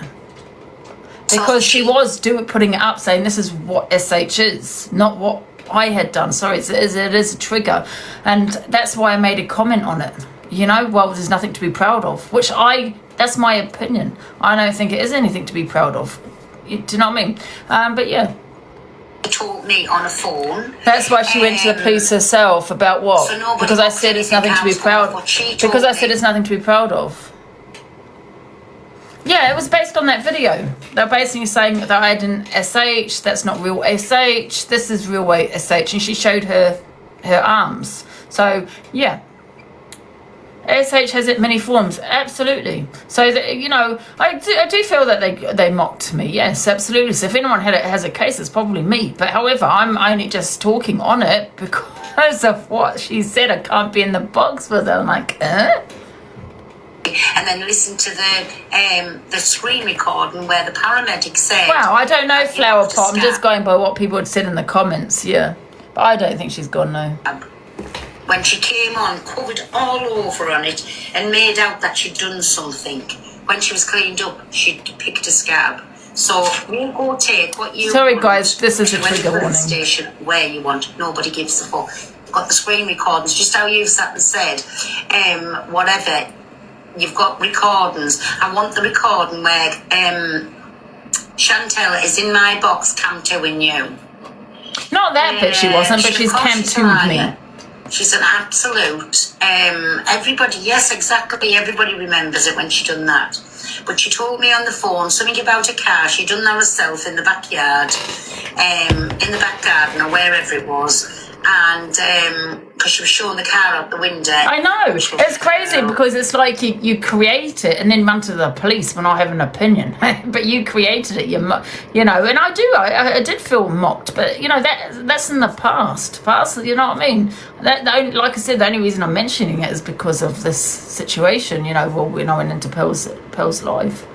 Because she was putting it up saying this is what SH is, not what I had done. Sorry, it is a trigger. And that's why I made a comment on it. Well, there's nothing to be proud of, that's my opinion. I don't think it is anything to be proud of. Do you know what I mean? But yeah. Told me on a phone. That's why she went to the police herself about what? So because I said it's nothing to be proud of. Because I said it's nothing to be proud of. Yeah, it was based on that video. They're basically saying that I had an SH, that's not real SH, this is real weight SH, and she showed her arms. So, yeah. SH has it many forms, absolutely. So, I do feel that they mocked me, yes, absolutely. So if anyone has a case, it's probably me. But however, I'm only just talking on it because of what she said. I can't be in the box with her. I'm like, And then listen to the screen recording where the paramedic said... Wow, I don't know, Flower Pot. I'm just going by what people had said in the comments, yeah. But I don't think she's gone, no. When she came on, covered all over on it and made out that she'd done something. When she was cleaned up, she'd picked a scab. So you go take what you Sorry, want. guys, this is a trigger warning. Station where you want. Nobody gives a fuck. Got the screen recordings, just how you sat and said, whatever. You've got recordings. I want the recording where Chantel is in my box cam-2ing you. Not that bit she wasn't, but she's cam-2'd me. She's an absolute. Everybody, yes, exactly. Everybody remembers it when she done that. But she told me on the phone something about a car. She done that herself in the backyard, in the back garden or wherever it was. And because she was showing the car out the window. I know. It's crazy because it's like you create it and then run to the police when I have an opinion. But you created it, and I did feel mocked. But, that's in the past. You know what I mean? Like I said, the only reason I'm mentioning it is because of this situation, when I went into Pearl's life.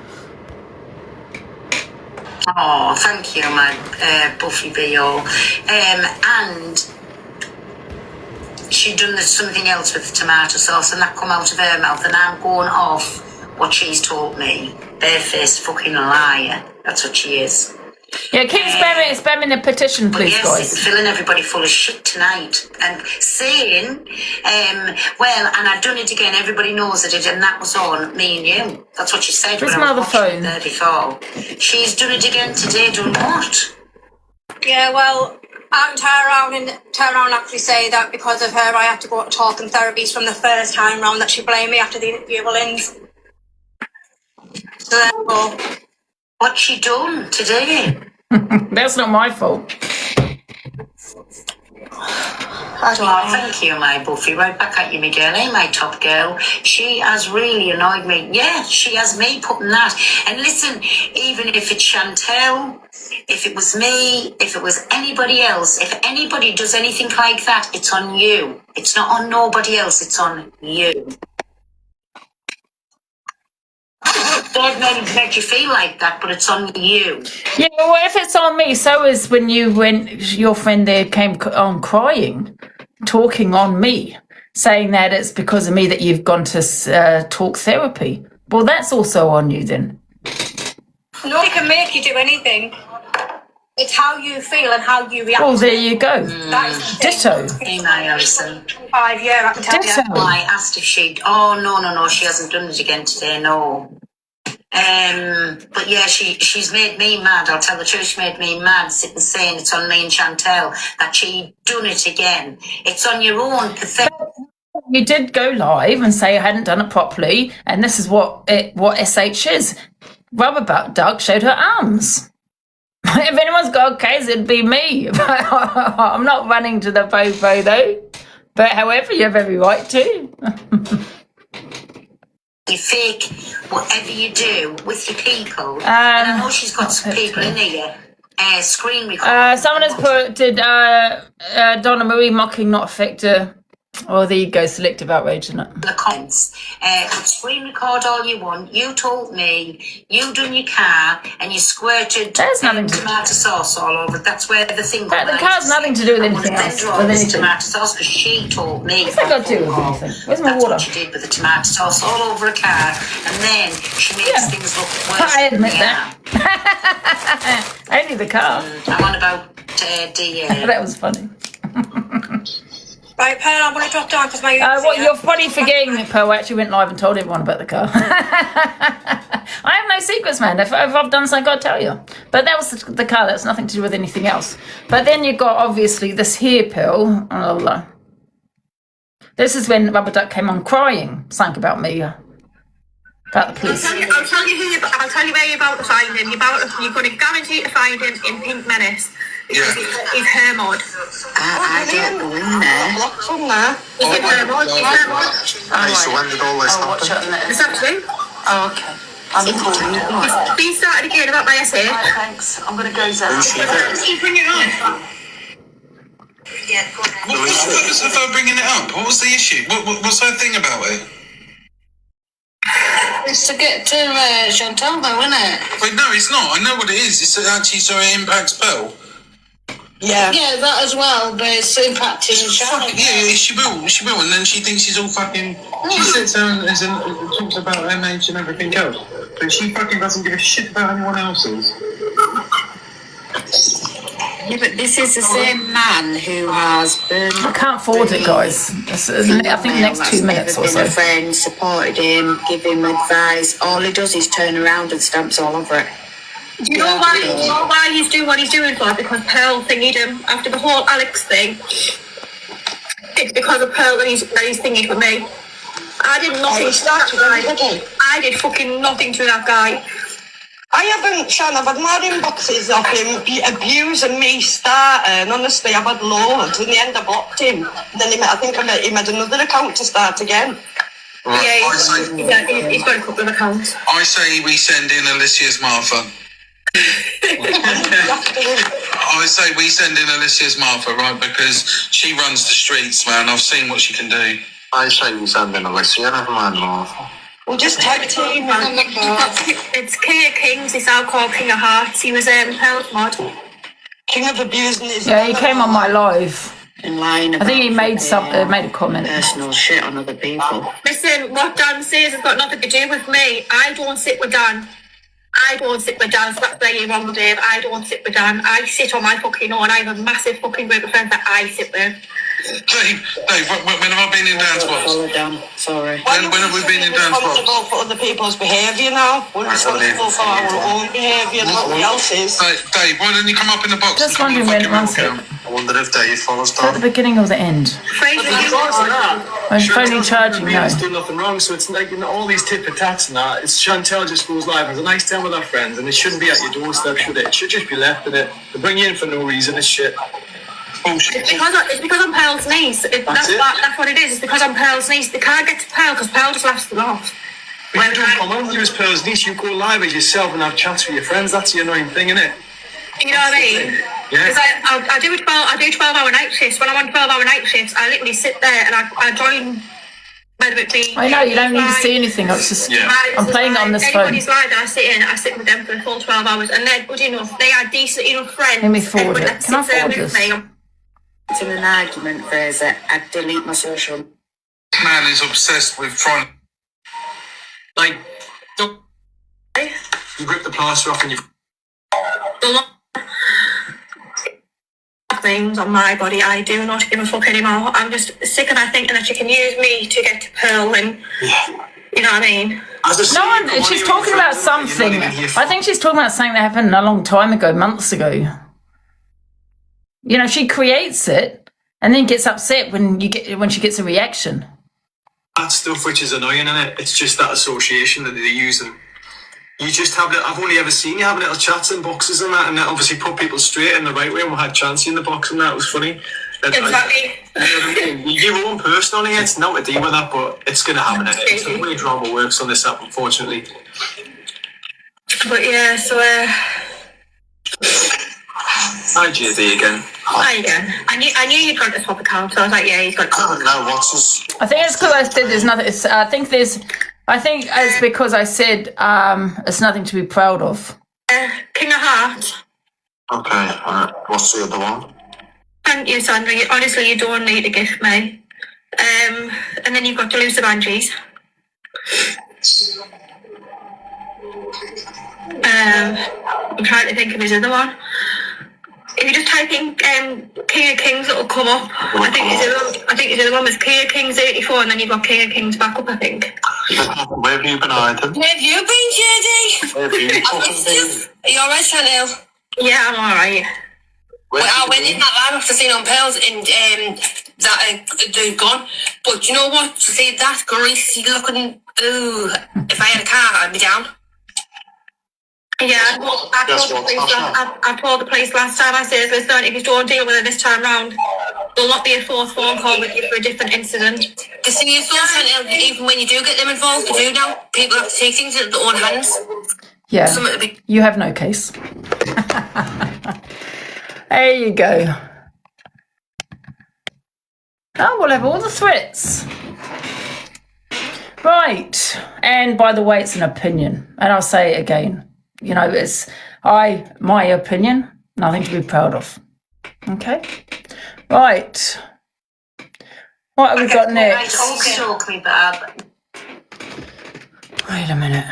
Oh, thank you, my Buffy B.O. And... she'd done something else with the tomato sauce and that come out of her mouth and I'm going off what she's told me. Barefaced fucking liar. That's what she is. Yeah, keep spamming the petition, please, guys. Filling everybody full of shit tonight and saying, and I've done it again, everybody knows I did, and that was on me and you. That's what she said. Where's my other phone? There before. She's done it again today, doing what? Yeah, well, I would turn around and actually say that because of her, I had to go to talking therapies from the first time round that she blamed me after the interview with Lindsay. So therefore, what's she done today? That's not my fault. Thank you, my Buffy. Right back at you, my girl. Hey, my top girl. She has really annoyed me. Yeah, she has me putting that. And listen, even if it's Chantel, if it was me, if it was anybody else, if anybody does anything like that, it's on you. It's not on nobody else, it's on you. Don't make you feel like that, but it's on you. Yeah, well, if it's on me, so is when your friend there came on crying, talking on me, saying that it's because of me that you've gone to talk therapy. Well, that's also on you then. Nobody can make you do anything. It's how you feel and how you react. Well, there you go. Ditto. Hey, my Alison. 5 years, I can tell you. Ditto. I asked if she'd... Oh, no, she hasn't done it again today, no. But yeah, she's made me mad. I'll tell the truth, she made me mad sitting saying it's on me and Chantel that she done it again. It's on your own pathetic. You did go live and say I hadn't done it properly, and this is what SH is. Rubber Duck showed her arms. If anyone's got a case, it'd be me. I'm not running to the popo though. But however, you have every right to. You fake whatever you do with your people. And I know she's got some people in here. Screen record. Someone has put, did Donna Marie mocking not affect her? Oh, there you go, selective outrage, isn't it? The comments. Screen record all you want. You told me you done your car and you squirted tomato sauce all over. That's where the thing. The car's nothing to do with anything else. With this tomato sauce because she told me. What's that got to do with anything? Where's my water? What she did with the tomato sauce all over a car, and then she makes things look worse. I admit that. Only the car. I'm on about that was funny. Right, Pearl, I'm going to drop down because my... What you're funny forgetting that Pearl actually went live and told everyone about the car. I have no secrets, man. If I've done something, I'll tell you. But that was the car. That's nothing to do with anything else. But then you got, obviously, this here, Pearl. This is when Rubber Duck came on crying. Something about me. About the police. I'll tell you where you're about to find him. You're going to guarantee to find him in Pink Menace. Because he's her mod. I don't go in there. What's on there? He's her mod. Hey, so when did all this happen? This afternoon. Oh, okay. It's been started again about my essay. Right, thanks. I'm going to go down. Bring it on. Yeah, go on. What was the purpose of her bringing it up? What was the issue? What's her thing about it? It's to get to Chantal, though, isn't it? Wait, no, it's not. I know what it is. It's actually so it impacts Pearl. Yeah, that as well, but it's impacting Charlotte. Yeah, she will, and then she thinks she's all fucking... She sits down and talks about MH and everything else, but she fucking doesn't give a shit about anyone else's. Yeah, but this is the same man who has been... I can't forward it, guys. I think the next 2 minutes or so. Been a friend, supported him, give him advice. All he does is turn around and stamps all over it. Do you know why he's doing what he's doing for? Because Pearl thingied him after the whole Alex thing. It's because of Pearl that he's thingied with me. I did nothing to that guy. I did fucking nothing to that guy. I haven't, Shan, I've had more inboxes of him abusing me starting. Honestly, I've had loads. In the end, I blocked him. Then I think he made another account to start again. Right. Yeah, he's got a couple of accounts. I say we send in Alicia's Martha. I say we send in Alicia's Martha, right, because she runs the streets, man. I've seen what she can do. I say we send in Alicia, never mind Martha. We'll just tag team, man. It's King of Kings, he's now called King of Hearts. He was Pearl's mod. King of Abusing is... Yeah, he came on my live. In line I think he made a comment. Personal shit on other people. Listen, what Dan says has got nothing to do with me. I don't sit with Dan. So that's where you're wrong, Dave. I don't sit with Dan. I sit on my fucking own. I have a massive fucking group of friends that I sit with. Dave, when have I been in Dan's box? Sorry. When have we been in Dan's box? We're responsible for other people's behaviour now. We're responsible for our own behaviour, not the else's. Dave, why don't you come up in the box? Just wondering when it runs it. I wonder if Dave follows At the beginning or the end? I'm phoning charging now. Doing nothing wrong, so it's like all these tit for tats and that. It's Chantel just goes live, has a nice time with her friends, and it shouldn't be at your doorstep, should it? It should just be left at it. They bring you in for no reason, it's shit. It's because I'm Pearl's niece. That's what it is. It's because I'm Pearl's niece. They can't get to Pearl because Pearl just laughs them off. But you don't come on you as Pearl's niece. You go live as yourself and have chats with your friends. That's the annoying thing, isn't it? You know what I mean? Yeah. Because I do 12-hour night shifts. When I'm on 12-hour night shifts, I literally sit there and I join. Whether it be, I know you don't need to see anything. It's just I'm playing it on this phone. Anybody's live, I sit with them for the full 12 hours, and they're good enough. They are decent enough friends. Let me forward it. Can I forward this? It's in an argument phase. I delete my social. Man is obsessed with trying. Like, don't you rip the plaster off and you. Things on my body, I do not give a fuck anymore. I'm just sick of her thinking that she can use me to get to Pearl, and you know what I mean. She's talking about something. I think she's talking about something that happened a long time ago, months ago. You know, she creates it and then gets upset when she gets a reaction. That stuff which is annoying, isn't it? It's just that association that they use, and you just have. I've only ever seen you have little chats in boxes and that, and that obviously put people straight in the right way. And we had Chancey in the box, and that was funny. Exactly. You know what I mean? Your own person on here, it's not to deal with that, but it's going to happen. It's the way drama works on this app, unfortunately. But yeah, so. Hi, JD again. Hi again. I knew you'd got the top account, so I was like, yeah, he's got. No, what's this? I think it's because I said there's nothing. I think it's because I said it's nothing to be proud of. King of Hearts. Okay, alright. What's the other one? Thank you, Sandra. Honestly, you don't need to gift me. And then you've got Delusive Angie's. I'm trying to think of his other one. If you just type in King of Kings, it'll come up. I think his other one was King of Kings 84, and then you've got King of Kings back up, I think. Where have you been hiding? Where have you been, JD? Where have you been? Are you alright, Chanel? Yeah, I'm alright. I went in that line after seeing on Pearls and that dude gone. But you know what? To see that greasy looking, if I had a car, I'd be down. Yeah, I told the police last time. I said, listen, if you don't deal with it this time round, there'll not be a fourth phone call with you for a different incident. The thing is, even when you do get them involved, you do now, people have to take things into their own hands. Yeah, you have no case. There you go. Oh, we'll have all the threats. Right, and by the way, it's an opinion, and I'll say it again. You know, it's my opinion, nothing to be proud of. Okay? Right. What have we got next? Wait a minute.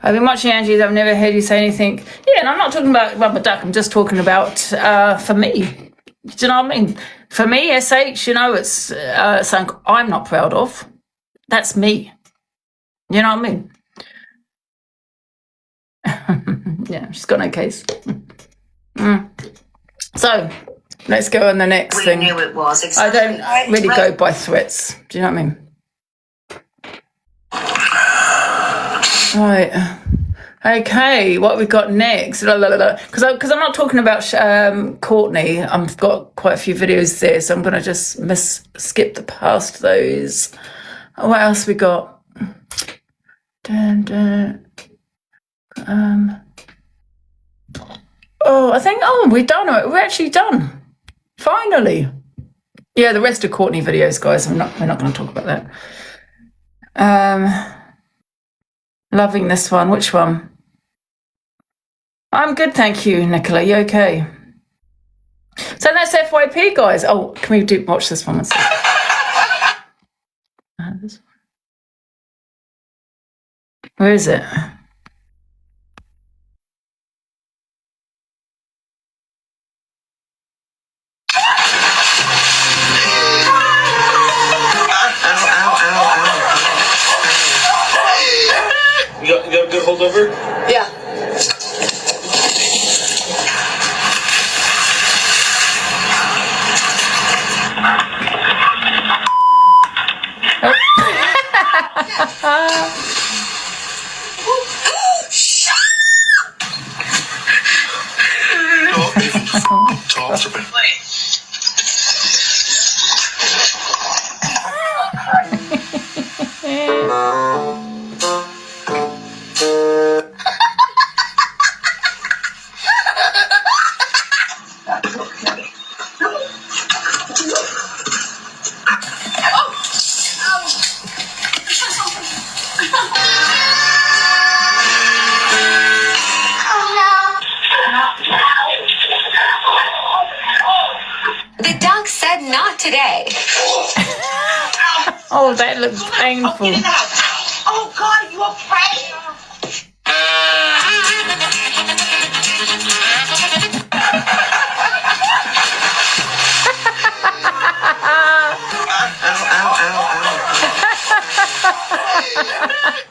I've been watching Angie, I've never heard you say anything. Yeah, and I'm not talking about rubber duck, I'm just talking about for me. Do you know what I mean? For me, SH, you know, it's something I'm not proud of. That's me. You know what I mean? Yeah, she's got no case. So, let's go on the next thing. Knew it was exactly. I don't really go by threats. Do you know what I mean? Right. Okay, what we got next? Because I'm not talking about Courtney. I've got quite a few videos there, so I'm going to just skip past those. What else we got? I think, we're done. We're actually done. Finally. Yeah, the rest of Courtney videos, guys. We're not going to talk about that. Loving this one. Which one? I'm good, thank you, Nicola. You okay? So that's FYP, guys. Oh, can we watch this one? Where is it? You got a good holdover? Yeah. Top possibly. The dog said not today. Oh, that looks painful. Oh God, are you afraid?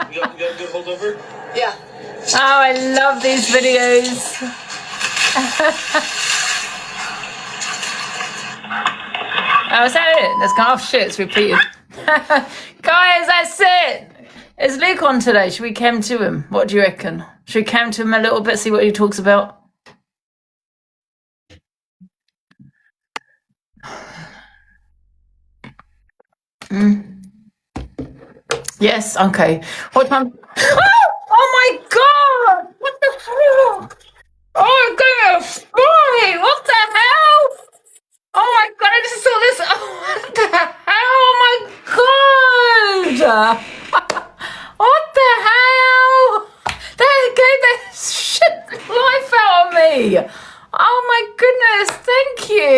You got a good holdover? Yeah. Oh, I love these videos. Oh, is that it? That's gone off. Shit, it's repeated. Guys, that's it. Is Luke on today? Should we cam to him? What do you reckon? Should we cam to him a little bit, see what he talks about? Yes, okay. What time? Oh my God! What the hell? Oh, goodness! Boy, what the hell? Oh my God, I just saw this. Oh, what the hell? Oh my God! What the hell? That gave that shit life out of me. Oh my goodness, thank you.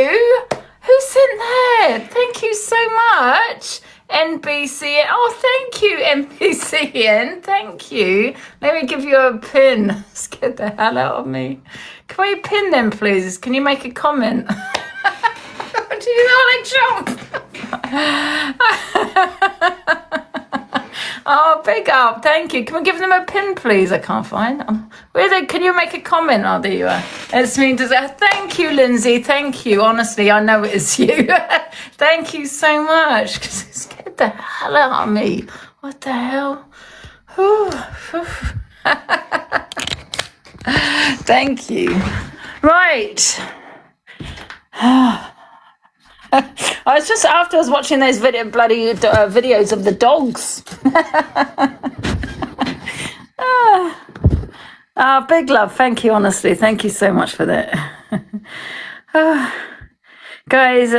Who sent that? Thank you so much. NBCN. Oh, thank you, NBCN. Thank you. Let me give you a pin. Scared the hell out of me. Can we pin them, please? Can you make a comment? Do you know I jump? Oh, big up. Thank you. Can we give them a pin, please? I can't find them. Where they? Can you make a comment? Oh, there you are. It's me. Thank you, Lindsay. Thank you. Honestly, I know it is you. Thank you so much. Because it scared the hell out of me. What the hell? Thank you. Right. I was just after I was watching those videos of the dogs. Big love. Thank you, honestly. Thank you so much for that. Guys,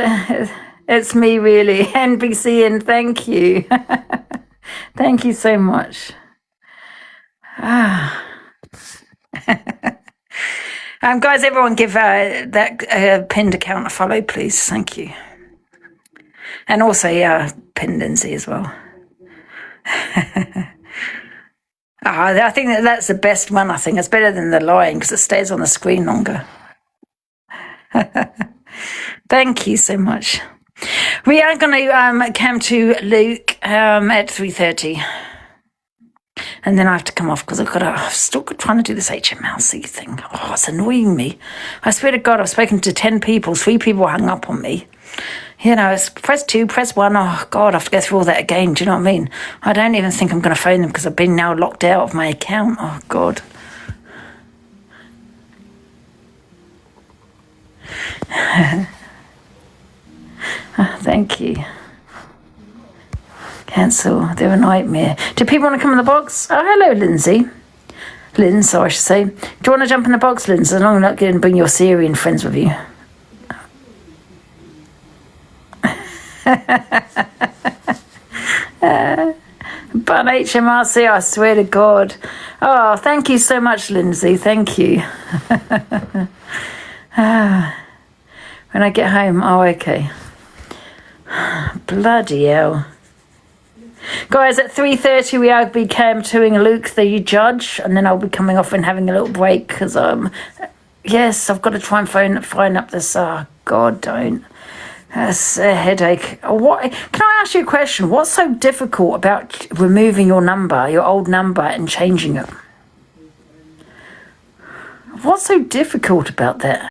it's me really. NBC, and thank you. Thank you so much. Guys, everyone give that pinned account a follow, please. Thank you. And also, pin Lindsay as well. I think that's the best one. I think it's better than the lying because it stays on the screen longer. Thank you so much. We are going to come to Luke at 3:30. And then I have to come off because I'm still trying to do this HMRC thing. Oh, it's annoying me. I swear to God, I've spoken to 10 people. 3 people hung up on me. You know, it's press 2, press 1. Oh, God, I have to go through all that again. Do you know what I mean? I don't even think I'm going to phone them because I've been now locked out of my account. Oh, God. Thank you. Cancel. They're a nightmare. Do people want to come in the box? Oh, hello, Lindsay. Lynn, so I should say. Do you want to jump in the box, Lindsay? As long as you're not going to bring your Syrian friends with you. But HMRC, I swear to God. Oh, thank you so much, Lindsay. Thank you. When I get home. Oh, okay. Bloody hell. Guys, at 3:30 we are be cam-toing Luke, the judge, and then I'll be coming off and having a little break because yes, I've got to try and find up this. Oh God, don't. That's a headache. What? Can I ask you a question? What's so difficult about removing your number, your old number, and changing it? What's so difficult about that?